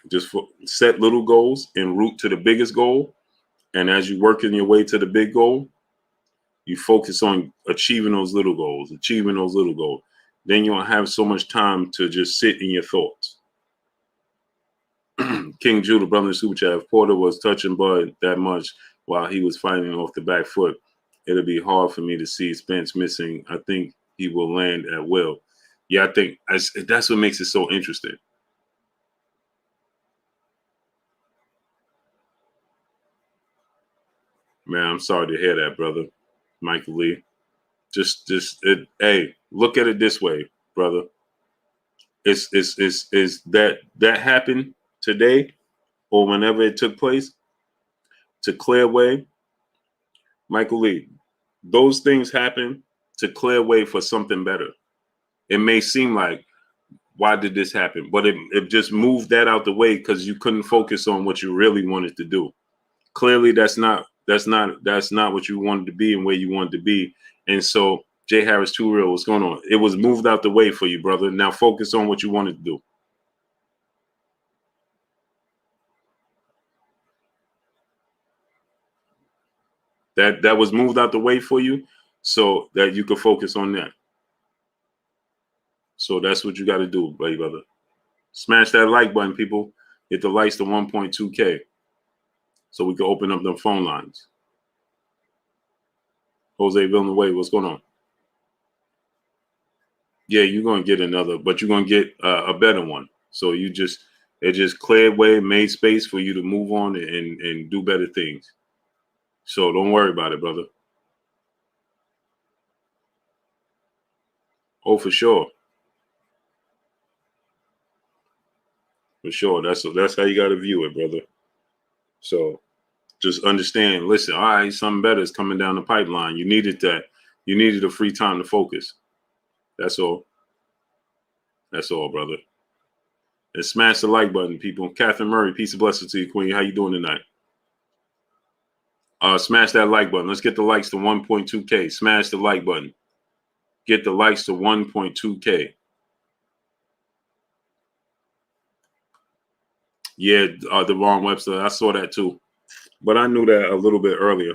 Just set little goals and route to the biggest goal. And as you work in your way to the big goal, you focus on achieving those little goals. Then you don't have so much time to just sit in your thoughts. King Judah, brother in Super Chat, if Porter was touching Bud that much while he was fighting off the back foot, it'll be hard for me to see Spence missing. I think he will land at will. Yeah, I think that's what makes it so interesting. Man, I'm sorry to hear that, brother. Michael Lee. Hey, look at it this way, brother. Is that happened today or whenever it took place to clear way? Michael Lee, those things happen to clear way for something better. It may seem like, why did this happen? But it just moved that out the way because you couldn't focus on what you really wanted to do. Clearly, that's not what you wanted to be and where you wanted to be. And so, Jay Harris, too real, what's going on? It was moved out the way for you, brother. Now focus on what you wanted to do. That was moved out the way for you so that you could focus on that. So that's what you got to do, brother. Smash that like button, people. Hit the likes to 1.2K so we can open up the phone lines. Jose Villanueva, what's going on? Yeah, you're going to get another, but you're going to get a better one. So it just cleared way, made space for you to move on and do better things. So don't worry about it, brother. Oh, for sure. For sure. That's how you got to view it, brother. So just understand, listen, all right, something better is coming down the pipeline. You needed that. You needed a free time to focus. That's all. That's all, brother. And smash the like button, people. Catherine Murray, peace and blessings to you, Queen. How you doing tonight? Smash that like button. Let's get the likes to 1.2K. Smash the like button. Get the likes to 1.2K. Yeah, the wrong website. I saw that too. But I knew that a little bit earlier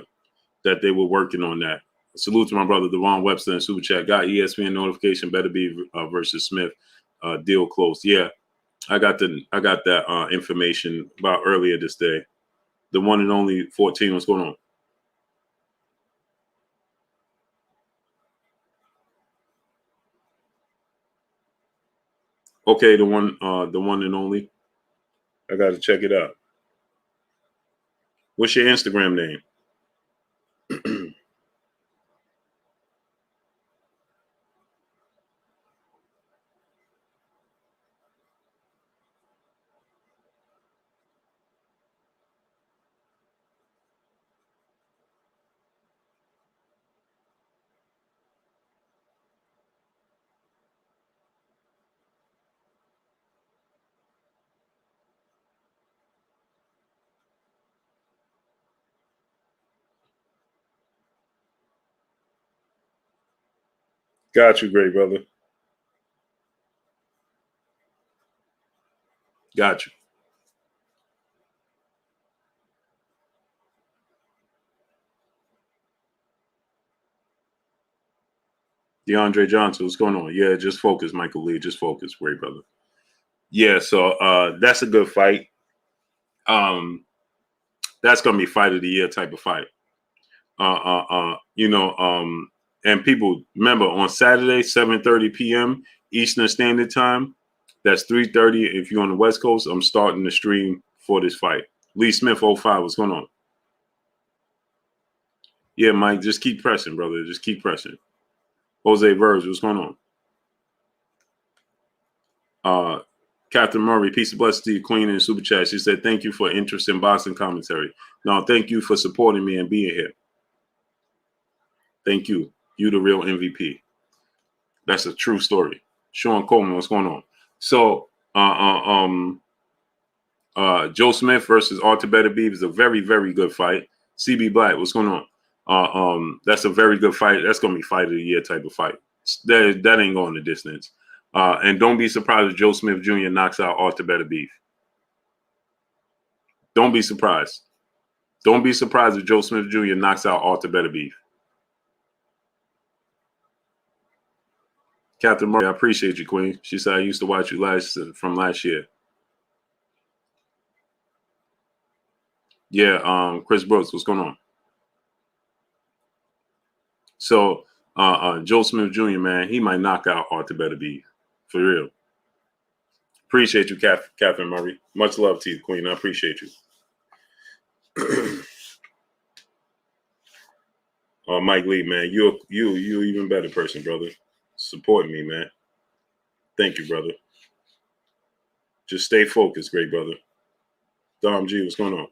that they were working on that. Salute to my brother, Devon Webster in Super Chat. Got ESPN notification, Beterbiev versus Smith. Deal closed. Yeah, I got that information about earlier this day. The one and only 14. What's going on? Okay, the one and only. I got to check it out. What's your Instagram name? Got you, great brother. Got you. DeAndre Johnson, what's going on? Yeah, just focus, Michael Lee. Just focus, great brother. Yeah, so that's a good fight. That's gonna be fight of the year type of fight. And people remember on Saturday, 7:30 p.m. Eastern Standard Time. That's 3:30 if you're on the West Coast. I'm starting the stream for this fight. Lee Smith 05, what's going on? Yeah, Mike, just keep pressing, brother. Just keep pressing. Jose Verge, what's going on? Captain Murray, peace and blessings to you, Queen in Super Chat. She said, thank you for interest in boxing commentary. No, thank you for supporting me and being here. Thank you. You the real MVP. That's a true story. Sean Coleman, what's going on? So, Joe Smith versus Arthur Beterbiev is a very, very good fight. CB Black, what's going on? That's a very good fight. That's going to be fight of the year type of fight. That ain't going the distance. And don't be surprised if Joe Smith Jr. knocks out Arthur Beterbiev. Don't be surprised. Don't be surprised if Joe Smith Jr. knocks out Arthur Beterbiev. Captain Murray, I appreciate you, Queen. She said I used to watch you from last year. Yeah, Chris Brooks, what's going on? So, Joe Smith Jr., man, he might knock out Arthur Beterbiev. For real. Appreciate you, Catherine Murray. Much love to you, Queen. I appreciate you. Mike Lee, man, you even better person, brother. Supporting me, man. Thank you, brother. Just stay focused, great brother. Dom G, what's going on?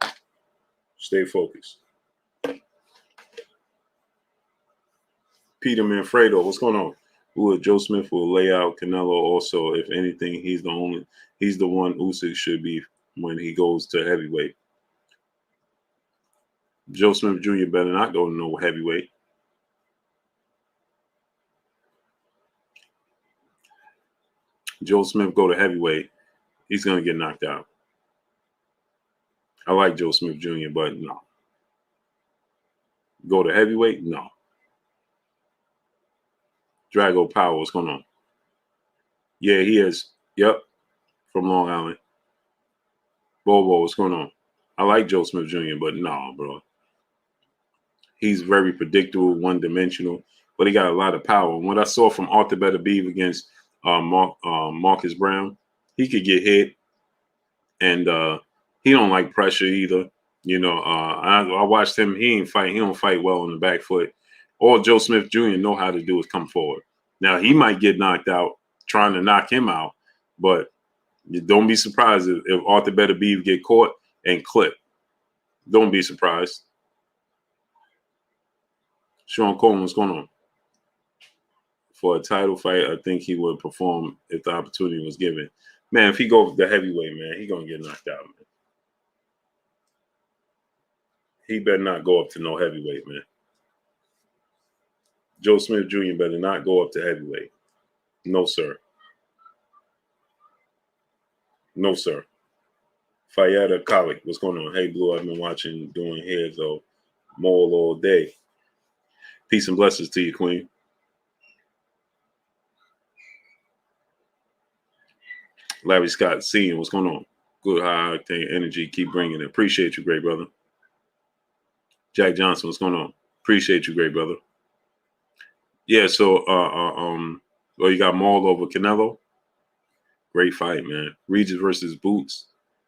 Stay focused. Peter Manfredo, what's going on? Joe Smith will lay out Canelo also. If anything, he's the one Usyk should be when he goes to heavyweight. Joe Smith Jr. better not go to no heavyweight. Joe Smith go to heavyweight, he's going to get knocked out. I like Joe Smith Jr., but no. Go to heavyweight? No. Drago Power, what's going on? Yeah, he is. Yep. From Long Island. Bobo, what's going on? I like Joe Smith Jr., but no, bro. He's very predictable, one-dimensional, but he got a lot of power. And what I saw from Arthur Beterbiev against Marcus Brown, he could get hit, and he don't like pressure either. You know, I watched him. He don't fight well on the back foot. All Joe Smith Jr. know how to do is come forward. Now, he might get knocked out trying to knock him out, but don't be surprised if Arthur Beterbiev get caught and clipped. Don't be surprised. Sean Coleman, what's going on? For a title fight, I think he would perform if the opportunity was given. Man, if he goes the heavyweight, man, he gonna get knocked out, man. He better not go up to no heavyweight, man. Joe Smith Jr. better not go up to heavyweight. No, sir. No, sir. Fayetta Kalik, what's going on? Hey, Blue, I've been watching, doing here, though. Mole all day. Peace and blessings to you, Queen. Larry Scott, seeing what's going on? Good high octane energy. Keep bringing it. Appreciate you, great brother. Jack Johnson, what's going on? Appreciate you, great brother. Yeah, so well, you got Maul over Canelo. Great fight, man. Regis versus Boots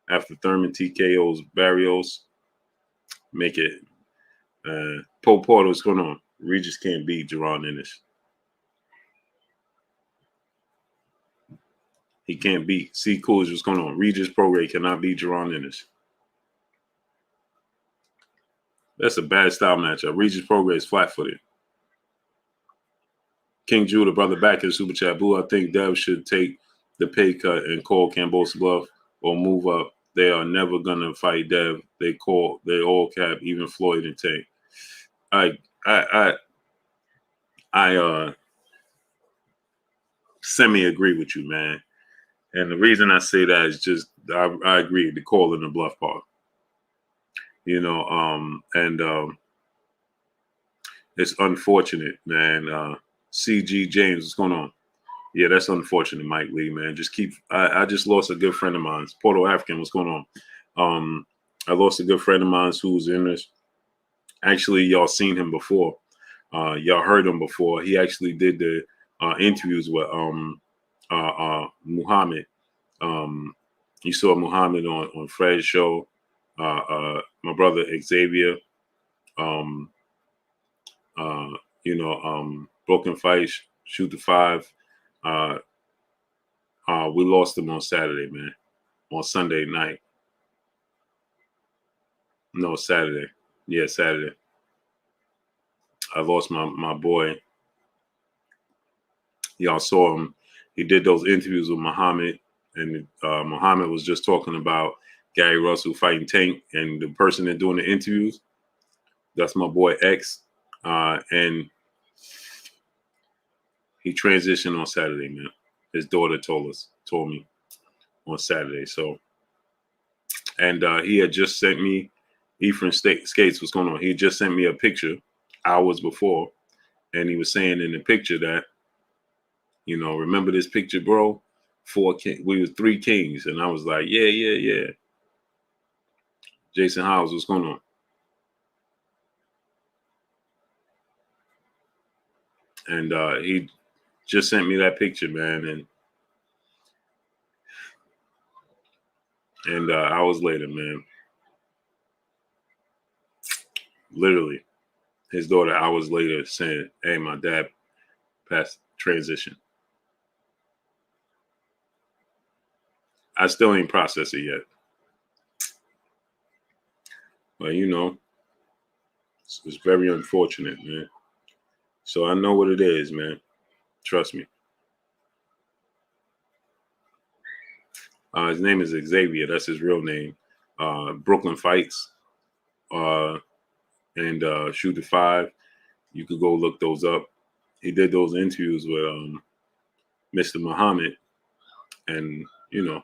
after Thurman TKO's Barrios. Make it. Poe Porter, what's going on? Regis can't beat Jerron Ennis. He can't beat. C. Coolidge, what's going on? Regis Prograde cannot beat Jerron Ennis. That's a bad style matchup. Regis Prograde is flat-footed. King Judah, brother, back in Super Chat. Blue, I think Dev should take the pay cut and call Cambo's bluff or move up. They are never gonna fight Dev. They all cap, even Floyd and Tank. I semi-agree with you, man. And the reason I say that is just I agree with the call in the bluff part. You know, it's unfortunate, man. CG James, what's going on? Yeah, that's unfortunate, Mike Lee, man. I just lost a good friend of mine. Porto African, what's going on? I lost a good friend of mine who's in this. Actually, y'all seen him before. Y'all heard him before. He actually did the interviews with Muhammad. You saw Muhammad on Fred's show. My brother Xavier. Broken Fights, Shoot the Five. We lost him on Saturday, man. On Sunday night. No, Saturday. Yeah, Saturday. I lost my boy. Y'all saw him. He did those interviews with Muhammad, and Muhammad was just talking about Gary Russell fighting Tank, and the person that doing the interviews, that's my boy X, and he transitioned on Saturday, man. His daughter told me on Saturday. So And he had just sent me, Ephraim Skates, what's going on? He had just sent me a picture hours before, and he was saying in the picture that, you know, remember this picture, bro? We were 3 kings, and I was like, yeah. Jason Howes, what's going on? And he just sent me that picture, man, and hours later, man, literally, his daughter hours later saying, "Hey, my dad passed transition." I still ain't processed it yet, but you know, it's very unfortunate, man. So I know what it is, man. Trust me. His name is Xavier. That's his real name. Brooklyn Fights and Shoot the Five. You could go look those up. He did those interviews with Mr. Muhammad, and you know,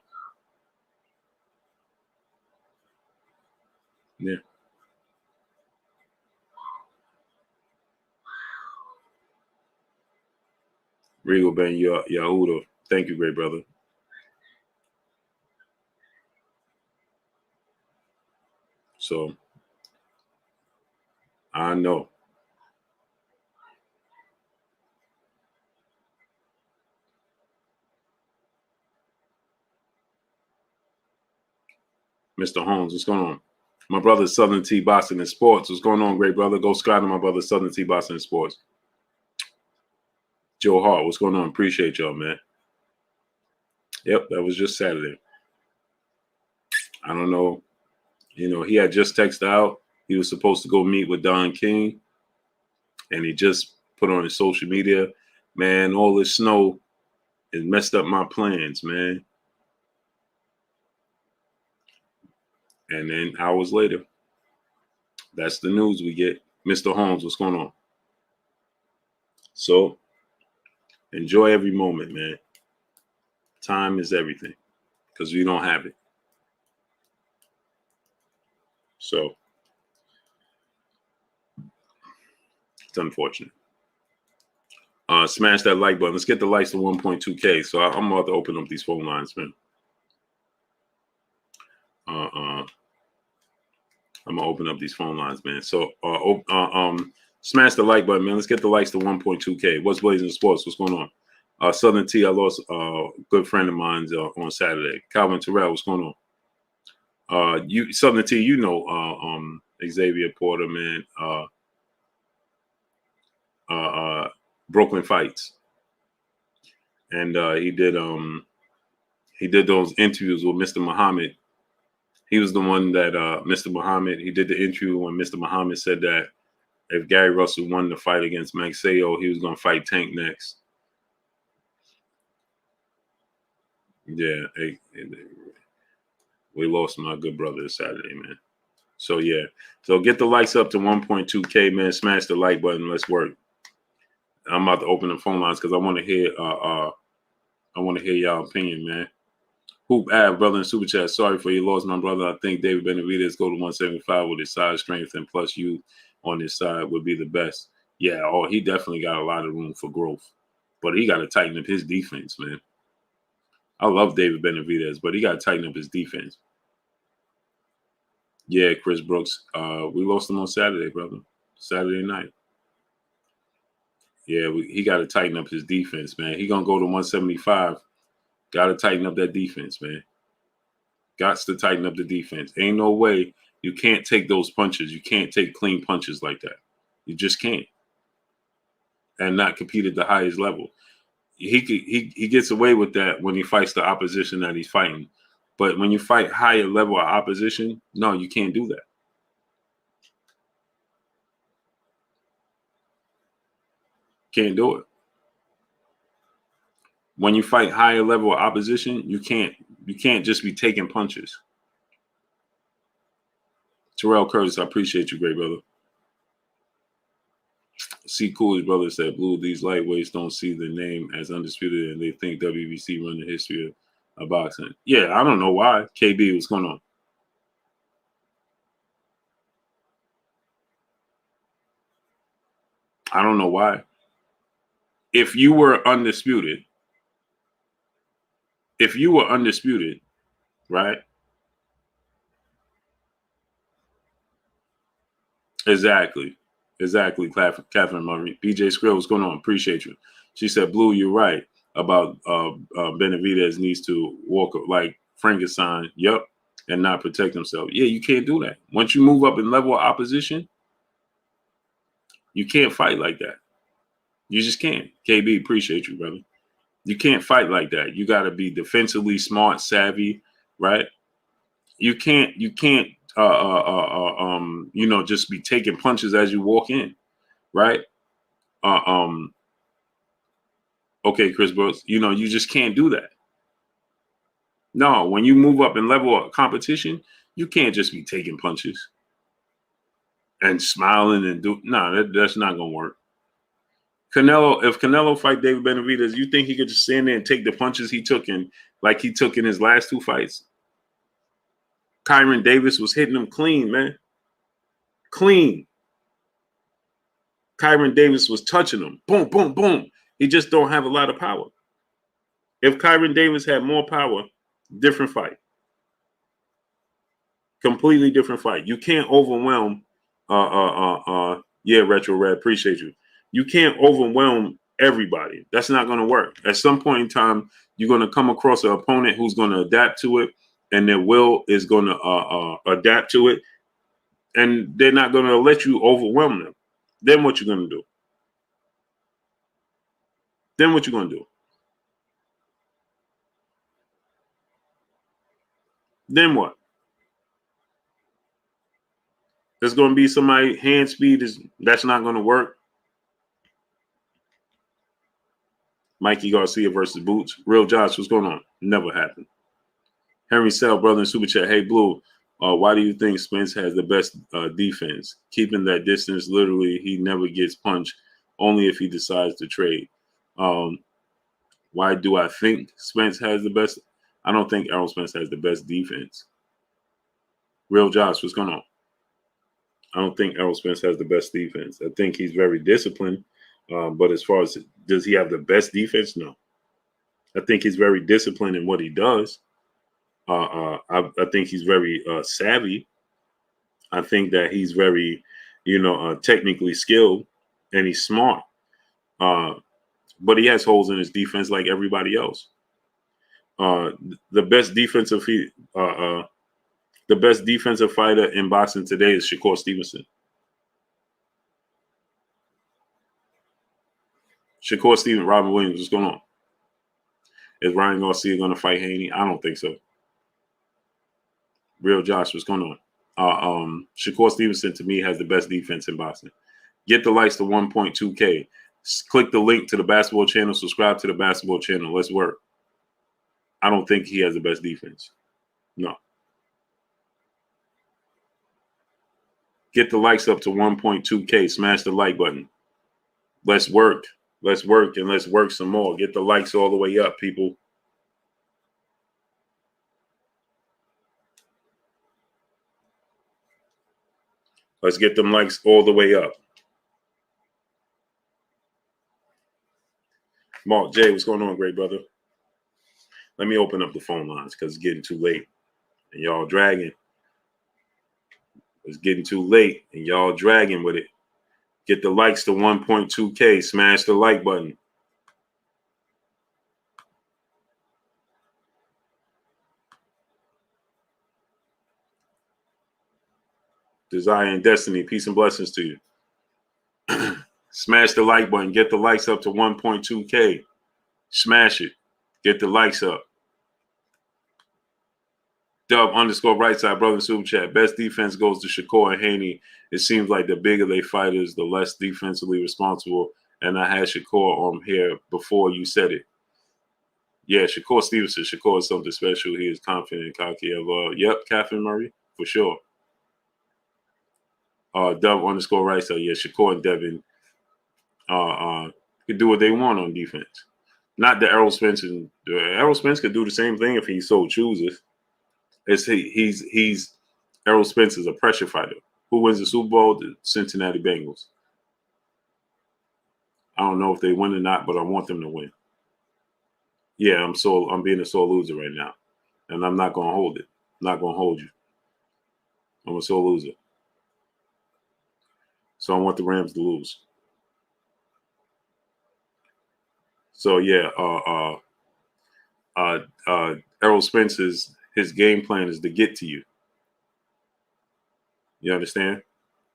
yeah. Regal Ben Yahuda. Thank you, great brother. So I know. Mr. Holmes, what's going on? My brother Southern T Boxing and Sports. What's going on, great brother? Go subscribe to my brother Southern T Boxing and Sports. Joe Hart, what's going on? Appreciate y'all, man. Yep, that was just Saturday. I don't know. You know, he had just texted out. He was supposed to go meet with Don King, and he just put on his social media, man, all this snow has messed up my plans, man. And then hours later, that's the news we get. Mr. Holmes, what's going on? So enjoy every moment, man. Time is everything because we don't have it. So it's unfortunate. Smash that like button. Let's get the likes to 1.2K. So I'm about to open up these phone lines, man. I'm gonna open up these phone lines, man. So smash the like button, man. Let's get the likes to 1.2K. What's blazing sports? What's going on? Southern T, I lost a good friend of mine on Saturday. Calvin Terrell, what's going on? You Southern T, you know Xavier Porter, man. Brooklyn Fights, and he did those interviews with Mr. Muhammad. He was the one that Mr. Muhammad. He did the interview when Mr. Muhammad said that if Gary Russell won the fight against Maxeo, he was going to fight Tank next. Yeah, we lost my good brother this Saturday, man. So yeah, so get the likes up to 1.2K, man. Smash the like button. Let's work. I'm about to open the phone lines because I want to hear y'all opinion, man. Hoop brother in super chat. Sorry for your loss, my brother. I think David Benavidez go to 175 with his size strength and plus you on his side would be the best. Yeah, he definitely got a lot of room for growth, but he got to tighten up his defense, man. I love David Benavidez, but he got to tighten up his defense. Yeah, Chris Brooks. We lost him on Saturday, brother. Saturday night. Yeah, he got to tighten up his defense, man. He gonna go to 175. Got to tighten up that defense, man. Got to tighten up the defense. Ain't no way you can't take those punches. You can't take clean punches like that. You just can't. And not compete at the highest level. He gets away with that when he fights the opposition that he's fighting. But when you fight higher level of opposition, no, you can't do that. Can't do it. When you fight higher level of opposition, you can't just be taking punches. Terrell Curtis, I appreciate you, great brother. C. Cool's brother said, Blue, these lightweights don't see the name as Undisputed and they think WBC run the history of boxing. Yeah, I don't know why. KB, what's going on? I don't know why. If you were undisputed, right? Exactly. Catherine Murray. BJ Skrill, what's going on? Appreciate you. She said, Blue, you're right about Benavidez needs to walk like Frankenstein. Yep. And not protect himself. Yeah, you can't do that. Once you move up in level of opposition, you can't fight like that. You just can't. KB, appreciate you, brother. You can't fight like that. You got to be defensively smart, savvy, right? You can't just be taking punches as you walk in, right? Okay, Chris Brooks, you just can't do that. No, when you move up in level of competition, you can't just be taking punches and smiling and that's not gonna work. If Canelo fight David Benavidez, you think he could just stand there and take the punches he took in his last two fights? Kyron Davis was hitting him clean, man. Clean. Kyron Davis was touching him. Boom, boom, boom. He just don't have a lot of power. If Kyron Davis had more power, different fight. Completely different fight. You can't overwhelm Retro Red, appreciate you. You can't overwhelm everybody. That's not going to work. At some point in time, you're going to come across an opponent who's going to adapt to it, and their will is going to adapt to it, and they're not going to let you overwhelm them. Then what you going to do? Then what? There's going to be somebody hand speed that's not going to work. Mikey Garcia versus Boots. Real Josh, what's going on? Never happened. Henry Sell, brother in Super Chat. Hey, Blue, why do you think Spence has the best defense? Keeping that distance, literally, he never gets punched, only if he decides to trade. Why do I think Spence has the best? I don't think Errol Spence has the best defense. Real Josh, what's going on? I don't think Errol Spence has the best defense. I think he's very disciplined. But as far as does he have the best defense? No. I think he's very disciplined in what he does. I think he's very savvy. I think that he's very, technically skilled, and he's smart. But he has holes in his defense like everybody else. The best defensive fighter in boxing today is Shakur Stevenson. Shakur Stevenson, Robin Williams, what's going on? Is Ryan Garcia going to fight Haney? I don't think so. Real Josh, what's going on? Shakur Stevenson, to me, has the best defense in boxing. Get the likes to 1.2K. Click the link to the basketball channel. Subscribe to the basketball channel. Let's work. I don't think he has the best defense. No. Get the likes up to 1.2K. Smash the like button. Let's work. Let's work, and let's work some more. Get the likes all the way up, people. Let's get them likes all the way up. Mark J, what's going on, great brother? Let me open up the phone lines because it's getting too late and y'all dragging. It's getting too late and y'all dragging with it. Get the likes to 1.2K. Smash the like button. Desire and destiny. Peace and blessings to you. Smash the like button. Get the likes up to 1.2K. Smash it. Get the likes up. Dub_right side, brother super chat. Best defense goes to Shakur and Haney. It seems like the bigger they fighters, the less defensively responsible. And I had Shakur on here before you said it. Yeah, Shakur Stevenson. Shakur is something special. He is confident and cocky. Yep, Catherine Murray, for sure. Dub_right side. Yeah, Shakur and Devin could do what they want on defense. Not the Errol Spence. Errol Spence could do the same thing if he so chooses. He's Errol Spence is a pressure fighter. Who wins the Super Bowl? The Cincinnati Bengals. I don't know if they win or not, but I want them to win. Yeah, I'm being a sore loser right now. And I'm not gonna hold it. I'm not gonna hold you. I'm a sore loser. So I want the Rams to lose. So yeah, Errol Spence's his game plan is to get to you. You understand?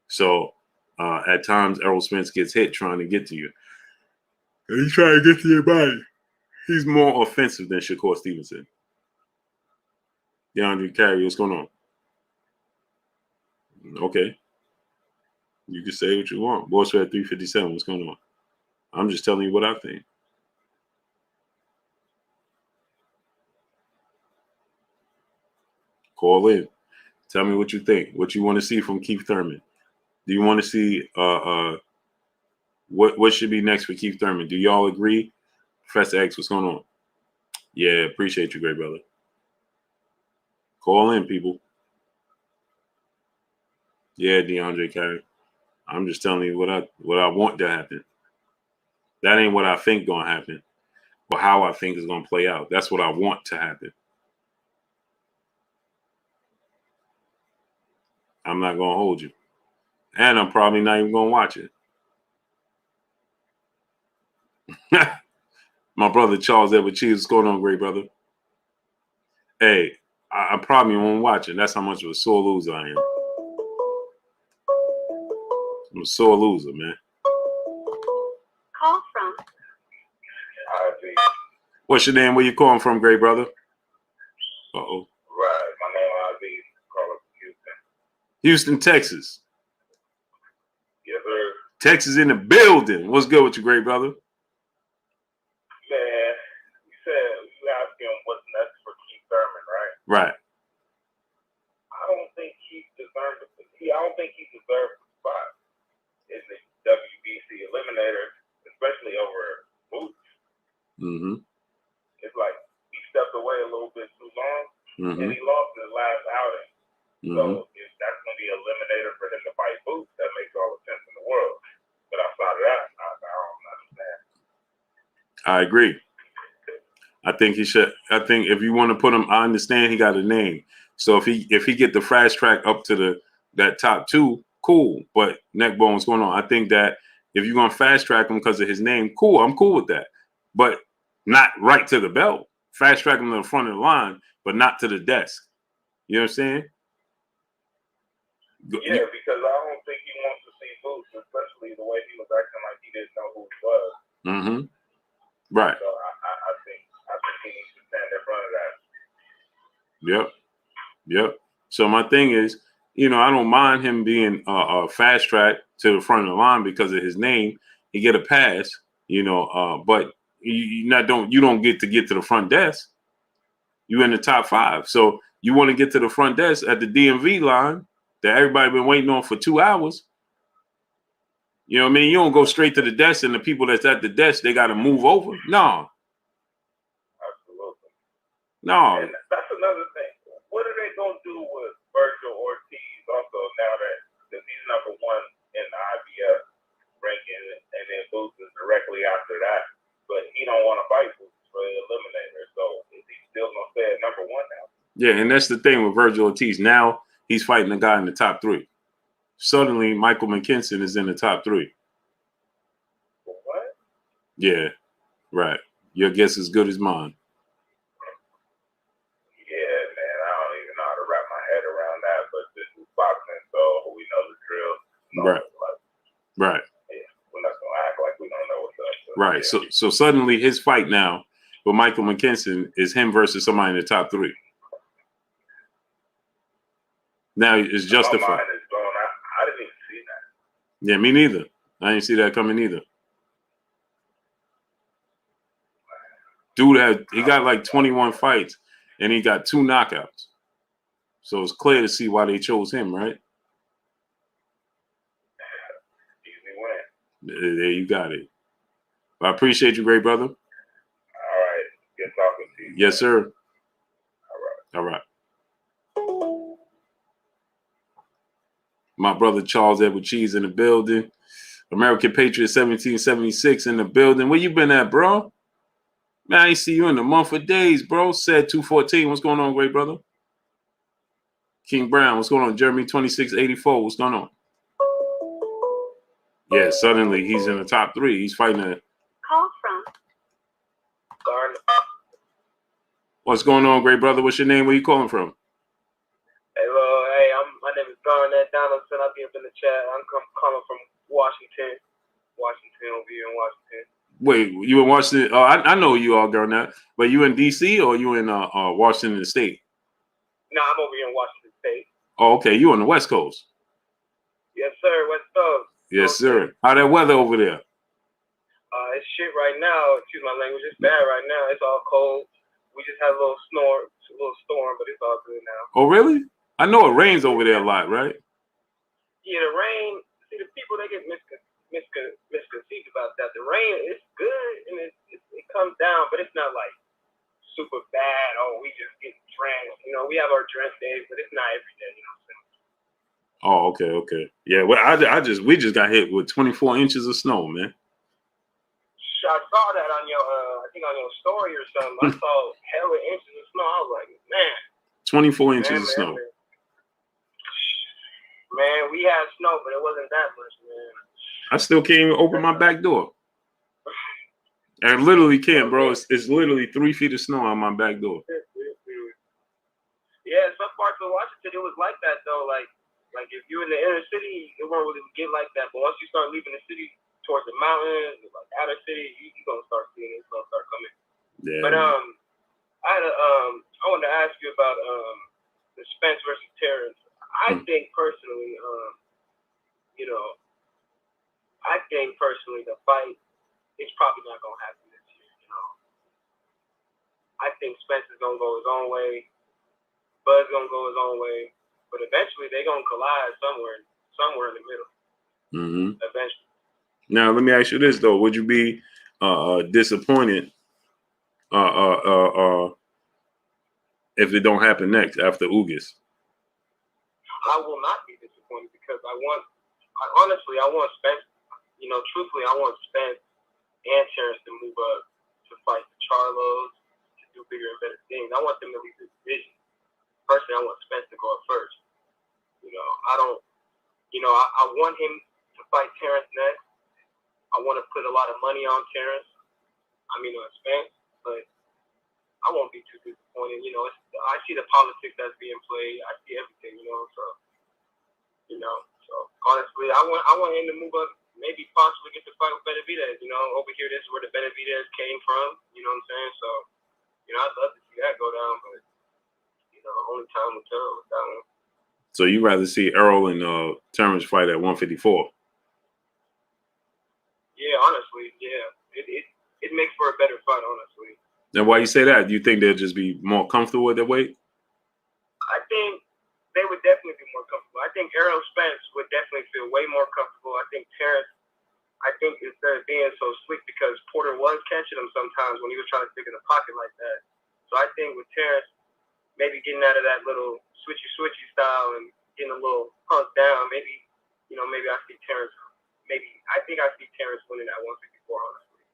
So at times Errol Spence gets hit trying to get to you. And he's trying to get to your body. He's more offensive than Shakur Stevenson. DeAndre Carey, what's going on? Okay. You can say what you want. Boss at 357, what's going on? I'm just telling you what I think. Call in. Tell me what you think. What you want to see from Keith Thurman. Do you want to see what should be next for Keith Thurman? Do y'all agree? Professor X, what's going on? Yeah, appreciate you, great brother. Call in, people. Yeah, DeAndre Carey. I'm just telling you what I want to happen. That ain't what I think gonna happen, but how I think is gonna play out. That's what I want to happen. I'm not gonna hold you, and I'm probably not even gonna watch it. My brother Charles Edward Cheese, what's going on, great brother? Hey, I probably won't watch it. That's how much of a sore loser I am. I'm a sore loser, man. Call from. What's your name? Where you calling from, great brother? Uh-oh. Right, my name is Ivy. Calling from Houston. Houston, Texas. Yes, sir. Texas in the building. What's good with you, great brother? Man, you asked him what's next for Keith Thurman, right? Right. I don't think he deserves the spot in the WBC eliminator, especially over Boots. Mm-hmm. It's like he stepped away a little bit too long, and he lost his last outing. So if that's going to be an eliminator for him to fight Boots, that makes all the sense in the world. But outside of that, I don't understand. I agree. I think he should. I think if you want to put him, I understand he got a name. So if he get the fast track up to that top two, cool. But neck bone, what's going on? I think that if you're gonna fast track him because of his name, cool. I'm cool with that. But not right to the belt. Fast track him to the front of the line, but not to the desk. You know what I'm saying? Yeah, because I don't think he wants to see Boots, especially the way he was acting like he didn't know who he was. Mm-hmm. Right. So I think he needs to stand in front of that. Yep. So my thing is, I don't mind him being fast track to the front of the line because of his name. He get a pass, but you don't get to the front desk. You in the top 5. So you want to get to the front desk at the DMV line that everybody been waiting on for 2 hours. You know what I mean? You don't go straight to the desk and the people that's at the desk, they got to move over. No. Absolutely. No. And that's another thing. What are they going to do with Virgil Ortiz also now that he's number 1 in the IBF ranking and then Boots is directly after that? But he don't want to fight Boots for the eliminator. So is he still going to stay at number 1 now? Yeah, and that's the thing with Virgil Ortiz. Now he's fighting a guy in the top 3. Suddenly, Michael McKinson is in the top 3. What? Yeah, right. Your guess is good as mine. Yeah, man, I don't even know how to wrap my head around that, but this is boxing, so we know the drill. Right. Right. Yeah, we're not going to act like we don't know what's up. So, right. Yeah. So suddenly his fight now with Michael McKinson is him versus somebody in the top 3. Now it's justified. My mind is blown. I didn't even see that. Yeah, me neither. I didn't see that coming either. Dude he got like 21 fights and he got 2 knockouts. So it's clear to see why they chose him, right? Easy win. There you got it. I appreciate you, great brother. All right. Good talking to you. Yes, sir. All right. My brother Charles Edward Cheese in the building. American Patriot 1776 in the building. Where you been at, bro? Man, I ain't see you in a month of days, bro. Said 214. What's going on, great brother? King Brown, what's going on? Jeremy 2684. What's going on? Yeah, suddenly he's in the top 3. He's fighting a Call from Garnet. What's going on, great brother? What's your name? Where you calling from? Hello, hey, my name is Garnet Donaldson. I'll be up in the chat. I'm calling from Washington. Washington, over here in Washington. Wait, you in Washington? I know you all, girl, now. But you in D.C. or you in Washington State? No, I'm over here in Washington State. Oh, okay. You on the West Coast? Yes, sir. West Coast. Yes, sir. How that weather over there? It's shit right now. Excuse my language. It's bad right now. It's all cold. We just had a little storm, but it's all good now. Oh, really? I know it rains over there a lot, right? Yeah, the rain. See, the people, they get misconceived about that. The rain is good and it comes down, but it's not like super bad. Oh, we just get drenched. You know, we have our drench days, but it's not every day. You know what I'm saying? Oh, okay. Yeah, well, we just got hit with 24 inches of snow, man. I saw that on your, I think on your story or something. I saw hella inches of snow. I was like, man. 24 inches of snow. Man, we had snow, but it wasn't that much, man. I still can't even open my back door. I literally can't, bro. It's literally 3 feet of snow on my back door. Yeah, some parts of Washington, it was like that, though. Like if you're in the inner city, it won't really get like that. But once you start leaving the city towards the mountains, like outer city, you're gonna start seeing it. It's gonna start coming. Yeah. But I wanted to ask you about the Spence versus Terence. I think personally, the fight is probably not gonna happen this year. You know, I think Spence is gonna go his own way. Bud's gonna go his own way. But eventually, they're gonna collide somewhere in the middle. Mm-hmm. Eventually. Now, let me ask you this though: would you be disappointed if it don't happen next after Ugas? I will not be disappointed because I want Spence. You know, truthfully, I want Spence and Terence to move up to fight the Charlos, to do bigger and better things. I want them to lead the division. Personally, I want Spence to go up first. You know, I want him to fight Terence next. I want to put a lot of money on Terence. On Spence, but I won't be too disappointed. You know, I see the politics that's being played. I see everything. So honestly, I want him to move up. Maybe possibly get the fight with Beterbiev. You know, over here, this is where the Beterbiev came from. You know what I'm saying? So, I'd love to see that go down, but only time will tell with that one. So you rather see Errol and Terence fight at 154? Yeah, honestly, yeah. It makes for a better fight, honestly. And why you say that? Do you think they'll just be more comfortable with their weight? I think they would definitely be more comfortable. I think Errol Spence would definitely feel way more comfortable. I think Terence, instead of being so slick, because Porter was catching him sometimes when he was trying to stick in the pocket like that. So I think with Terence, maybe getting out of that little switchy style and getting a little hunked down, maybe I see Terence. I think I see Terence winning at 154, honestly.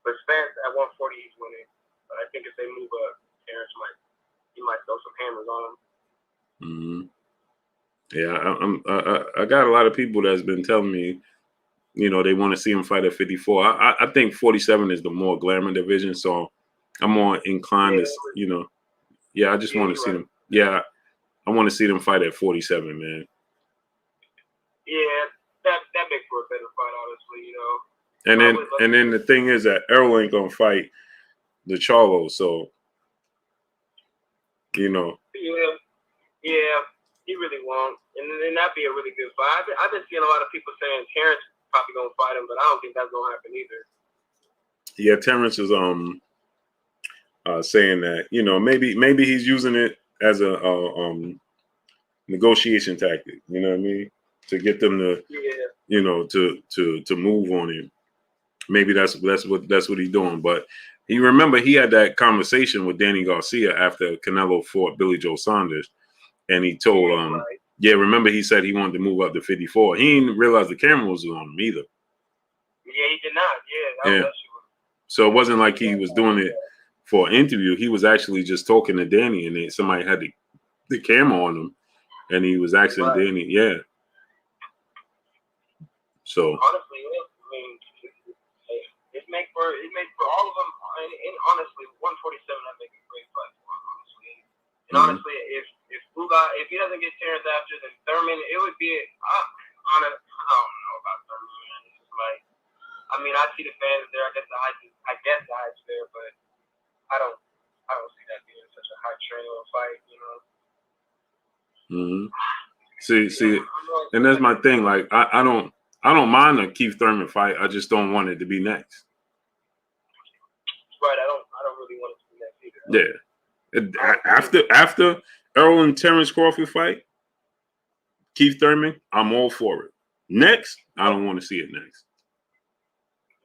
But Spence at 140, he's winning. But I think if they move up, Terence might throw some hammers on him. Mm-hmm. Yeah, I got a lot of people that's been telling me, they want to see him fight at 54. I think 47 is the more glamour division, so I'm more inclined to, I just want to see them. Yeah, I want to see them fight at 47, man. Yeah, that makes for a better fight, honestly, And then the thing is that Errol ain't gonna fight the Charlo, so Yeah, he really won't, and that'd be a really good fight. I've been seeing a lot of people saying Terence probably gonna fight him, but I don't think that's gonna happen either. Yeah, Terence is saying that maybe he's using it as a negotiation tactic. You know what I mean? To get them to to move on him. Maybe that's what he's doing. But you remember he had that conversation with Danny Garcia after Canelo fought Billy Joe Saunders, and he told remember he said he wanted to move up to 54. He didn't realize the camera was on him either. Yeah, he did not. Yeah, Yeah. So it wasn't like he was doing it for an interview. He was actually just talking to Danny, and then somebody had the camera on him, and he was asking Danny, yeah. So honestly, I mean, it make for all of them. And honestly, 147 that make a great fight for him, honestly. And honestly, if Ugas, if he doesn't get Terence after, then Thurman, it would be. I don't know about Thurman, man. It's just like, I mean, I see the fans there. I guess the hype's there, but I don't see that being such a high training fight, you know. See, and that's my thing. Like, I don't mind a Keith Thurman fight. I just don't want it to be next. Right. I don't really want it to be next either. Yeah. After Errol and Terence Crawford fight, Keith Thurman, I'm all for it. Next, I don't want to see it next.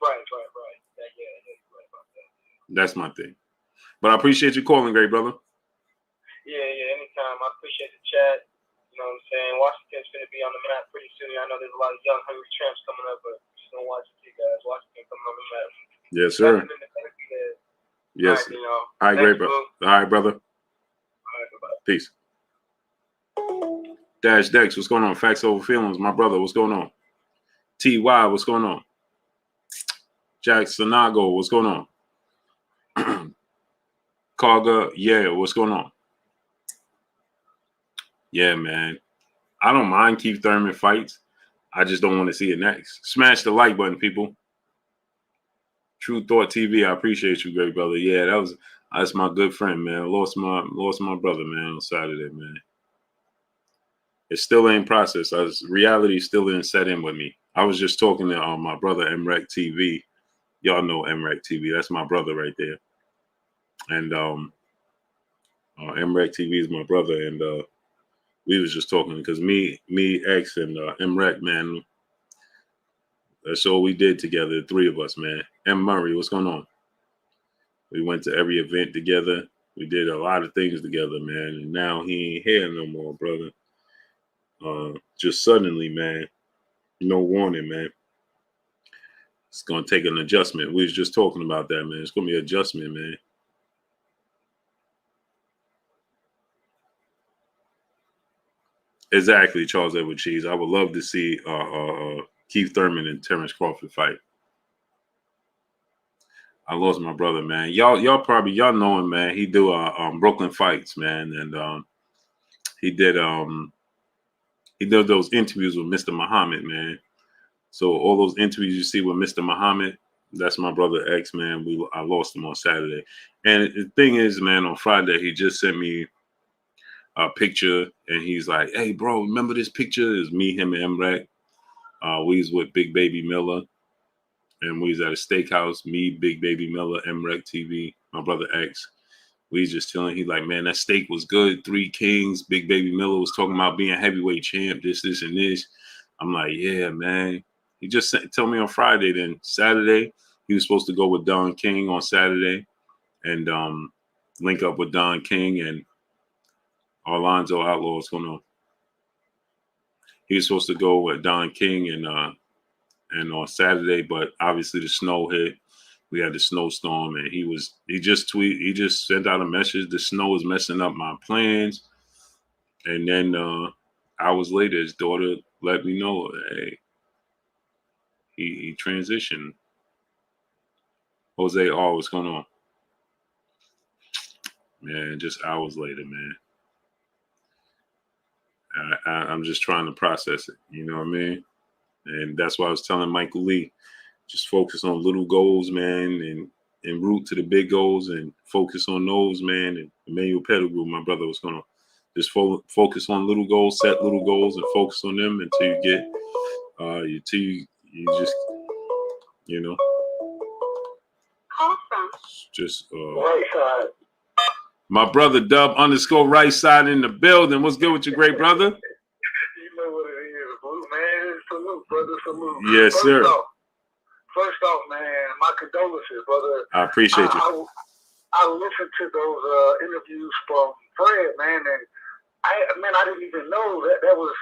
Right. Yeah, you're right about that. That's my thing. But I appreciate you calling, great brother. Yeah, anytime. I appreciate the chat. You know what I'm saying? Washington's going to be on the map pretty soon. I know there's a lot of young, hungry champs coming up, but just don't watch it, guys. Washington coming on the map. Yes, sir. Yes. All right, you know. All right, great, bro. All right, brother. All right, bye-bye. Peace. Dash Dex, what's going on? Facts over feelings, my brother, what's going on? TY, what's going on? Jack Sanago, what's going on? Karga, yeah, what's going on? Yeah, man. I don't mind Keith Thurman fights. I just don't want to see it next. Smash the like button, people. True Thought TV, I appreciate you, great brother. Yeah, that's my good friend, man. I lost my brother, man, on Saturday, man. It still ain't processed. Reality still didn't set in with me. I was just talking to my brother, MREC TV. Y'all know MREC TV. That's my brother right there. And MREC TV is my brother. And we was just talking because me, X, and MREC, man, that's all we did together, the three of us, man. M. Murray, what's going on? We went to every event together. We did a lot of things together, man. And now he ain't here no more, brother. Just suddenly, man. No warning, man. It's going to take an adjustment. We was just talking about that, man. It's going to be an adjustment, man. Exactly, Charles Edward Cheese. I would love to see Keith Thurman and Terence Crawford fight. I lost my brother, man. Y'all know him, man. He do Brooklyn Fights, man, and he did those interviews with Mr. Muhammad, man. So all those interviews you see with Mr. Muhammad, that's my brother X, man. I lost him on Saturday, and the thing is, man, on Friday he just sent me a picture, and he's like, "Hey, bro, remember this picture? It's me, him, and MREC. We was with Big Baby Miller." And we was at a steakhouse, me, Big Baby Miller, MREC TV, my brother X. We was just chilling. He's like, man, that steak was good. 3 Kings. Big Baby Miller was talking about being heavyweight champ, this, and this. I'm like, yeah, man. He just told me on Friday. Then Saturday, he was supposed to go with Don King on Saturday and link up with Don King and Alonzo Outlaw. What's going on? He was supposed to go with Don King and on Saturday, but obviously the snow hit. We had the snowstorm, and he just sent out a message. The snow is messing up my plans. And then hours later, his daughter let me know, hey, he transitioned. Jose R, what's going on? Man, just hours later, man. I'm just trying to process it. You know what I mean? And that's why I was telling Michael Lee, just focus on little goals, man, and root to the big goals and focus on those, man. And Emmanuel Pettigrew, my brother, was going to just focus on little goals, set little goals, and focus on them until you get, you just, you know. Call from. Just, right side. My brother Dub _ right side in the building. What's good with you, great brother? You know what it is, Blue, man. Salute, brother, salute. Yes, sir. First off, man, my condolences, brother. I appreciate you. I listened to those interviews from Fred, man, and I didn't even know that was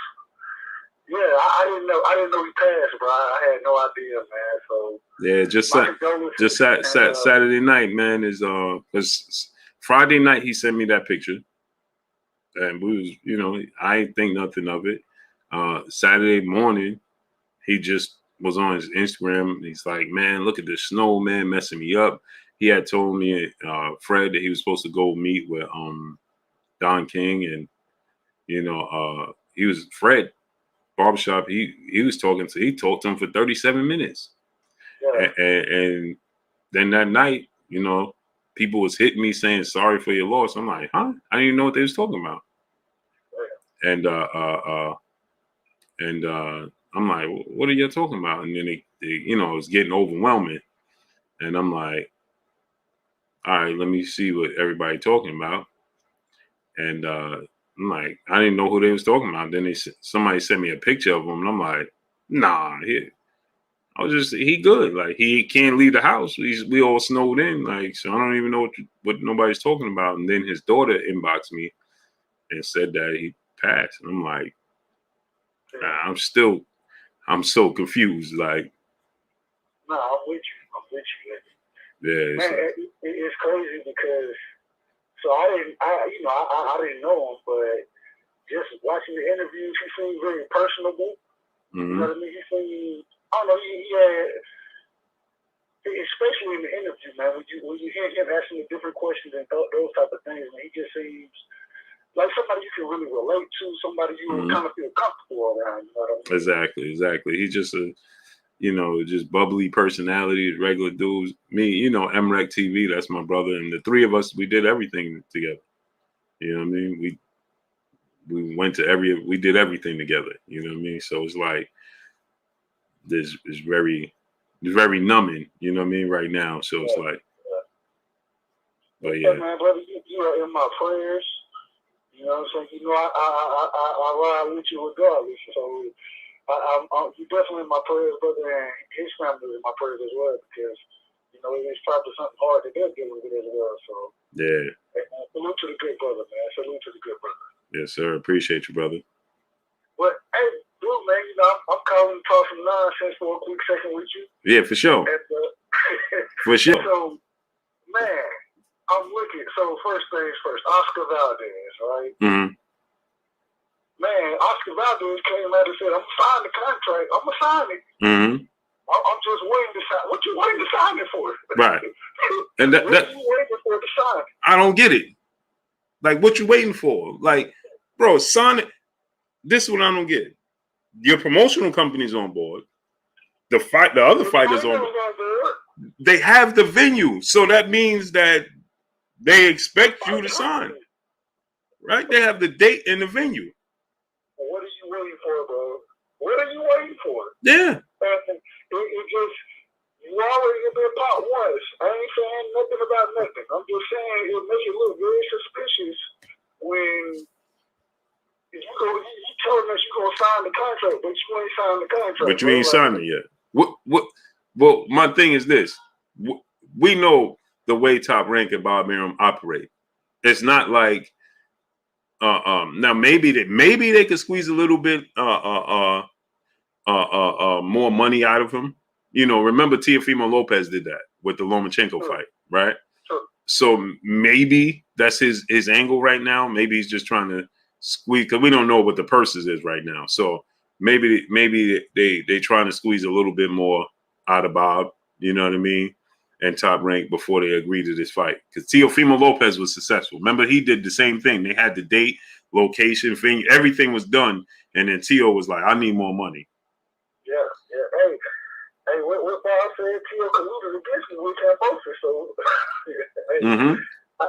Yeah, I didn't know. I didn't know he passed, bro. I had no idea, man. So yeah, just Saturday night, man, is because Friday night he sent me that picture, and we was, you know, I ain't think nothing of it. Saturday morning, he just was on his Instagram. He's like, man, look at the snow, man, messing me up. He had told me, Fred, that he was supposed to go meet with Don King, and you know, he was Fred barbershop. He talked to him for 37 minutes, yeah. and then that night, you know, people was hitting me saying sorry for your loss. I'm like, huh? I didn't even know what they was talking about. And I'm like, what are you talking about? And then they you know, it was getting overwhelming. And I'm like, all right, let me see what everybody talking about. And I'm like, I didn't know who they was talking about. Then somebody sent me a picture of him, and I'm like, nah, he good. Like, he can't leave the house. We all snowed in. Like, so I don't even know what nobody's talking about. And then his daughter inboxed me and said that he passed. And I'm like, I'm so confused. Like, No, I'm with you. yeah, Man, it's crazy because I didn't know him, but just watching the interviews, he seemed very personable. You know what I mean? He seemed, I don't know, he had, especially in the interview, man, when you hear him asking the different questions and those type of things, man, he just seems like somebody you can really relate to, somebody you kind of feel comfortable around. You know what I mean? Exactly. He's just just bubbly personality, regular dudes. Me, you know, MREC TV, that's my brother, and the three of us, we did everything together. You know what I mean? We did everything together. You know what I mean? So it's like it's very numbing. You know what I mean? Right now, so it's like, but yeah. Hey, man, brother, you are in my prayers. You know what I'm saying? You know, I ride with you regardless. So you definitely in my prayers, brother, and his family is in my prayers as well, because you know it's probably something hard that they're dealing with as well. So yeah. Hey, man, salute to the good brother, man. Salute to the good brother. Yes, sir. Appreciate you, brother. But hey, dude, man, you know I'm calling to talk some nonsense for a quick second with you. Yeah, for sure. And, for sure. So, man, I'm looking. So first things first, Oscar Valdez, right? Mm-hmm. Man, Oscar Valdez came out and said, "I'm gonna sign the contract. I'm gonna sign it. Mm-hmm. I'm just waiting to sign. What you waiting to sign it for?" Right. And what you waiting for to sign? I don't get it. Like, what you waiting for? Like, bro, sign it. This is what I don't get. Your promotional company's on board. The other fighters on board. They have the venue, so that means that they expect you to sign. Right? They have the date and the venue. What are you waiting for, bro? What are you waiting for? Yeah. It just, you already been part once. I ain't saying nothing about nothing. I'm just saying it makes it look very suspicious when you telling us you're gonna sign the contract, but you ain't signed the contract. But you ain't signed it yet. Well, my thing is this. We know the way Top Rank and Barbarian operate. It's not like now maybe they could squeeze a little bit more money out of him. You know, remember Teofimo Lopez did that with the Lomachenko fight, right? So maybe that's his angle right now. Maybe he's just trying to squeeze, because we don't know what the purses is right now. So maybe they trying to squeeze a little bit more out of Bob, you know what I mean, and Top Rank before they agree to this fight. Because Teofimo Lopez was successful. Remember, he did the same thing. They had the date, location, thing, everything was done, and then Teo was like, I need more money. Yeah. Hey, what Bob said, Teo colluded against me with Cambosa, so hey, I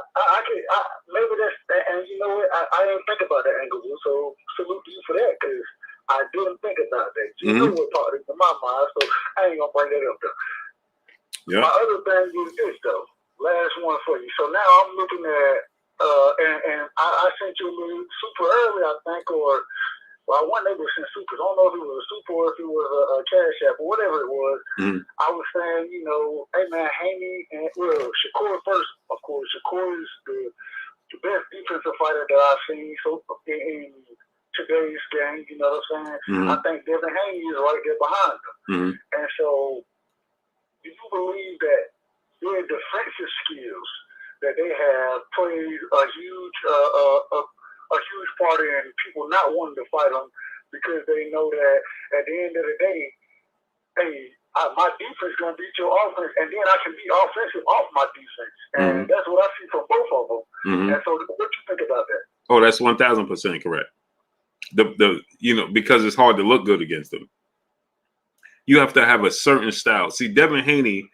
maybe that's, and you know what, I didn't think about that angle, so salute to you for that, because I didn't think about that. You know what part is in my mind, so I ain't gonna bring that up though. Yeah. My other thing is this though, last one for you. So now I'm looking at, and I sent you a little super early, I think, or well, I wasn't able to send super. I don't know if it was a super or if it was a cash app or whatever it was. I was saying, you know, hey man, Haney and Shakur first, of course. Shakur is the best defensive fighter that I've seen so in today's game. You know what I'm saying? Mm-hmm. I think Devin Haney is right there behind them. Mm-hmm. And so, do you believe that their defensive skills that they have plays a huge part in people not wanting to fight them because they know that at the end of the day, hey, my defense is going to beat your offense, and then I can be offensive off my defense. And that's what I see from both of them. Mm-hmm. And so, what do you think about that? Oh, that's 1,000% correct. Because it's hard to look good against them. You have to have a certain style. See, Devin Haney,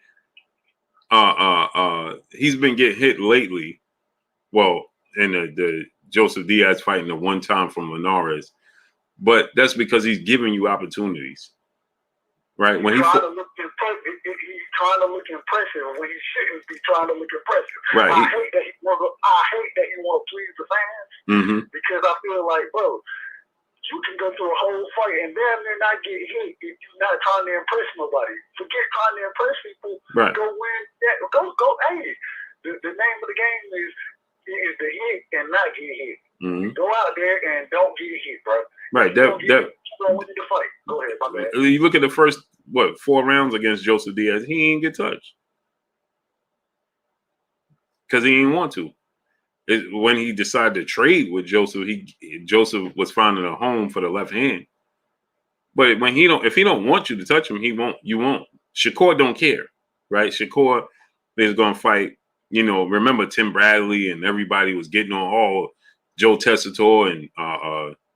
he's been getting hit lately. Well, in the Joseph Diaz fighting the one time from Linares, but that's because he's giving you opportunities, right? When he's trying to look impressive when he shouldn't be trying to look impressive. Right. I hate that he want to please the fans because I feel like, bro, you can go through a whole fight and damn near not get hit if you're not trying to impress nobody. Forget trying to impress people. Right. Go win. Go. Hey, the name of the game is to hit and not get hit. Mm-hmm. Go out there and don't get hit, bro. Right. Don't win the fight. Go ahead, my bad. You look at the first 4 rounds against Joseph Diaz, he ain't get touched because he didn't want to. When he decided to trade with Joseph, Joseph was finding a home for the left hand. But when if he don't want you to touch him, you won't. Shakur don't care, right? Shakur is going to fight. Remember Tim Bradley and everybody was getting on Joe Tessitore and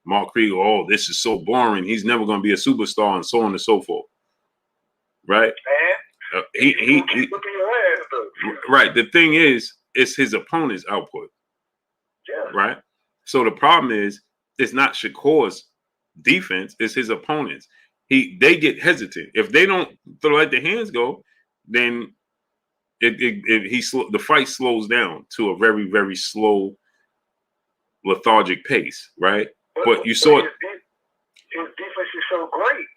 Mark Krieger. Oh, this is so boring. He's never going to be a superstar, and so on and so forth, right? He right. The thing is, it's his opponent's output. Yeah. Right. So the problem is, it's not Shakur's defense; it's his opponent's. They get hesitant if they don't let the hands go. Then the fight slows down to a very, very slow, lethargic pace. Right. But you saw his defense is so great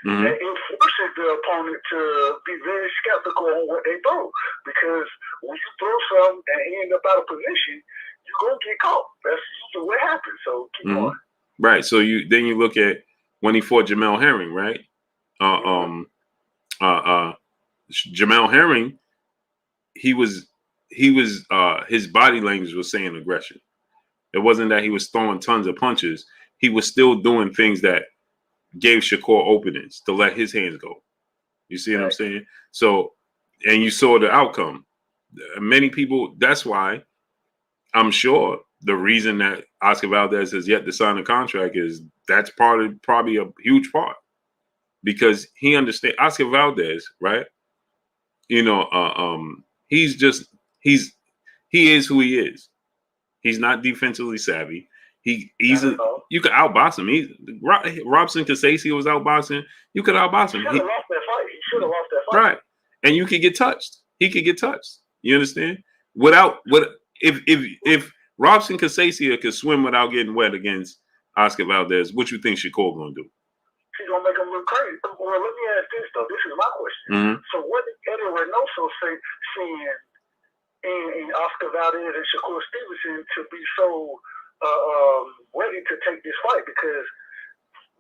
that it forces the opponent to be very skeptical on what they throw, because when you throw something and end up out of position, you're gonna get caught. That's usually what happens. So keep going. Right. So you look at when he fought Jamel Herring, right? Jamel Herring, his body language was saying aggression. It wasn't that he was throwing tons of punches. He was still doing things that gave Shakur openings to let his hands go. You see what I'm saying? So, and you saw the outcome. Many people, that's why I'm sure the reason that Oscar Valdez has yet to sign a contract is that's probably a huge part, because he understands Oscar Valdez, right? He is who he is. He's not defensively savvy. You could outbox him. Robson Casasio was outboxing. You could outbox him. He should have lost that fight. He should have lost that fight. Right. And you could get touched. He could get touched. You understand? If Robson Casasio could swim without getting wet against Oscar Valdez, what you think Shakur gonna do? He's gonna make him look crazy. Well, let me ask this though. This is my question. So what did Eddie Reynoso seeing in Oscar Valdez and Shakur Stevenson to be so ready to take this fight? Because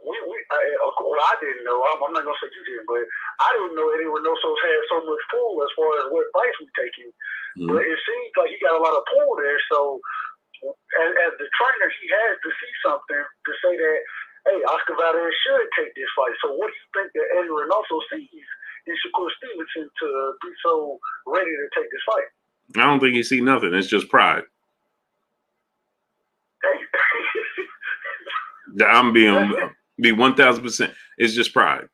I didn't know. I'm not gonna say you didn't, but I didn't know Eddie Reynoso had so much pull as far as what fights we taking. But it seems like he got a lot of pull there. So as the trainer, he has to see something to say that, hey, Oscar Valdez should take this fight. So what do you think that Eddie Reynoso sees in Shakur Stevenson to be so ready to take this fight? I don't think he sees nothing. It's just pride. I'm be 1,000%. It's just pride.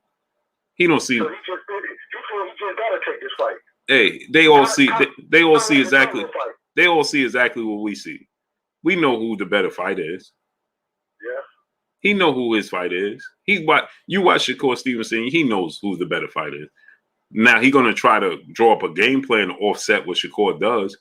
He don't see. So he just gotta take this fight. Hey, they all see. They all see exactly. They all see exactly what we see. We know who the better fighter is. Yeah. He know who his fight is. You watch Shakur Stevenson. He knows who the better fighter is. Now he's gonna try to draw up a game plan to offset what Shakur does,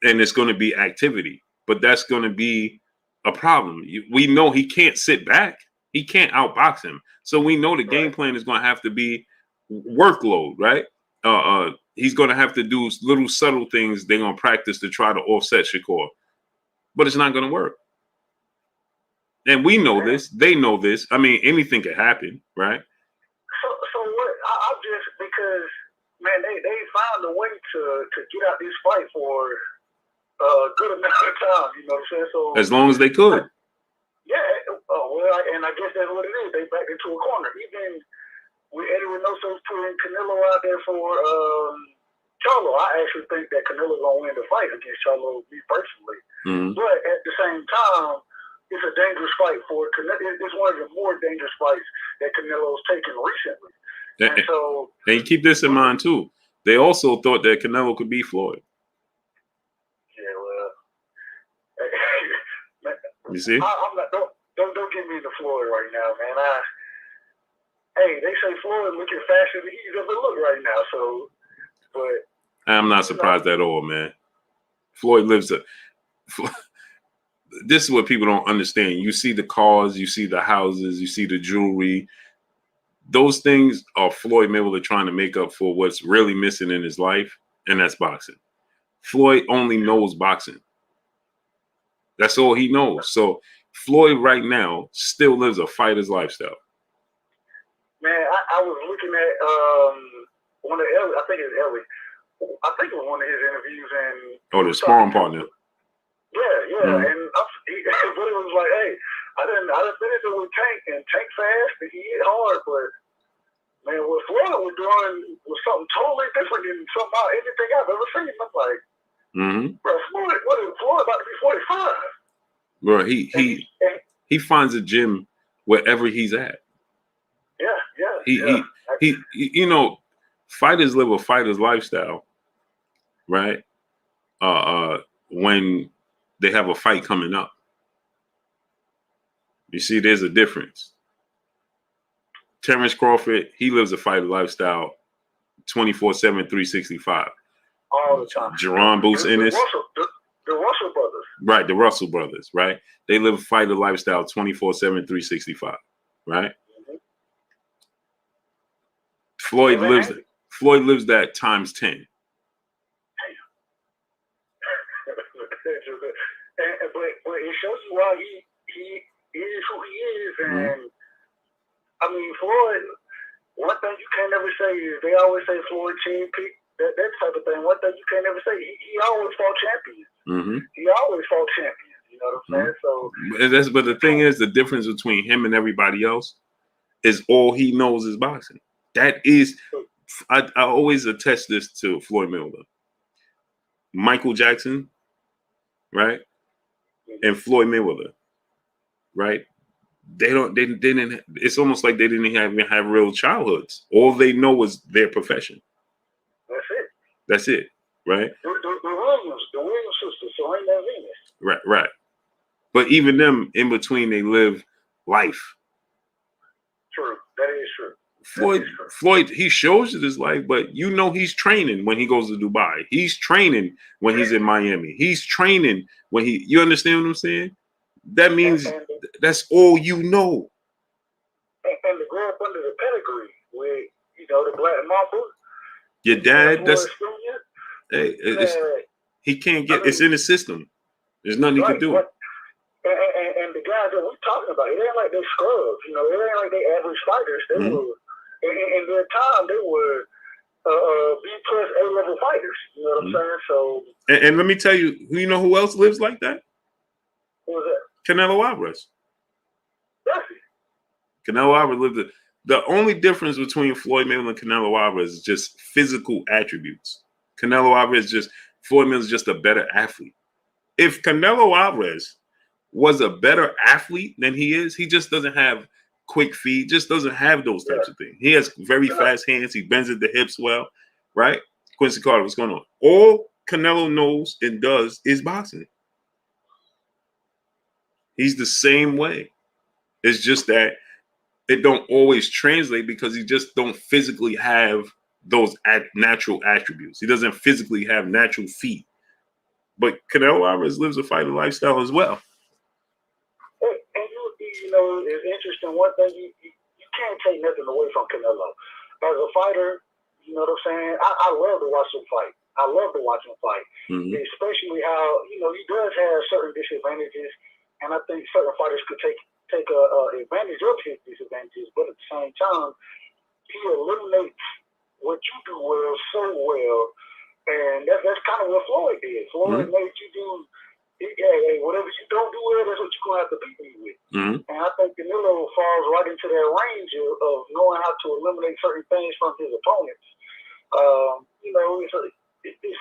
and it's gonna be activity. But that's gonna be a problem. We know he can't sit back. He can't outbox him. So we know the game plan is gonna have to be workload, right? He's gonna have to do little subtle things they're gonna practice to try to offset Shakur. But it's not gonna work. And we know this. They know this. I mean, anything could happen, right? So what? I'm just because, man, they found a way to get out this fight for a good amount of time. You know what I'm saying? So As long as they could. Yeah. And I guess that's what it is. They backed into a corner. Even with Eddie Reynoso putting Canelo out there for Charlo, I actually think that Canelo's gonna win the fight against Charlo, me personally. Mm-hmm. But at the same time, it's a dangerous fight for Canelo. It's one of the more dangerous fights that Canelo's taken recently. And so, and you keep this in mind too. They also thought that Canelo could beat Floyd. Yeah, well, you see? I'm not. Don't get me into Floyd right now, man. Hey, they say Floyd looking faster than he's ever looked right now. So, but I'm not surprised at all, man. Floyd lives a. This is what people don't understand. You see the cars, you see the houses, you see the jewelry. Those things are Floyd Mayweather trying to make up for what's really missing in his life, and that's boxing. Floyd only knows boxing. That's all he knows. So Floyd right now still lives a fighter's lifestyle. Man, I was looking at one of Ellie, I think it's Ellie. I think it was one of his interviews, and the sparring partner. Yeah, and but it was like, hey, I done been into with Tank, and Tank fast, and he hit hard, but man, what Floyd was doing was something totally different than anything I've ever seen. I'm like, bro, Floyd about to be 45. Bro, he finds a gym wherever he's at. Yeah. He you know, fighters live a fighter's lifestyle, right? When they have a fight coming up. You see, there's a difference. Terence Crawford, he lives a fighter lifestyle 24/7, 365. All the time. Jerron Boots Ennis. The Russell brothers. Right, the Russell brothers, right? They live a fighter lifestyle 24/7, 365, right? Mm-hmm. Floyd lives that times 10. But it shows you why he is who he is, and I mean, Floyd. One thing you can't ever say is they always say Floyd team pick that type of thing. One thing you can't ever say he always fought champions. Mm-hmm. He always fought champions. You know what I'm saying? So, but the thing is, the difference between him and everybody else is all he knows is boxing. That is, I always attest this to Floyd Mayweather, Michael Jackson, right? And Floyd Mayweather, right? They didn't. It's almost like they didn't even have real childhoods. All they know was their profession. That's it, right? The Williams sisters, Serena and Venus. Right. But even them, in between, they live life. True, that is true. Floyd, he shows you this life, but you know he's training when he goes to Dubai. He's training when he's in Miami. He's training when you understand what I'm saying? That means that's all you know. And to grow up under the pedigree with, the Black Mamba. Your dad, he can't get, it's in the system. There's nothing he can do. And the guys that we're talking about, it ain't like they scrubs, it ain't like they average fighters. They were, in their time, they were B+ A-level fighters. You know what I'm saying? So, and let me tell you, who else lives like that? Who was that? Canelo Alvarez. Canelo Alvarez lived the only difference between Floyd Mayweather and Canelo Alvarez is just physical attributes. Canelo Alvarez Floyd Mayweather is just a better athlete. If Canelo Alvarez was a better athlete than he is, he just doesn't have quick feet, just doesn't have those types of things. He has very fast hands. He bends at the hips well, right? Quincy Carter, what's going on? All Canelo knows and does is boxing. He's the same way. It's just that it don't always translate because he just don't physically have those natural attributes. He doesn't physically have natural feet. But Canelo Alvarez lives a fighter lifestyle as well. And it's interesting. One thing you can't take nothing away from Canelo. As a fighter, you know what I'm saying? I love to watch him fight. Especially how, he does have certain disadvantages. And I think certain fighters could take take advantage of his disadvantages, but at the same time, he eliminates what you do well so well, and that's kind of what Floyd did. Floyd made you do, whatever you don't do well, that's what you're gonna have to beat me with. And I think Canelo falls right into that range of knowing how to eliminate certain things from his opponents. You know, it's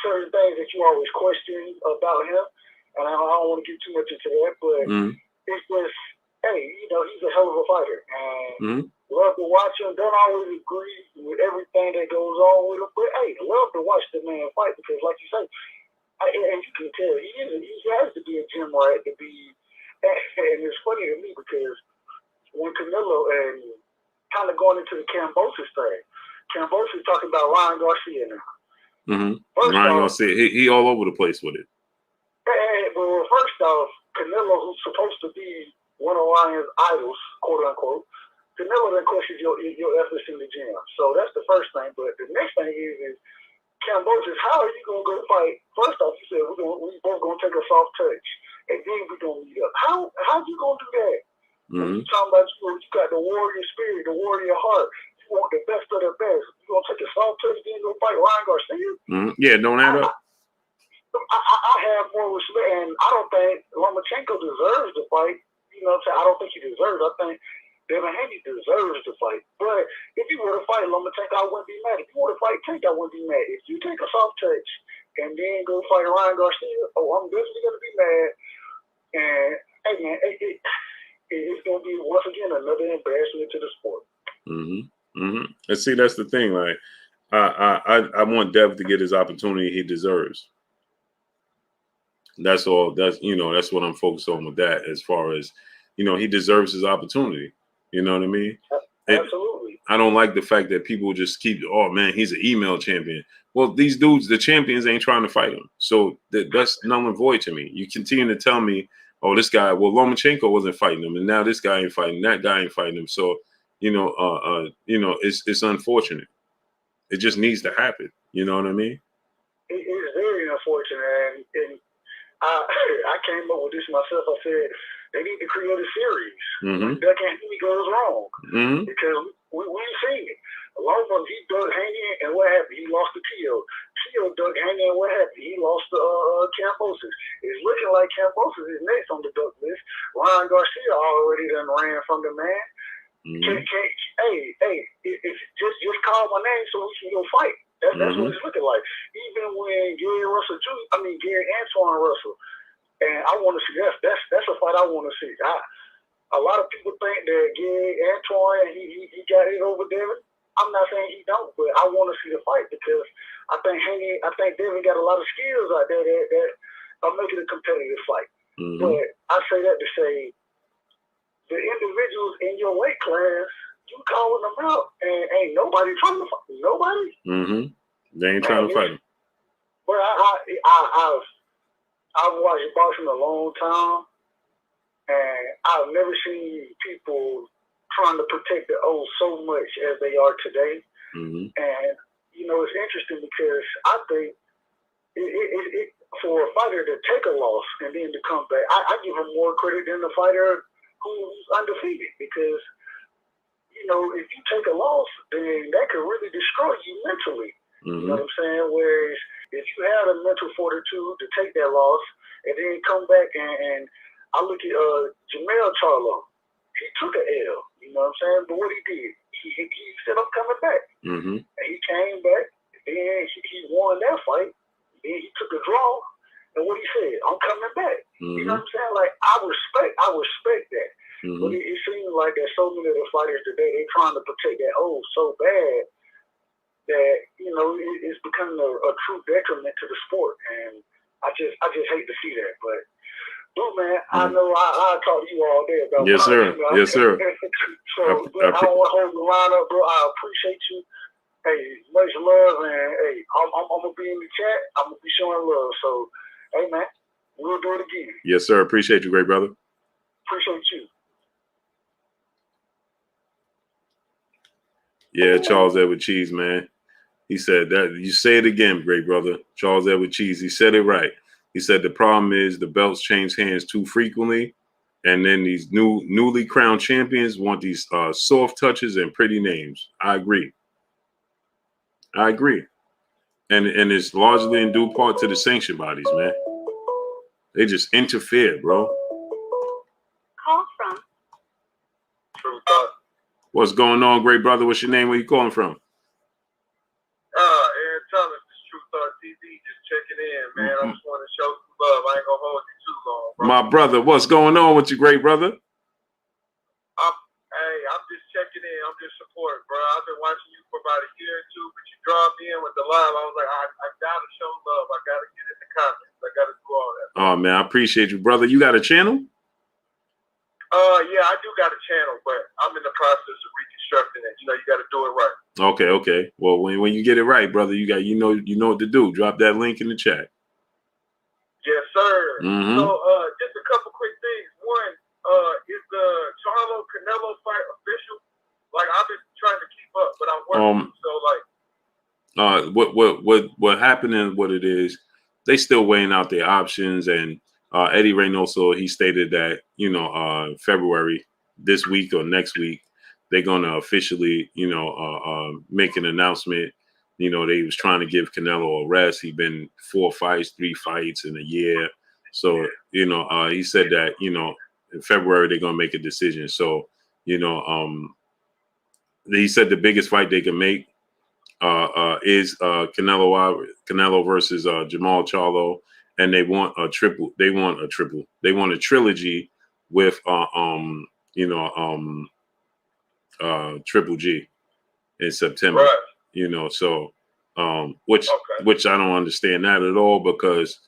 certain things that you always question about him, and I don't want to get too much into that, but it's just, hey, you know, he's a hell of a fighter, and love to watch him. Don't always agree with everything that goes on with him, but hey, love to watch the man fight because, like you say, and you can tell he has to be a gym rat to be. And it's funny to me because when Canelo and kind of going into the Kambosos thing, Kambosos talking about Ryan Garcia now. Ryan Garcia, he all over the place with it. Well, first off, Canelo, who's supposed to be one of Ryan's idols, quote unquote, Canelo then questions your efforts in the gym. So that's the first thing. But the next thing is Kambosos, how are you gonna go fight? First off, you said we both gonna take a soft touch, and then we're gonna meet up. How you gonna do that? You talking about you got the warrior spirit, the warrior heart. You want the best of the best. You gonna take a soft touch, then go fight Ryan Garcia? Yeah, don't add up. I have more respect, and I don't think Lomachenko deserves to fight. You know what I'm saying? I don't think he deserves. I think Devin Haney deserves to fight. But if you were to fight Lomachenko, I wouldn't be mad. If you were to fight Tank, I wouldn't be mad. If you take a soft touch and then go fight Ryan Garcia, I'm definitely going to be mad. And, hey, man, it's going to be, once again, another embarrassment to the sport. And see, that's the thing. Like, I want Dev to get his opportunity he deserves. That's all. That's what I'm focused on with that. As far as, he deserves his opportunity. You know what I mean? Absolutely. I don't like the fact that people just keep, oh man, he's an email champion. Well, these dudes, the champions, ain't trying to fight him. So that's null and void to me. You continue to tell me, oh, this guy, well, Lomachenko wasn't fighting him, and now this guy ain't fighting, that guy ain't fighting him. So, it's unfortunate. It just needs to happen. You know what I mean? It is very unfortunate, and I came up with this myself. I said they need to create a series when Duck and Haney goes wrong because we've seen it. Loma, he dug Haney, and what happened? He lost to Tio. Tio dug Haney, and what happened? He lost to Kambosos. It's looking like Kambosos is next on the duck list. Ryan Garcia already done ran from the man. Just call my name so we can go fight. That's what it's looking like. Even when Gary Antoine Russell, and I want to see that's a fight I want to see. A lot of people think that Gary Antoine he got it over Devin. I'm not saying he don't, but I want to see the fight because I think Devin got a lot of skills out there that are making a competitive fight. But I say that to say the individuals in your weight class, you calling them out, and ain't nobody trying to fight. Nobody. They ain't trying to fight him. But I've watched boxing a long time, and I've never seen people trying to protect the old so much as they are today. And it's interesting because I think it for a fighter to take a loss and then to come back, I give him more credit than the fighter who's undefeated because, if you take a loss, then that could really destroy you mentally. You know what I'm saying? Whereas if you had a mental fortitude to take that loss and then come back and I look at Jamel Charlo, he took an L, you know what I'm saying? But what he did, he said, I'm coming back. And he came back, then he won that fight, then he took a draw, and what he said, I'm coming back. You know what I'm saying? Like, I respect that. But it seems like there's so many of the fighters today, they're trying to protect that so bad that, it's becoming a true detriment to the sport. And I just hate to see that. But man, I know I'll talk to you all day about Yes, sir. Yes, sir. So, I don't want to hold the line up, bro. I appreciate you. Hey, much love, and hey, I'm gonna be in the chat. I'm gonna be showing love. So, hey, man, we'll do it again. Yes, sir. Appreciate you, great brother. Appreciate you. Yeah, Charles Edward Cheese, man. He said that. You say it again, great brother. Charles Edward Cheese. He said it right. He said the problem is the belts change hands too frequently. And then these newly crowned champions want these soft touches and pretty names. I agree. And it's largely in due part to the sanction bodies, man. They just interfere, bro. Call from. True thought. What's going on, great brother? What's your name? Where you calling from? Aaron Thomas, this True Thought TV, just checking in, man. I just want to show some love. I ain't gonna hold you too long, bro. My brother, what's going on with you, great brother? I'm just checking in. I'm just supporting, bro. I've been watching you for about a year or two, but you dropped me in with the live. I was like, I gotta show love. I gotta get in the comments. I gotta do all that. Oh man, I appreciate you, brother. You got a channel? Yeah, I do got a channel, but I'm in the process of reconstructing it. You know, you got to do it right. Okay. Well, when you get it right, brother, you know what to do. Drop that link in the chat. Yes, sir. Mm-hmm. So, just a couple quick things. One, is the Charlo Canelo fight official? Like, I've been trying to keep up, but I'm working. So, like, what happened and what it is, they still weighing out their options. And Eddie Reynoso, he stated that February this week or next week they're gonna officially make an announcement. They was trying to give Canelo a rest. He's been 3 fights in a year. So he said that in February they're gonna make a decision. So he said the biggest fight they can make is Canelo versus Jamal Charlo, and they want a triple. They want a trilogy with Triple G in September. right. So which I don't understand that at all, because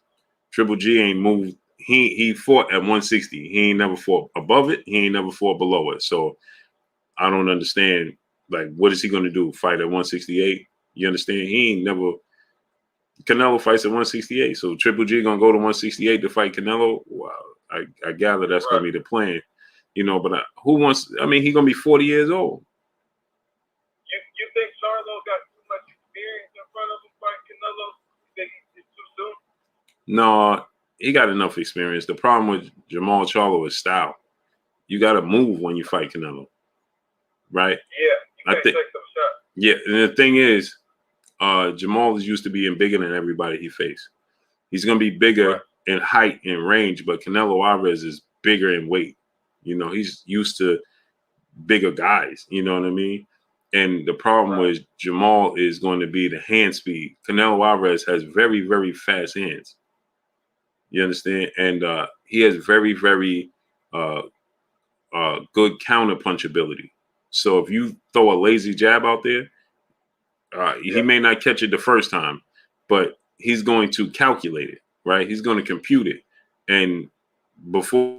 Triple G ain't moved. He fought at 160. He ain't never fought above it. He ain't never fought below it. So I don't understand. Like, what is he going to do? Fight at 168? You understand? He ain't never. Canelo fights at 168, so Triple G gonna go to 168 to fight Canelo. Wow, I gather that's gonna be the plan. But who wants? I mean, he's gonna be 40 years old. You think Charlo got too much experience in front of him fighting Canelo? You think it's too soon? No, he got enough experience. The problem with Jamal Charlo is style. You got to move when you fight Canelo, right? Yeah, you can't take them shots. Yeah, and the thing is, Jamal is used to being bigger than everybody he faced. He's going to be bigger in height and range, but Canelo Alvarez is bigger in weight. He's used to bigger guys. You know what I mean? And the problem with Jamal is going to be the hand speed. Canelo Alvarez has very, very fast hands. You understand? And he has very, very good counter punch ability. So if you throw a lazy jab out there, he may not catch it the first time, but he's going to calculate it, right? He's going to compute it. And before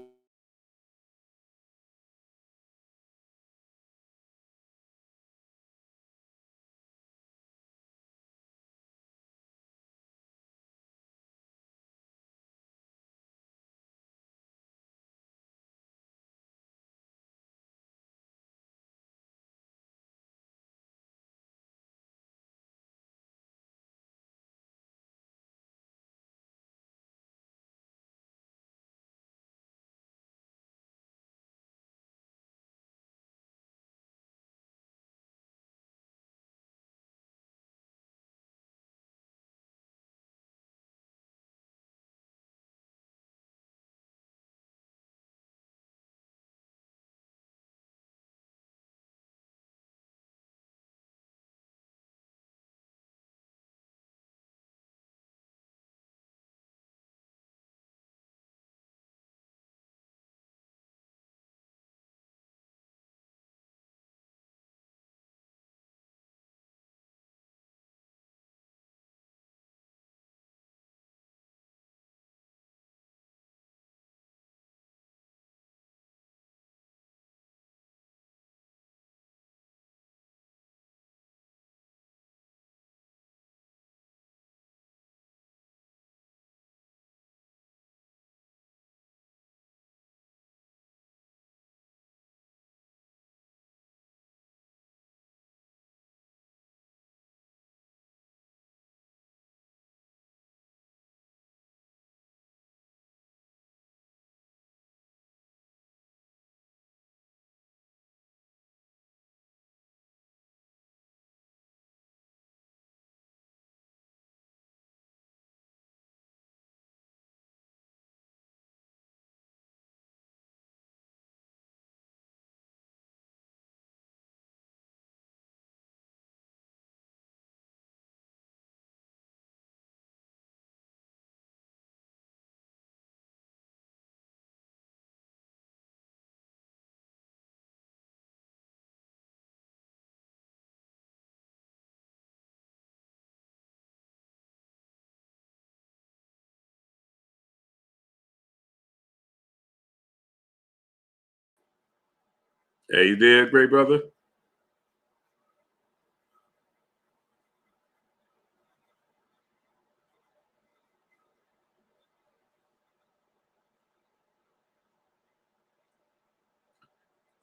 Hey, you there, great brother?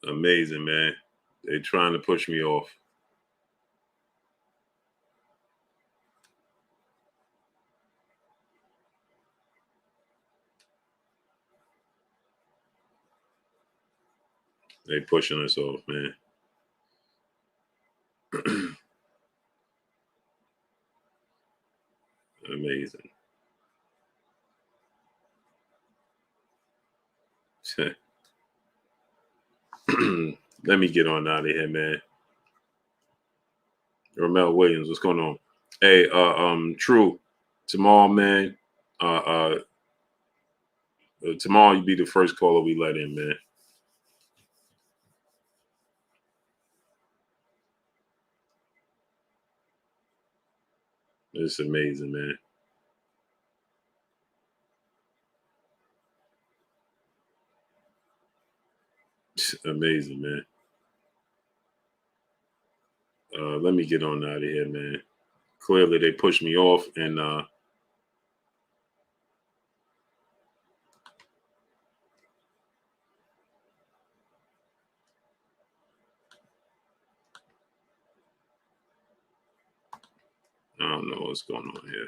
Amazing, man. They're trying to push me off. They pushing us off, man. Amazing. Let me get on out of here, man. Ramel Williams, what's going on? Hey, True. Tomorrow, man. Tomorrow you be the first caller we let in, man. It's amazing, man. It's amazing, man. Let me get on out of here, man. Clearly they pushed me off, and I don't know what's going on here.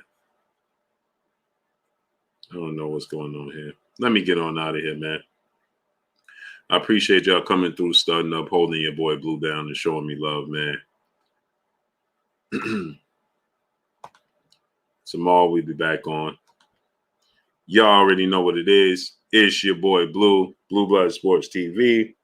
I don't know what's going on here. Let me get on out of here, man. I appreciate y'all coming through, studying up, holding your boy Blue down, and showing me love, man. Tomorrow we'll be back on. Y'all already know what it is. It's your boy Blue, Blue Blood Sports TV.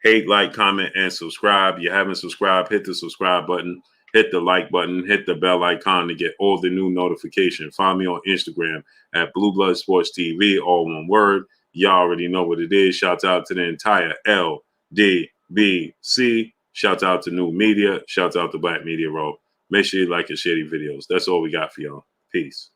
Hate, like, comment, and subscribe. You haven't subscribed, hit the subscribe button, hit the like button, hit the bell icon to get all the new notifications. Find me on Instagram at Blue Blood Sports TV, all one word. Y'all already know what it is. Shout out to the entire LDBC. Shout out to New Media. Shout out to Black Media Row. Make sure you like and share these videos. That's all we got for y'all. Peace.